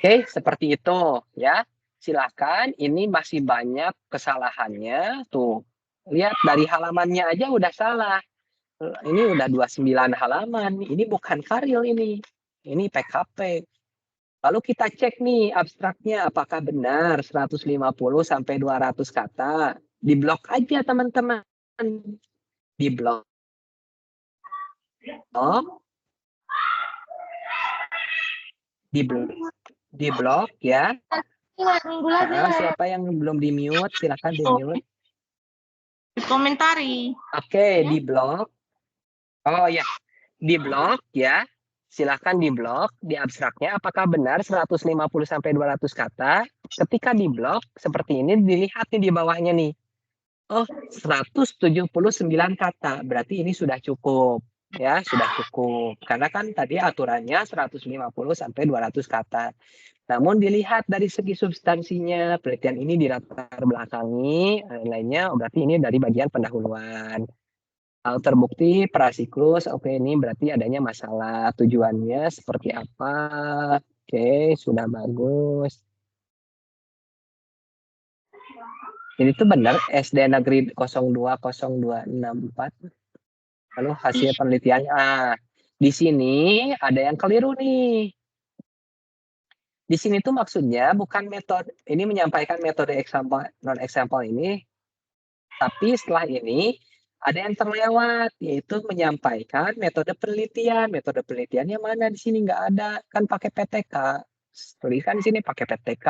Oke, seperti itu ya. Silakan, ini masih banyak kesalahannya tuh. Lihat dari halamannya aja udah salah. Ini udah 29 halaman. Ini bukan karil ini. Ini PKP. Lalu kita cek nih abstraknya apakah benar 150 sampai 200 kata. Di blok aja teman-teman. Di blok. Di blok ya. Siapa yang belum di mute silakan di mute. Komentari. Oke, di blok. Oh ya, di blok ya. Silakan di blok di abstraknya apakah benar 150 sampai 200 kata. Ketika di blok seperti ini dilihat nih di bawahnya nih. Oh, 179 kata. Berarti ini sudah cukup. Ya, sudah cukup. Karena kan tadi aturannya 150 sampai 200 kata. Namun dilihat dari segi substansinya, penelitian ini dilatar belakangi, lainnya berarti ini dari bagian pendahuluan. Hal terbukti prasiklus, oke ini berarti adanya masalah tujuannya seperti apa. Oke, sudah bagus. Ini tuh benar SD Negeri 020264. Lalu hasil penelitiannya. Di sini ada yang keliru nih. Di sini tuh maksudnya bukan metode, ini menyampaikan metode example, non-example ini, tapi setelah ini ada yang terlewat, yaitu menyampaikan metode penelitian. Metode penelitiannya mana di sini nggak ada, kan pakai PTK. Tuliskan di sini pakai PTK,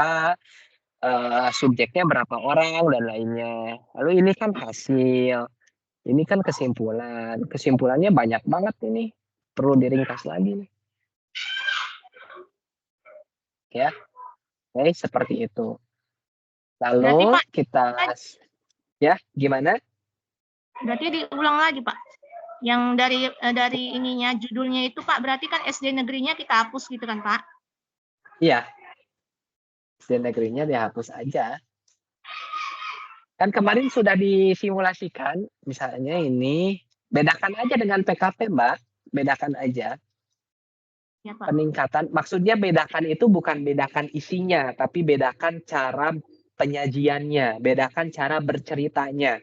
subjeknya berapa orang dan lainnya. Lalu ini kan hasil, ini kan kesimpulan. Kesimpulannya banyak banget ini, perlu diringkas lagi nih. Ya, oke seperti itu. Lalu Pak, kita, ya gimana? Berarti diulang lagi Pak. Yang dari ininya judulnya itu Pak, berarti kan SD negerinya kita hapus gitu kan Pak? Iya, SD negerinya dihapus aja. Kan kemarin sudah disimulasikan, misalnya ini bedakan aja dengan PKP Mbak, bedakan aja. Ya, Pak. Peningkatan, maksudnya bedakan itu bukan bedakan isinya, tapi bedakan cara penyajiannya, bedakan cara berceritanya.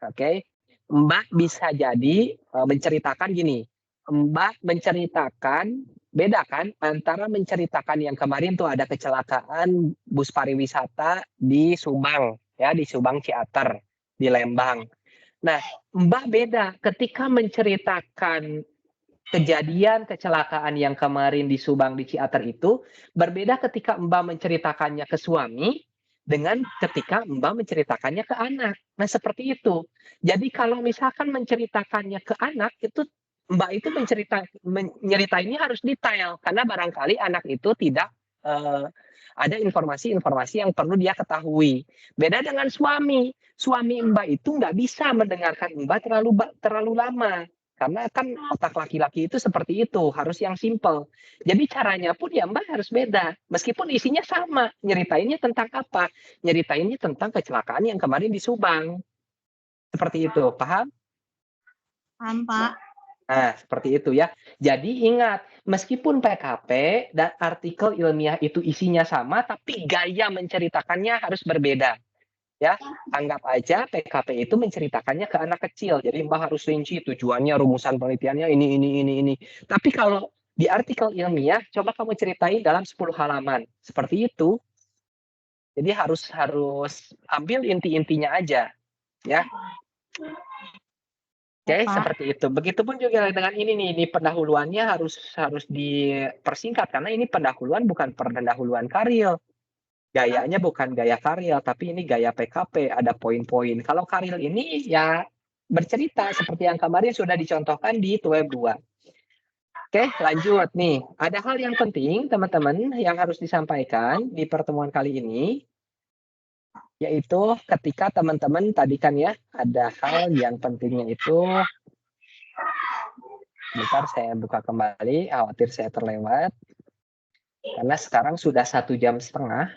Oke, Mbak bisa jadi menceritakan gini, Mbak menceritakan Beda kan antara menceritakan yang kemarin tuh ada kecelakaan bus pariwisata di Subang, ya di Subang Ciater, di Lembang. Nah, Mbak beda ketika menceritakan kejadian kecelakaan yang kemarin di Subang di Ciater itu, berbeda ketika Mbak menceritakannya ke suami dengan ketika Mbak menceritakannya ke anak. Nah, seperti itu. Jadi kalau misalkan menceritakannya ke anak itu Mbak itu menyeritainnya harus detail karena barangkali anak itu tidak ada informasi-informasi yang perlu dia ketahui. Beda dengan suami. Suami Mbak itu nggak bisa mendengarkan Mbak terlalu lama. Karena kan otak laki-laki itu seperti itu, harus yang simple. Jadi caranya pun ya Mbak harus beda. Meskipun isinya sama, nyeritainnya tentang apa? Nyeritainnya tentang kecelakaan yang kemarin di Subang. Seperti itu, paham? Paham, Pak. Nah, seperti itu ya. Jadi ingat, meskipun PKP dan artikel ilmiah itu isinya sama, tapi gaya menceritakannya harus berbeda. Ya, anggap aja PKP itu menceritakannya ke anak kecil. Jadi Mbak harus rinci tujuannya, rumusan penelitiannya ini. Tapi kalau di artikel ilmiah, coba kamu ceritain dalam 10 halaman. Seperti itu. Jadi harus ambil inti-intinya aja, ya. Oke, seperti itu. Begitupun juga dengan ini pendahuluannya harus dipersingkat karena ini pendahuluan bukan pendahuluan karil. Gayanya bukan gaya karil, tapi ini gaya PKP, ada poin-poin. Kalau karil ini ya bercerita seperti yang kemarin sudah dicontohkan di web 2. Oke, lanjut nih. Ada hal yang penting, teman-teman, yang harus disampaikan di pertemuan kali ini, yaitu ketika teman-teman tadi kan ya, ada hal yang pentingnya itu, bentar saya buka kembali, khawatir saya terlewat. Karena sekarang sudah 1,5 jam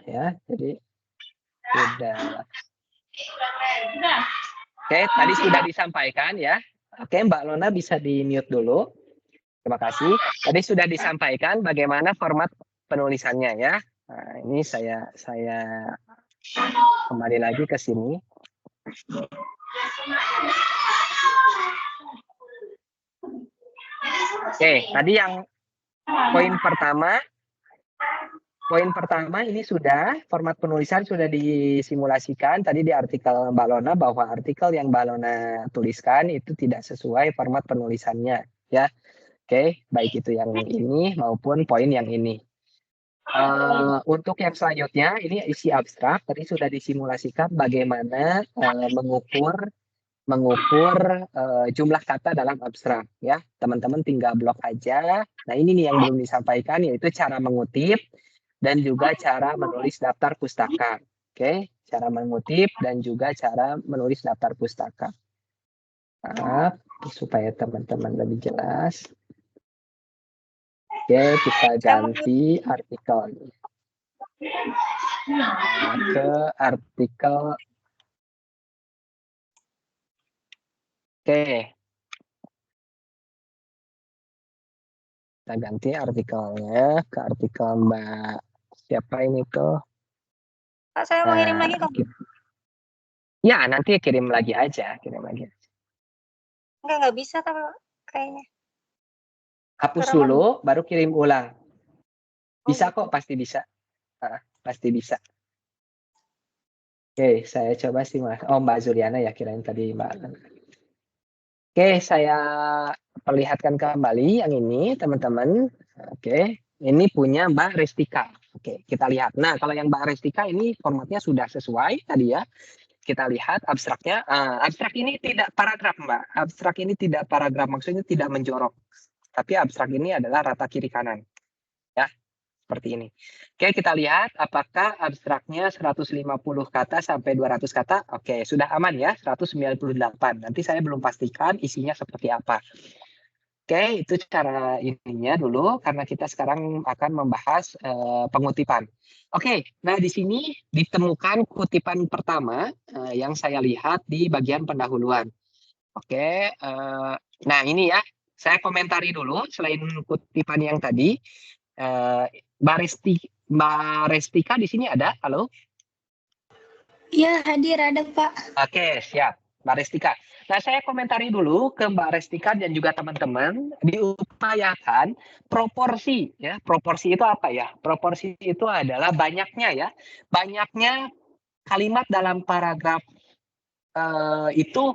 ya, jadi sudah. Oke, tadi sudah disampaikan ya. Oke, Mbak Lona bisa di mute dulu. Terima kasih. Tadi sudah disampaikan bagaimana format penulisannya ya. Nah, ini saya kembali lagi ke sini. Oke, tadi yang poin pertama ini sudah format penulisan sudah disimulasikan tadi di artikel Mbak Lona bahwa artikel yang Mbak Lona tuliskan itu tidak sesuai format penulisannya ya. Oke, baik itu yang ini maupun poin yang ini. Untuk yang selanjutnya ini isi abstrak tadi sudah disimulasikan bagaimana mengukur jumlah kata dalam abstrak ya. Teman-teman tinggal blok aja. Nah, ini nih yang belum disampaikan yaitu cara mengutip dan juga cara menulis daftar pustaka. Oke, cara mengutip dan juga cara menulis daftar pustaka. Maaf, supaya teman-teman lebih jelas. Oke, kita ganti artikel. Ke artikel. Oke. Kita ganti artikelnya ke artikel Mbak. Siapa ini tuh? Pak, saya mau kirim lagi kok. Ya, nanti kirim lagi aja. Enggak bisa kayaknya. Hapus dulu, baru kirim ulang. Bisa kok, pasti bisa. Pasti bisa. Oke, saya coba sih Mas. Oh, Mbak Zuliana ya kirain tadi Mbak. Oke, saya perlihatkan kembali yang ini, teman-teman. Oke, ini punya Mbak Restika. Oke, kita lihat. Nah, kalau yang Mbak Restika ini formatnya sudah sesuai tadi ya. Kita lihat abstraknya. Abstrak ini tidak paragraf, Mbak. Abstrak ini tidak paragraf, maksudnya tidak menjorok. Tapi abstrak ini adalah rata kiri kanan. Ya, seperti ini. Oke, kita lihat apakah abstraknya 150 kata sampai 200 kata. Oke, sudah aman ya, 198. Nanti saya belum pastikan isinya seperti apa. Oke, itu cara ininya dulu karena kita sekarang akan membahas pengutipan. Oke, nah di sini ditemukan kutipan pertama yang saya lihat di bagian pendahuluan. Oke, nah ini ya, saya komentari dulu selain kutipan yang tadi. Mbak Restika di sini ada? Halo? Iya, hadir ada Pak. Oke, siap. Mbak Restika. Nah, saya komentari dulu ke Mbak Restika dan juga teman-teman, diupayakan proporsi ya. Proporsi itu apa ya? Proporsi itu adalah banyaknya kalimat dalam paragraf itu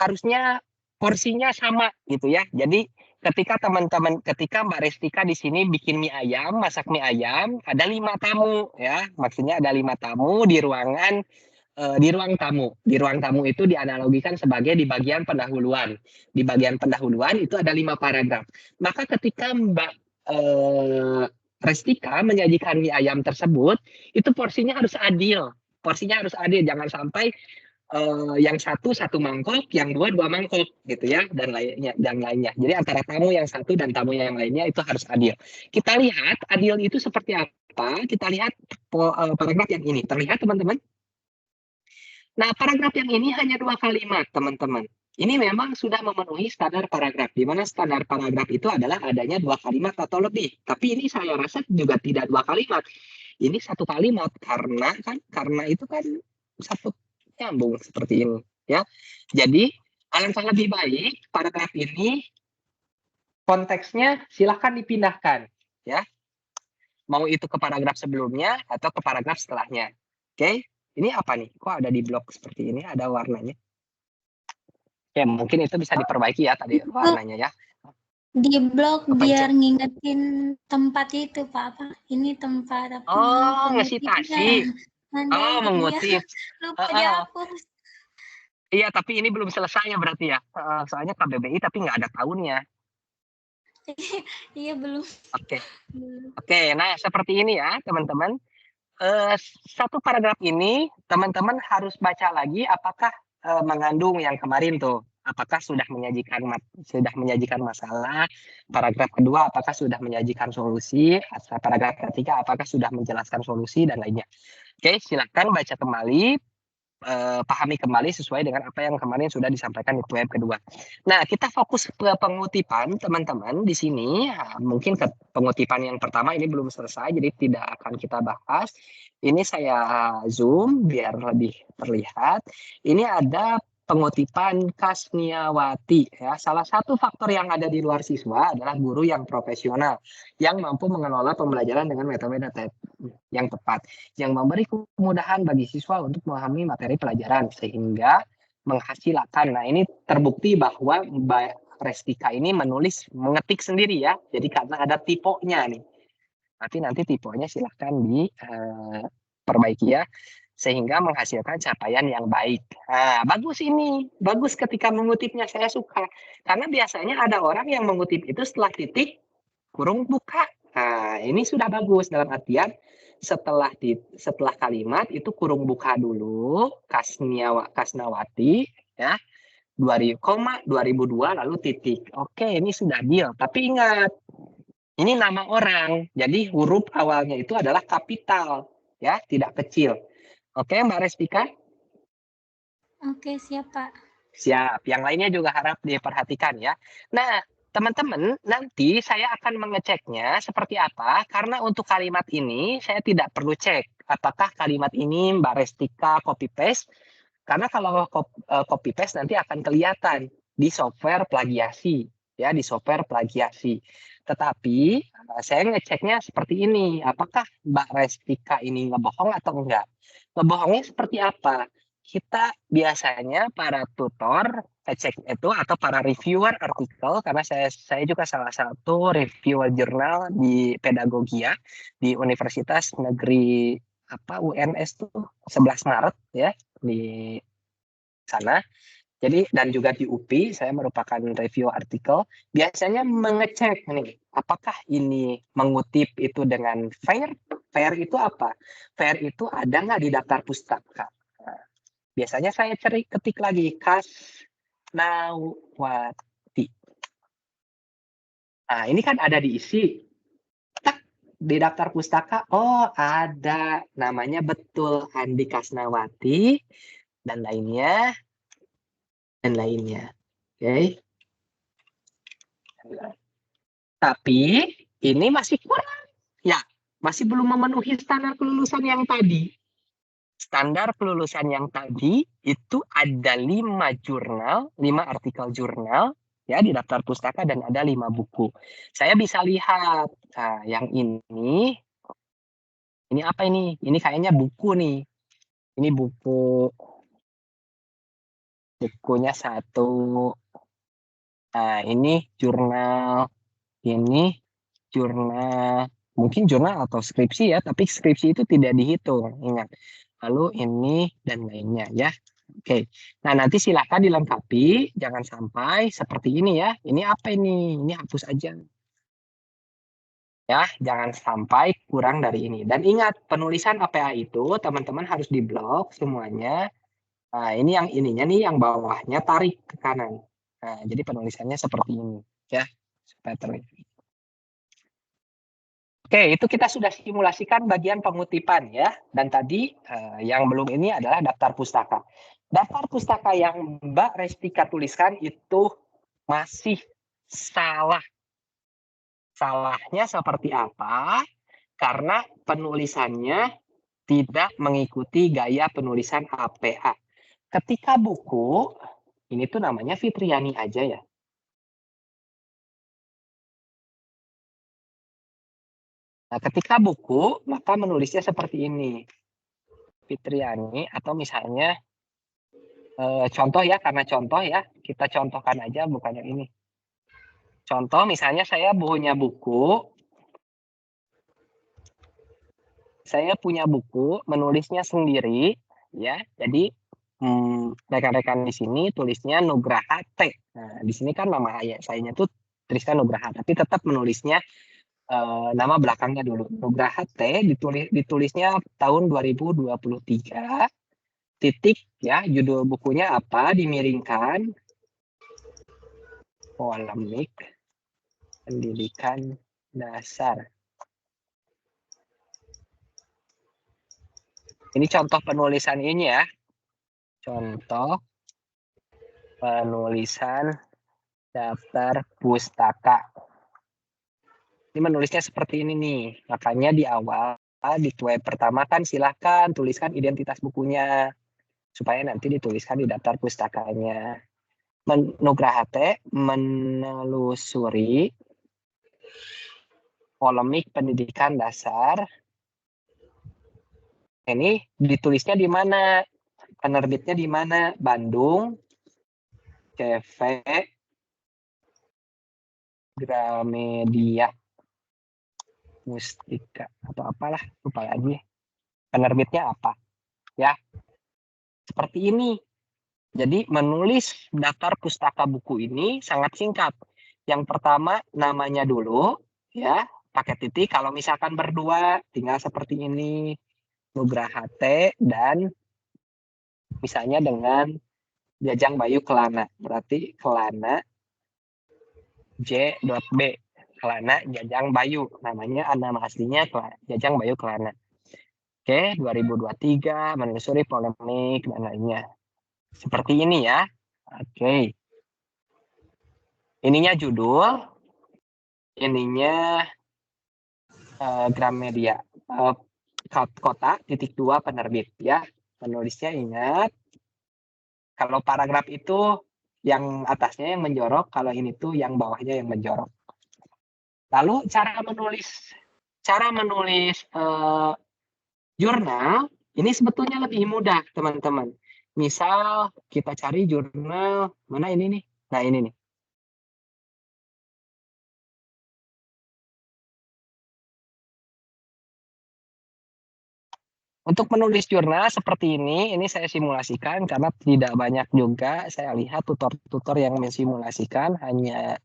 harusnya porsinya sama gitu ya. Jadi ketika Mbak Restika di sini bikin mie ayam, masak mie ayam, ada 5 tamu ya. Maksudnya ada 5 tamu di ruangan di ruang tamu. Di ruang tamu itu dianalogikan sebagai di bagian pendahuluan. Di bagian pendahuluan itu ada 5 paragraf. Maka ketika Mbak Restika menyajikan mie ayam tersebut, itu porsinya harus adil. Porsinya harus adil, jangan sampai yang satu mangkok, yang dua mangkok gitu ya, dan lainnya. Jadi antara tamu yang satu dan tamu yang lainnya itu harus adil. Kita lihat adil itu seperti apa. Kita lihat paragraf yang ini. Terlihat teman-teman? Nah, paragraf yang ini hanya 2 kalimat, teman-teman. Ini memang sudah memenuhi standar paragraf, di mana standar paragraf itu adalah adanya 2 kalimat atau lebih. Tapi ini saya rasa juga tidak 2 kalimat. Ini 1 kalimat karena itu kan satu nyambung seperti ini, ya. Jadi alangkah lebih baik paragraf ini konteksnya silahkan dipindahkan, ya. Mau itu ke paragraf sebelumnya atau ke paragraf setelahnya. Oke? Ini apa nih? Kok ada di blok seperti ini? Ada warnanya. Ya, mungkin itu bisa diperbaiki ya tadi warnanya ya. Di blok Apa biar itu? ngingetin tempat itu, Pak. Apa? Ini tempat apa? Oh, pengutipnya. ngesitasi. Ada, Oh, mengutip. lupa dihapus. Iya, tapi ini belum selesai ya berarti ya. Soalnya KBBI tapi nggak ada tahunnya. Iya, belum. Oke, nah seperti ini ya teman-teman. Satu paragraf ini teman-teman harus baca lagi apakah mengandung yang kemarin tuh. Apakah sudah menyajikan masalah. Paragraf kedua apakah sudah menyajikan solusi. Paragraf ketiga apakah sudah menjelaskan solusi dan lainnya. Oke, silakan baca kembali. Pahami kembali sesuai dengan apa yang kemarin sudah disampaikan di web kedua. Nah, kita fokus ke pengutipan teman-teman di sini. Mungkin ke pengutipan yang pertama ini belum selesai, jadi tidak akan kita bahas. Ini saya zoom biar lebih terlihat. Ini ada pengutipan Kasniawati. Ya. Salah satu faktor yang ada di luar siswa adalah guru yang profesional, yang mampu mengelola pembelajaran dengan metode yang tepat, yang memberi kemudahan bagi siswa untuk memahami materi pelajaran sehingga menghasilkan. Nah, ini terbukti bahwa Mbak Restika ini mengetik sendiri ya. Jadi karena ada tipenya nih. Tapi nanti tipenya silahkan diperbaiki ya sehingga menghasilkan capaian yang baik. Nah, bagus ini. Bagus ketika mengutipnya, saya suka. Karena biasanya ada orang yang mengutip itu setelah titik kurung buka. Nah, ini sudah bagus dalam artian setelah kalimat itu kurung buka dulu Kasnawati ya 2002 lalu titik. Oke, ini sudah deal. Tapi ingat, ini nama orang. Jadi huruf awalnya itu adalah kapital ya, tidak kecil. Oke, Mbak Restika? Oke, siap, Pak. Siap. Yang lainnya juga harap diperhatikan ya. Nah, teman-teman, nanti saya akan mengeceknya seperti apa, karena untuk kalimat ini saya tidak perlu cek apakah kalimat ini Mbak Restika copy paste, karena kalau copy paste nanti akan kelihatan di software plagiasi, ya, di software plagiasi. Tetapi saya ngeceknya seperti ini, apakah Mbak Restika ini ngebohong atau enggak? Ngebohongnya seperti apa? Kita biasanya para tutor cek itu atau para reviewer artikel, karena saya juga salah satu reviewer jurnal di Pedagogia di Universitas Negeri UNS tuh 11 Maret ya di sana. Jadi dan juga di UPI saya merupakan review artikel, biasanya mengecek nih apakah ini mengutip itu dengan fair. Fair itu apa? Fair itu ada nggak di daftar pustaka? Nah, biasanya saya ketik lagi Kasnawati. Nah, ini kan ada diisi. Di daftar pustaka, oh ada namanya betul Andi Kasnawati dan lainnya. Oke. Tapi ini masih kurang. Ya, masih belum memenuhi standar kelulusan yang tadi. standar kelulusan yang tadi itu ada 5 jurnal, 5 artikel jurnal ya di daftar pustaka dan ada 5 buku. Saya bisa lihat, nah yang ini apa ini? Ini kayaknya buku nih. Ini bukunya 1. Nah, ini jurnal, ini jurnal, mungkin jurnal atau skripsi ya, tapi skripsi itu tidak dihitung, ingat. Lalu ini dan lainnya ya. Oke. Nah, nanti silahkan dilengkapi, jangan sampai seperti ini ya. Ini apa ini? Ini hapus aja. Ya, jangan sampai kurang dari ini. Dan ingat, penulisan APA itu teman-teman harus diblok semuanya. Nah, ini yang ininya nih, yang bawahnya tarik ke kanan. Nah, jadi penulisannya seperti ini ya, supaya terlihat. Oke, itu kita sudah simulasikan bagian pengutipan ya. Dan tadi yang belum ini adalah daftar pustaka. Daftar pustaka yang Mbak Restika tuliskan itu masih salah. Salahnya seperti apa? Karena penulisannya tidak mengikuti gaya penulisan APA. Ketika buku, ini tuh namanya Fitriani aja ya. Nah, ketika buku, maka menulisnya seperti ini. Fitriani, atau misalnya, contoh ya, karena contoh ya, kita contohkan aja, bukan yang ini. Contoh, misalnya saya punya buku, menulisnya sendiri, ya. Jadi, rekan-rekan di sini tulisnya Nugraha T. Nah, di sini kan nama sayanya tuh tuliskan Nugraha, tapi tetap menulisnya nama belakangnya dulu. Nugraha T ditulisnya tahun 2023. Titik ya, judul bukunya apa, dimiringkan. Polemik pendidikan dasar. Ini contoh penulisan ini ya. Contoh penulisan daftar pustaka. Ini menulisnya seperti ini nih. Makanya di awal, di web pertama kan silahkan tuliskan identitas bukunya. Supaya nanti dituliskan di daftar pustakanya. Nugraha T menelusuri polemik pendidikan dasar. Ini ditulisnya di mana? Penerbitnya di mana? Bandung, CV, Gramedia, Mustika atau apalah, lupa lagi. Penerbitnya apa? Ya, seperti ini. Jadi menulis daftar pustaka buku ini sangat singkat. Yang pertama namanya dulu, ya, pakai titik. Kalau misalkan berdua, tinggal seperti ini, Nugraha T dan misalnya dengan Jajang Bayu Kelana. Berarti Kelana J.B. Kelana Jajang Bayu. Namanya nama aslinya Jajang Bayu Kelana. Oke, 2023 menelusuri polemik dan lainnya. Seperti ini ya. Oke. Ininya judul. Ininya Gramedia. Kota titik 2 penerbit ya. Penulisnya ingat. Kalau paragraf itu yang atasnya yang menjorok, kalau ini tuh yang bawahnya yang menjorok. Lalu cara menulis jurnal ini sebetulnya lebih mudah, teman-teman. Misal kita cari jurnal mana ini nih? Nah, ini nih. Untuk menulis jurnal seperti ini saya simulasikan karena tidak banyak juga saya lihat tutor-tutor yang mensimulasikan, hanya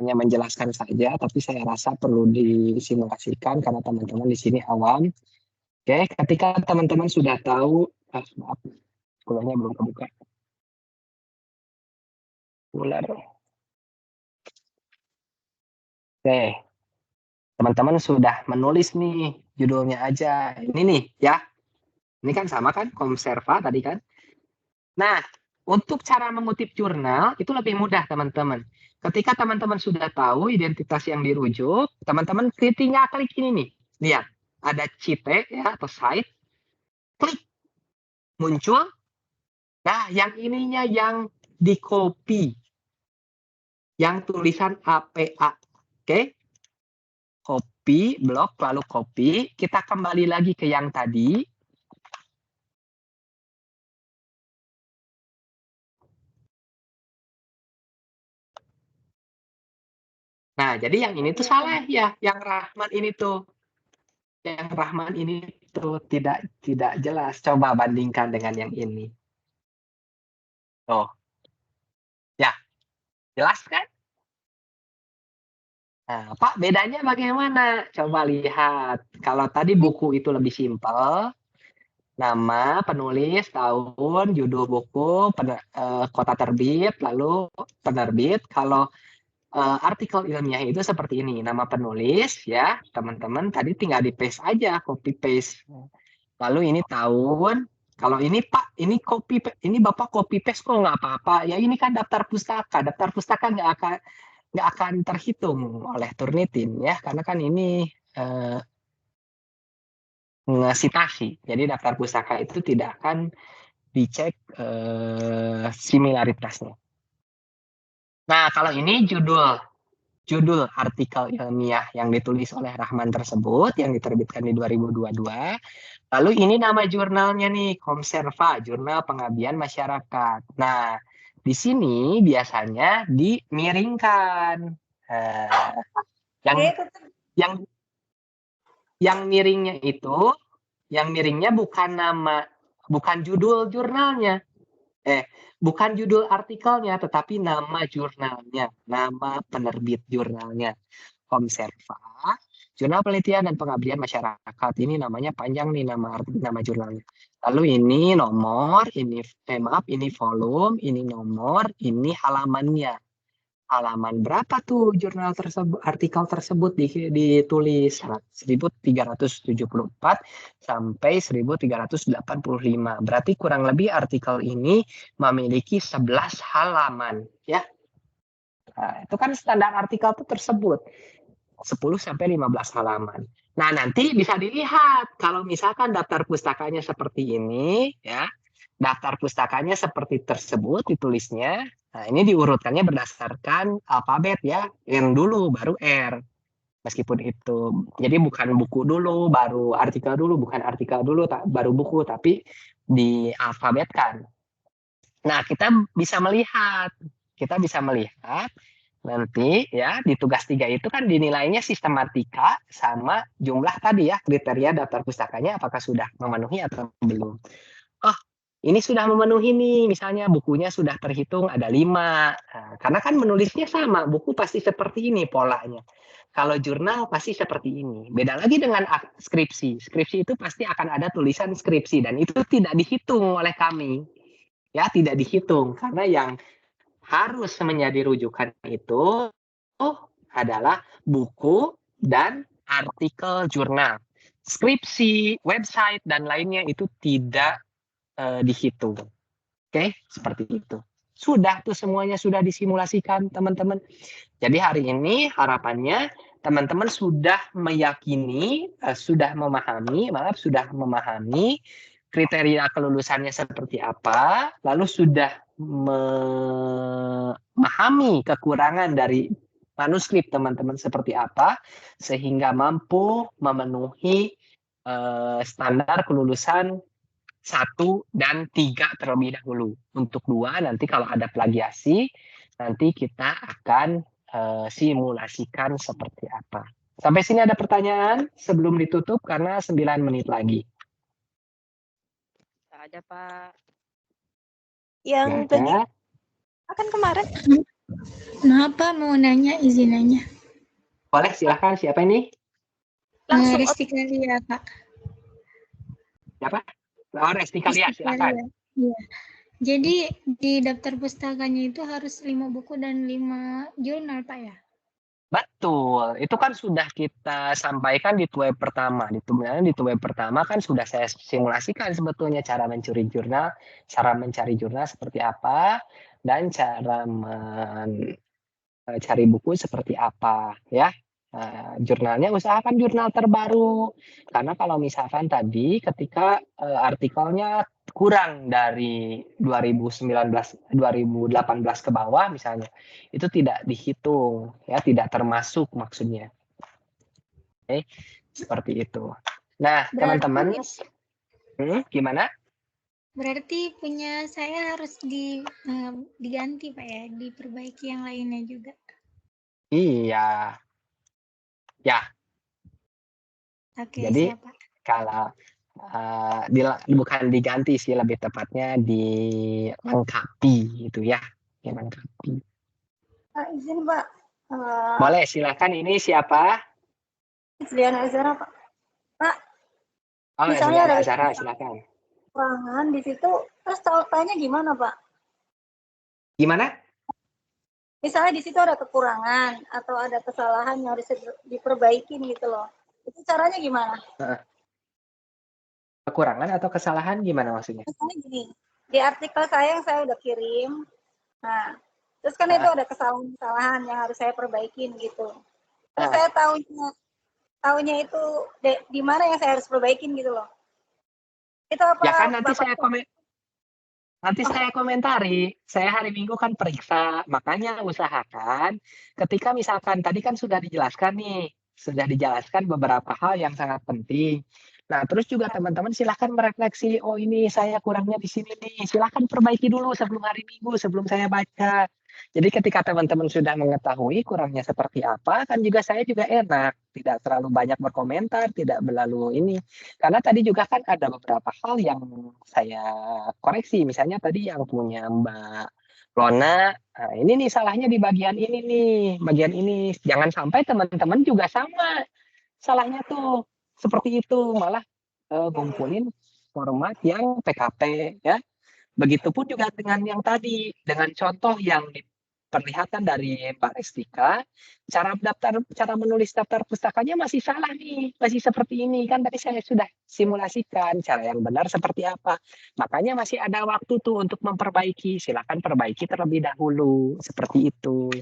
hanya menjelaskan saja, tapi saya rasa perlu disimulasikan karena teman-teman di sini awam. Oke, ketika teman-teman sudah tahu, maaf, kulernya belum kebuka. Kuler. Oke, teman-teman sudah menulis nih judulnya aja. Ini nih ya. Ini kan sama kan, Komserva tadi kan. Nah, untuk cara mengutip jurnal itu lebih mudah teman-teman. Ketika teman-teman sudah tahu identitas yang dirujuk, teman-teman tinggal klik ini nih. Lihat. ada cite ya atau site, klik muncul. Nah, yang ininya yang di copy, yang tulisan APA, oke? Copy blok lalu copy. Kita kembali lagi ke yang tadi. Nah, jadi yang ini tuh salah ya, yang Rahman ini tuh. Yang Rahman ini tuh tidak jelas. Coba bandingkan dengan yang ini. Oh. Ya, jelas kan? Nah, Pak, bedanya bagaimana? Coba lihat. Kalau tadi buku itu lebih simpel, nama, penulis, tahun, judul buku, kota terbit, lalu penerbit. Kalau artikel ilmiah itu seperti ini, nama penulis ya, teman-teman tadi tinggal di paste aja, copy paste. Lalu ini tahun, kalau ini Pak, ini ini Bapak copy paste kok nggak apa-apa. Ya ini kan daftar pustaka nggak akan terhitung oleh Turnitin ya, karena kan ini nge-citasi. Jadi daftar pustaka itu tidak akan dicek similaritasnya. Nah, kalau ini judul artikel ilmiah yang ditulis oleh Rahman tersebut yang diterbitkan di 2022. Lalu ini nama jurnalnya nih, Komserva, Jurnal Pengabdian Masyarakat. Nah, di sini biasanya dimiringkan. Yang miringnya itu, yang miringnya bukan nama, bukan judul jurnalnya. Bukan judul artikelnya, tetapi nama jurnalnya, nama penerbit jurnalnya. Komserva, Jurnal Penelitian dan Pengabdian Masyarakat. Ini namanya panjang nih nama jurnalnya. Lalu ini nomor, ini ini volume, ini nomor, ini halamannya. Halaman berapa tuh jurnal tersebut, artikel tersebut ditulis 1374 sampai 1385. Berarti kurang lebih artikel ini memiliki 11 halaman ya. Nah, itu kan standar artikel itu tersebut 10 sampai 15 halaman. Nah, nanti bisa dilihat kalau misalkan daftar pustakanya seperti ini ya. Daftar pustakanya seperti tersebut ditulisnya. Nah, ini diurutkannya berdasarkan alfabet ya. N dulu baru R. Meskipun itu. Jadi bukan buku dulu, baru artikel dulu, bukan artikel dulu, baru buku, tapi dialfabetkan. Nah, kita bisa melihat nanti ya di tugas 3 itu kan dinilainya sistematika sama jumlah tadi ya, kriteria daftar pustakanya apakah sudah memenuhi atau belum. Oh, ini sudah memenuhi nih, misalnya bukunya sudah terhitung ada 5. Nah, karena kan menulisnya sama, buku pasti seperti ini polanya. Kalau jurnal pasti seperti ini. Beda lagi dengan skripsi. Skripsi itu pasti akan ada tulisan skripsi dan itu tidak dihitung oleh kami. Ya, tidak dihitung karena yang harus menjadi rujukan itu adalah buku dan artikel jurnal. Skripsi, website, dan lainnya itu tidak dihitung. Oke, seperti itu. Sudah tuh semuanya sudah disimulasikan, teman-teman. Jadi hari ini harapannya teman-teman sudah meyakini, sudah memahami kriteria kelulusannya seperti apa, lalu sudah memahami kekurangan dari manuskrip teman-teman seperti apa, sehingga mampu memenuhi standar kelulusan 1 dan 3 terlebih dahulu. Untuk 2 nanti kalau ada plagiasi, nanti kita akan simulasikan seperti apa. Sampai sini ada pertanyaan sebelum ditutup karena 9 menit lagi. Ada Pak. Yang tadi akan kemarin. Kenapa mau nanya, izin nanya? Boleh, silakan. Siapa ini? Langsung Resti Kalia, Pak. Siapa? Oh, Resti Kalia, silakan. Iya. Jadi di daftar pustakanya itu harus 5 buku dan 5 jurnal, Pak ya? Betul, itu kan sudah kita sampaikan di web pertama. Di web pertama kan sudah saya simulasikan sebetulnya cara mencari jurnal seperti apa, dan cara mencari buku seperti apa, ya. Jurnalnya usahakan jurnal terbaru. Karena kalau misalkan tadi ketika artikelnya kurang dari 2018 ke bawah misalnya, itu tidak dihitung, ya tidak termasuk maksudnya. Oke, seperti itu. Nah, teman-teman, gimana? Berarti punya saya harus diganti Pak ya, diperbaiki yang lainnya juga. Iya. Ya. Oke, Jadi siap, Pak. kalau bukan diganti sih, lebih tepatnya dilengkapi gitu ya, dilengkapi. Izin Pak. Boleh, silakan. Ini siapa? Liana Azara Pak. Pak, Oh, misalnya ada Azara, silakan. kekurangan di situ, terus tanya gimana Pak? Gimana? Misalnya di situ ada kekurangan atau ada kesalahan yang harus diperbaikin gitu loh. Itu caranya gimana? Kekurangan atau kesalahan gimana maksudnya? Misalnya gini, di artikel saya yang saya udah kirim, nah, terus kan itu ada kesalahan-kesalahan yang harus saya perbaikin gitu. Terus saya tahunya itu di mana yang saya harus perbaikin gitu loh. Itu apa? Ya kan nanti saya komentari. Saya hari Minggu kan periksa, makanya usahakan ketika misalkan tadi kan sudah dijelaskan nih, sudah dijelaskan beberapa hal yang sangat penting. Nah, terus juga teman-teman silahkan merefleksi, oh ini saya kurangnya di sini nih, silahkan perbaiki dulu sebelum hari Minggu, sebelum saya baca. Jadi ketika teman-teman sudah mengetahui kurangnya seperti apa, kan juga saya juga enak, tidak terlalu banyak berkomentar, tidak berlalu ini. Karena tadi juga kan ada beberapa hal yang saya koreksi, misalnya tadi yang punya Mbak Lona, nah ini nih salahnya di bagian ini nih, bagian ini. Jangan sampai teman-teman juga sama salahnya tuh seperti itu, malah ngumpulin format yang PKP ya. Begitupun juga dengan yang tadi, dengan contoh yang diperlihatkan dari Mbak Restika, cara menulis daftar pustakanya masih salah nih, masih seperti ini kan tadi saya sudah simulasikan cara yang benar seperti apa. Makanya masih ada waktu tuh untuk memperbaiki. Silakan perbaiki terlebih dahulu seperti itu.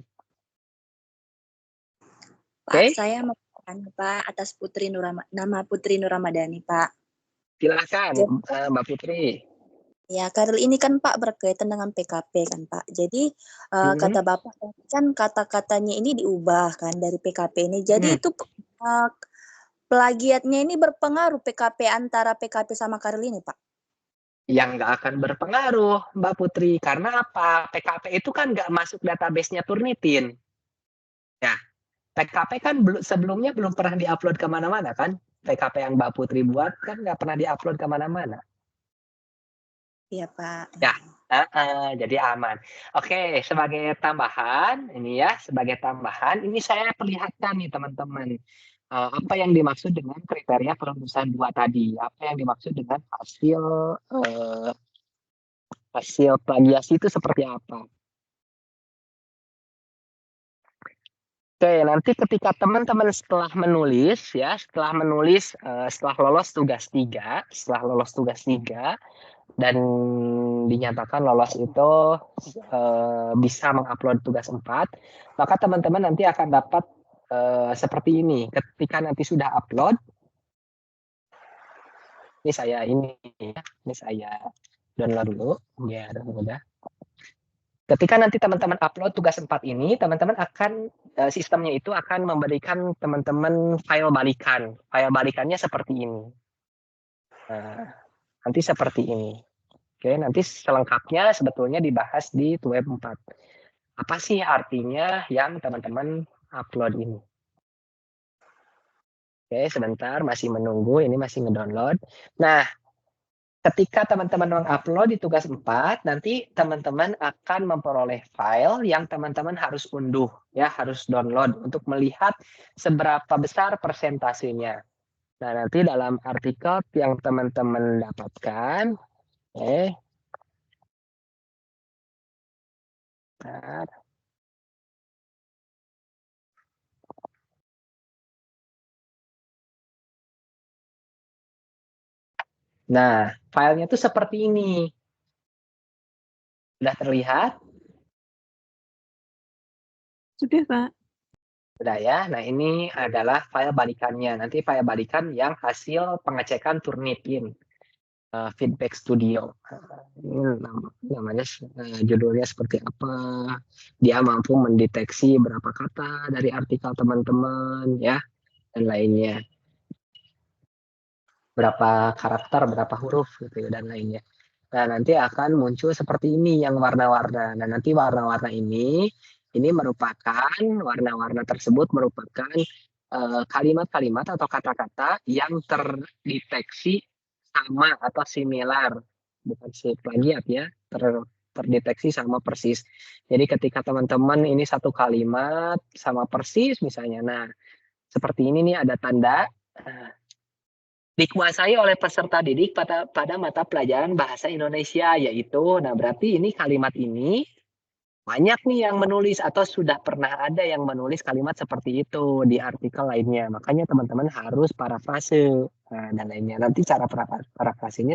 Pak, saya mau bertanya Pak atas nama Putri Nur Ramadhani Pak. Silakan Mbak Putri. Ya, karena ini kan Pak berkaitan dengan PKP kan Pak. Jadi kata Bapak kan kata-katanya ini diubah kan dari PKP ini. Jadi itu plagiatnya ini berpengaruh PKP antara PKP sama Karel ini Pak? Yang nggak akan berpengaruh Mbak Putri. Karena apa? PKP itu kan nggak masuk database-nya Turnitin. Ya, PKP kan sebelumnya belum pernah diupload kemana-mana kan? PKP yang Mbak Putri buat kan nggak pernah diupload kemana-mana. Iya Pak. Ya, jadi aman. Oke, sebagai tambahan ini ya, sebagai tambahan ini saya perlihatkan nih teman-teman apa yang dimaksud dengan kriteria perumusan 2 tadi. Apa yang dimaksud dengan hasil plagiasi itu seperti apa? Oke, nanti ketika teman-teman setelah menulis ya, setelah lolos tugas 3, dan dinyatakan lolos itu bisa mengupload tugas 4, maka teman-teman nanti akan dapat seperti ini. Ketika nanti sudah upload, ini saya download dulu biar mudah. Ketika nanti teman-teman upload tugas 4 ini, teman-teman akan sistemnya itu akan memberikan teman-teman file balikan. File balikannya seperti ini. Nah, nanti seperti ini. Oke, nanti selengkapnya sebetulnya dibahas di web 4. Apa sih artinya yang teman-teman upload ini? Oke, sebentar masih menunggu, ini masih ngedownload. Nah, ketika teman-teman mengupload di tugas 4, nanti teman-teman akan memperoleh file yang teman-teman harus unduh, ya, harus download untuk melihat seberapa besar persentasenya. Nah, nanti dalam artikel yang teman-teman dapatkan, nah, filenya itu seperti ini. Sudah terlihat? Sudah, Pak. Udah ya. Nah, ini adalah file balikannya. Nanti file balikan yang hasil pengecekan Turnitin. Feedback Studio. Ini namanya judulnya seperti apa. Dia mampu mendeteksi berapa kata dari artikel teman-teman ya dan lainnya. Berapa karakter, berapa huruf gitu ya, dan lainnya. Nah, nanti akan muncul seperti ini yang warna-warna. Nah, nanti warna-warna ini merupakan warna-warna tersebut merupakan kalimat-kalimat atau kata-kata yang terdeteksi sama atau similar, bukan plagiat ya, terdeteksi sama persis. Jadi ketika teman-teman ini satu kalimat sama persis misalnya, nah seperti ini nih ada tanda dikuasai oleh peserta didik pada mata pelajaran bahasa Indonesia, yaitu, nah berarti ini kalimat ini banyak nih yang menulis atau sudah pernah ada yang menulis kalimat seperti itu di artikel lainnya. Makanya teman-teman harus parafrase dan lainnya. Nanti cara parafrasenya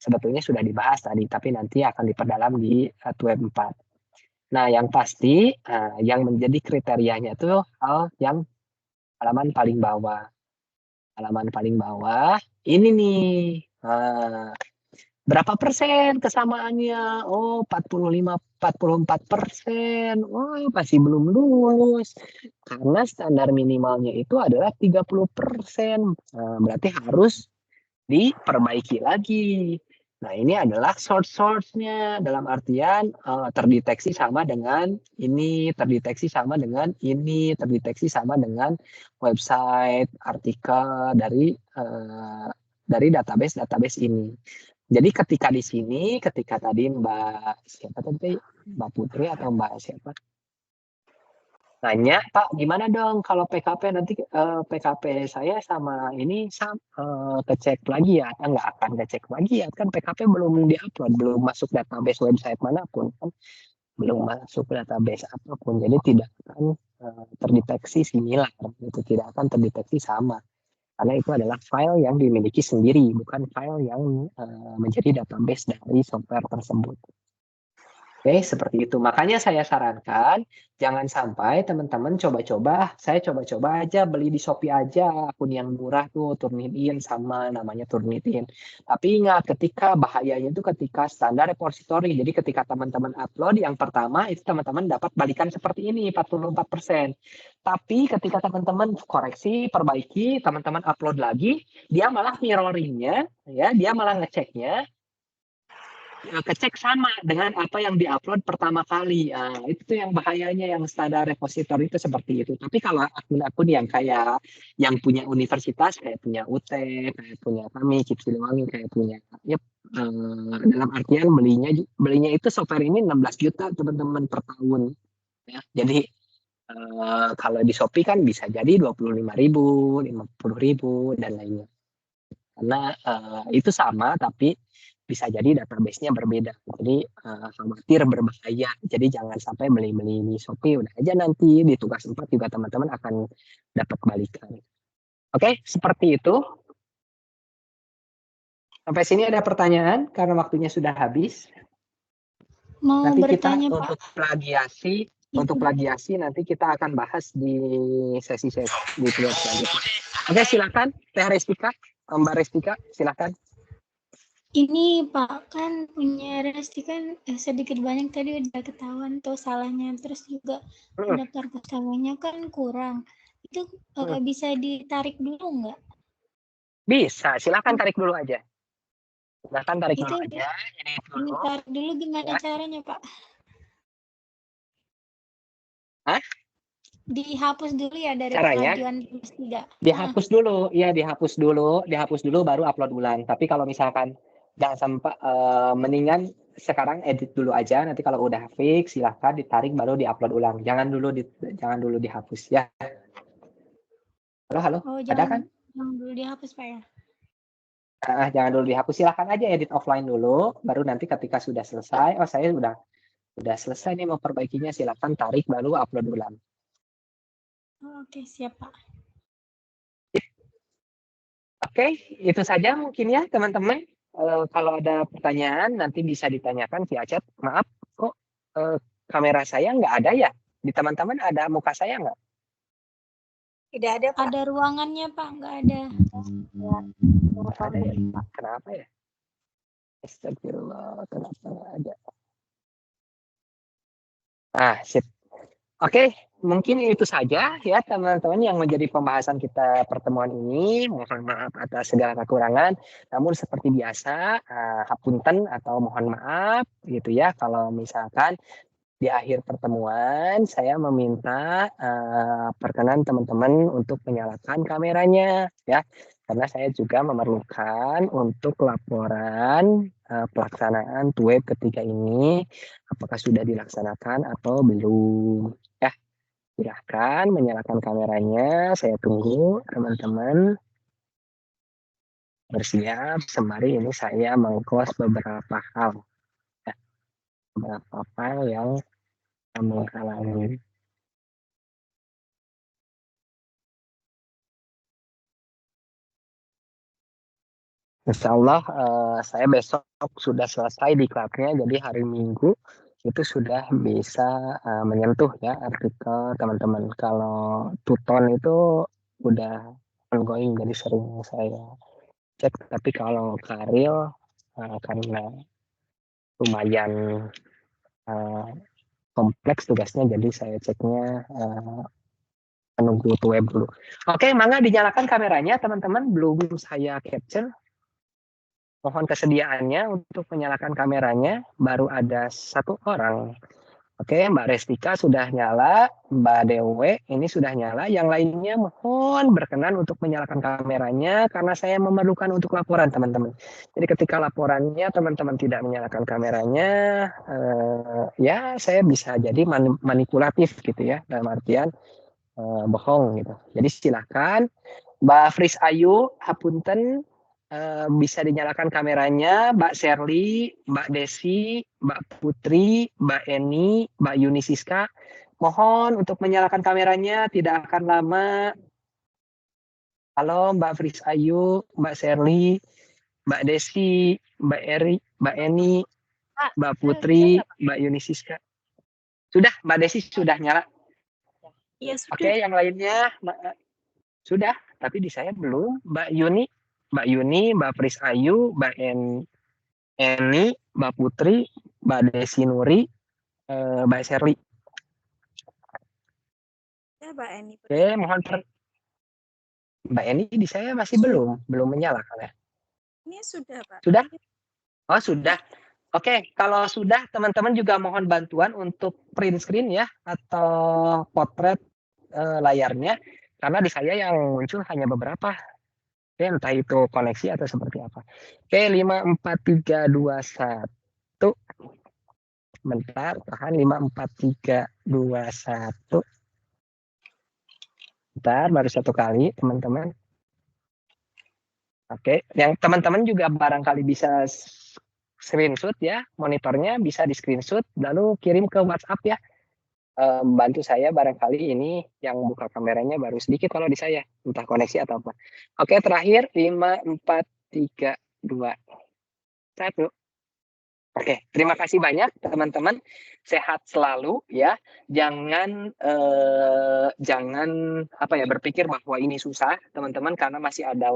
sebetulnya sudah dibahas tadi, tapi nanti akan diperdalam di web 4. Nah, yang pasti yang menjadi kriterianya itu hal yang halaman paling bawah. Halaman paling bawah ini nih. Berapa persen kesamaannya? Oh, 44%. Oh, masih belum lulus. Karena standar minimalnya itu adalah 30%. Berarti harus diperbaiki lagi. Nah, ini adalah source-nya dalam artian terdeteksi sama dengan ini, terdeteksi sama dengan ini, terdeteksi sama dengan website, artikel dari database ini. Jadi ketika di sini, ketika tadi Mbak siapa tadi, Mbak Putri atau Mbak siapa nanya, Pak gimana dong kalau PKP nanti PKP saya sama ini kecek lagi ya? Nggak akan kecek lagi ya, kan PKP belum diupload, belum masuk database website manapun, kan belum masuk database apapun, jadi tidak akan terdeteksi similar, itu tidak akan terdeteksi sama. Karena itu adalah file yang dimiliki sendiri, bukan file yang menjadi database dari software tersebut. Oke, seperti itu. Makanya saya sarankan, jangan sampai teman-teman saya coba-coba aja beli di Shopee aja, akun yang murah tuh, Turnitin sama namanya Turnitin. Tapi ingat, bahayanya itu ketika standar repository. Jadi ketika teman-teman upload, yang pertama itu teman-teman dapat balikan seperti ini, 44%. Tapi ketika teman-teman koreksi, perbaiki, teman-teman upload lagi, dia malah mirroringnya, ya, dia malah ngeceknya, kecek sama dengan apa yang diupload pertama kali. Itu tuh yang bahayanya, yang standar repository itu seperti itu. Tapi kalau akun-akun yang kayak yang punya universitas, kayak punya UT, kayak punya kami, Kip Siliwangi, kayak punya, dalam artian belinya itu software ini 16 juta teman-teman per tahun. Ya. Jadi kalau di Shopee kan bisa jadi 25.000, 50.000 dan lainnya. Karena itu sama tapi bisa jadi database-nya berbeda. Jadi khawatir berbahaya. Jadi jangan sampai beli-beli di Shopee, udah aja nanti di tugas 4 juga teman-teman akan dapat balikan. Oke, seperti itu. Sampai sini ada pertanyaan karena waktunya sudah habis. Mau Nanti bertanya, kita Pak. untuk plagiasi nanti kita akan bahas di sesi di periode selanjutnya. Oke, silakan Teh Restika, Mbak Restika, silakan. Ini Pak, kan punya Resti kan sedikit banyak tadi udah ketahuan tuh salahnya, terus juga daftar pustakanya kan kurang. Itu bisa ditarik dulu nggak? Bisa, silakan tarik dulu aja. Silakan tarik Itu dulu aja. ditarik dulu gimana ya. caranya, Pak? Hah? Dihapus dulu ya dari Caranya? pengajuan tugas 3. Dihapus dulu, ya dihapus dulu baru upload ulang. Tapi kalau misalkan jangan sampai mendingan sekarang edit dulu aja. Nanti kalau udah fix silahkan ditarik baru diupload ulang. Jangan dulu dihapus ya. Halo, Oh, ada kan? Jangan dulu dihapus Pak ya. Jangan dulu dihapus, silahkan aja edit offline dulu. Baru nanti ketika sudah selesai, saya udah selesai nih mau perbaikinya, silahkan tarik baru upload ulang. Oke, siap Pak. Oke, itu saja mungkin ya teman-teman. Kalau ada pertanyaan nanti bisa ditanyakan via chat. Maaf, kok kamera saya nggak ada ya? Di teman-teman ada muka saya nggak? Tidak ada, Pak. Ada ruangannya, Pak? Nggak ada. Nggak ada ya. Kenapa ya? Astagfirullah, kenapa nggak ada? Sip. Oke, mungkin itu saja ya teman-teman yang menjadi pembahasan kita pertemuan ini. Mohon maaf atas segala kekurangan. Namun seperti biasa, hapunten atau mohon maaf gitu ya kalau misalkan di akhir pertemuan saya meminta perkenan teman-teman untuk menyalakan kameranya ya. Karena saya juga memerlukan untuk laporan pelaksanaan web ketiga ini apakah sudah dilaksanakan atau belum. Ya, silahkan menyalakan kameranya. Saya tunggu teman-teman bersiap sembari ini saya mengclose beberapa hal. Ya, beberapa file yang menghalangi. Insya Allah saya besok sudah selesai diklatnya, jadi hari Minggu itu sudah bisa menyentuh ya artikel teman-teman. Kalau Tuton itu udah ongoing, jadi sering saya cek. Tapi kalau Karil karena lumayan kompleks tugasnya, jadi saya ceknya menunggu web dulu. Oke, mangga dinyalakan kameranya teman-teman, belum saya capture. Mohon kesediaannya untuk menyalakan kameranya. Baru ada satu orang. Oke, Mbak Restika sudah nyala, Mbak Dewe ini sudah nyala. Yang lainnya mohon berkenan untuk menyalakan kameranya karena saya memerlukan untuk laporan teman-teman. Jadi ketika laporannya teman-teman tidak menyalakan kameranya, ya saya bisa jadi manipulatif gitu ya, dalam artian bohong gitu. Jadi silakan Mbak Fris Ayu, hapunten. Bisa dinyalakan kameranya, Mbak Sherly, Mbak Desi, Mbak Putri, Mbak Eni, Mbak Yuni Siska. Mohon untuk menyalakan kameranya, tidak akan lama. Halo Mbak Fris Ayu, Mbak Sherly, Mbak Desi, Mbak Eri, Mbak Eni, Mbak Putri, Mbak Yuni Siska. Sudah, Mbak Desi sudah nyala. Iya, sudah. Oke, yang lainnya sudah, tapi di saya belum. Mbak Yuni, Mbak Fris Ayu, Mbak Eni, Mbak Putri, Mbak Desi Nuri, Mbak Sherly. Ya, Mbak Eni. Oke, mohon Mbak Eni di saya masih belum menyala ya. Ini sudah, Pak. Sudah? Oh, sudah. Oke, kalau sudah teman-teman juga mohon bantuan untuk print screen ya atau potret layarnya karena di saya yang muncul hanya beberapa. Oke, entah itu koneksi atau seperti apa. Oke, 5, 4, 3, 2, 1. Bentar, tahan 5, 4, 3, 2, 1. Bentar, baru satu kali, teman-teman. Oke, yang teman-teman juga barangkali bisa screenshot ya, monitornya bisa di screenshot, lalu kirim ke WhatsApp ya. Bantu saya barangkali ini yang buka kameranya baru sedikit kalau di saya, entah koneksi atau apa. Oke, terakhir 5, 4, 3, 2, 1. Oke, terima kasih banyak teman-teman. Sehat selalu ya. Jangan berpikir bahwa ini susah teman-teman karena masih ada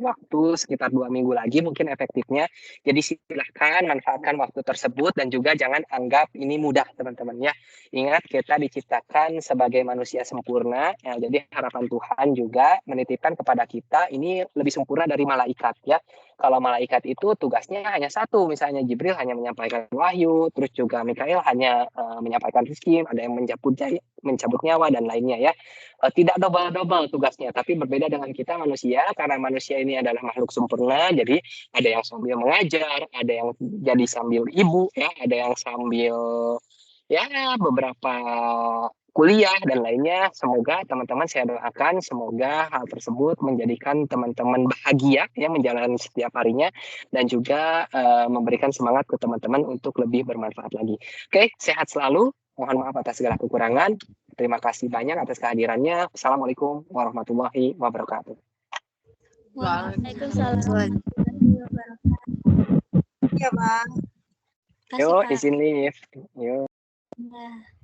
waktu sekitar 2 minggu lagi mungkin efektifnya. Jadi silahkan manfaatkan waktu tersebut dan juga jangan anggap ini mudah teman-teman ya. Ingat kita diciptakan sebagai manusia sempurna. Ya, jadi harapan Tuhan juga menitipkan kepada kita ini lebih sempurna dari malaikat ya. Kalau malaikat itu tugasnya hanya satu, misalnya Jibril hanya menyampaikan wahyu, terus juga Mikail hanya menyampaikan rezeki, ada yang mencabut nyawa dan lainnya ya. Tidak double-double tugasnya, tapi berbeda dengan kita manusia karena manusia ini adalah makhluk sempurna. Jadi ada yang sambil mengajar, ada yang jadi sambil ibu ya, ada yang sambil ya beberapa kuliah dan lainnya. Semoga teman-teman saya doakan semoga hal tersebut menjadikan teman-teman bahagia ya menjalani setiap harinya dan juga memberikan semangat ke teman-teman untuk lebih bermanfaat lagi. Oke, sehat selalu. Mohon maaf atas segala kekurangan. Terima kasih banyak atas kehadirannya. Assalamualaikum warahmatullahi wabarakatuh. Waalaikumsalam. Iya, Bang. Kasih, Yuk, Pak. izin lift. Yuk. Nah.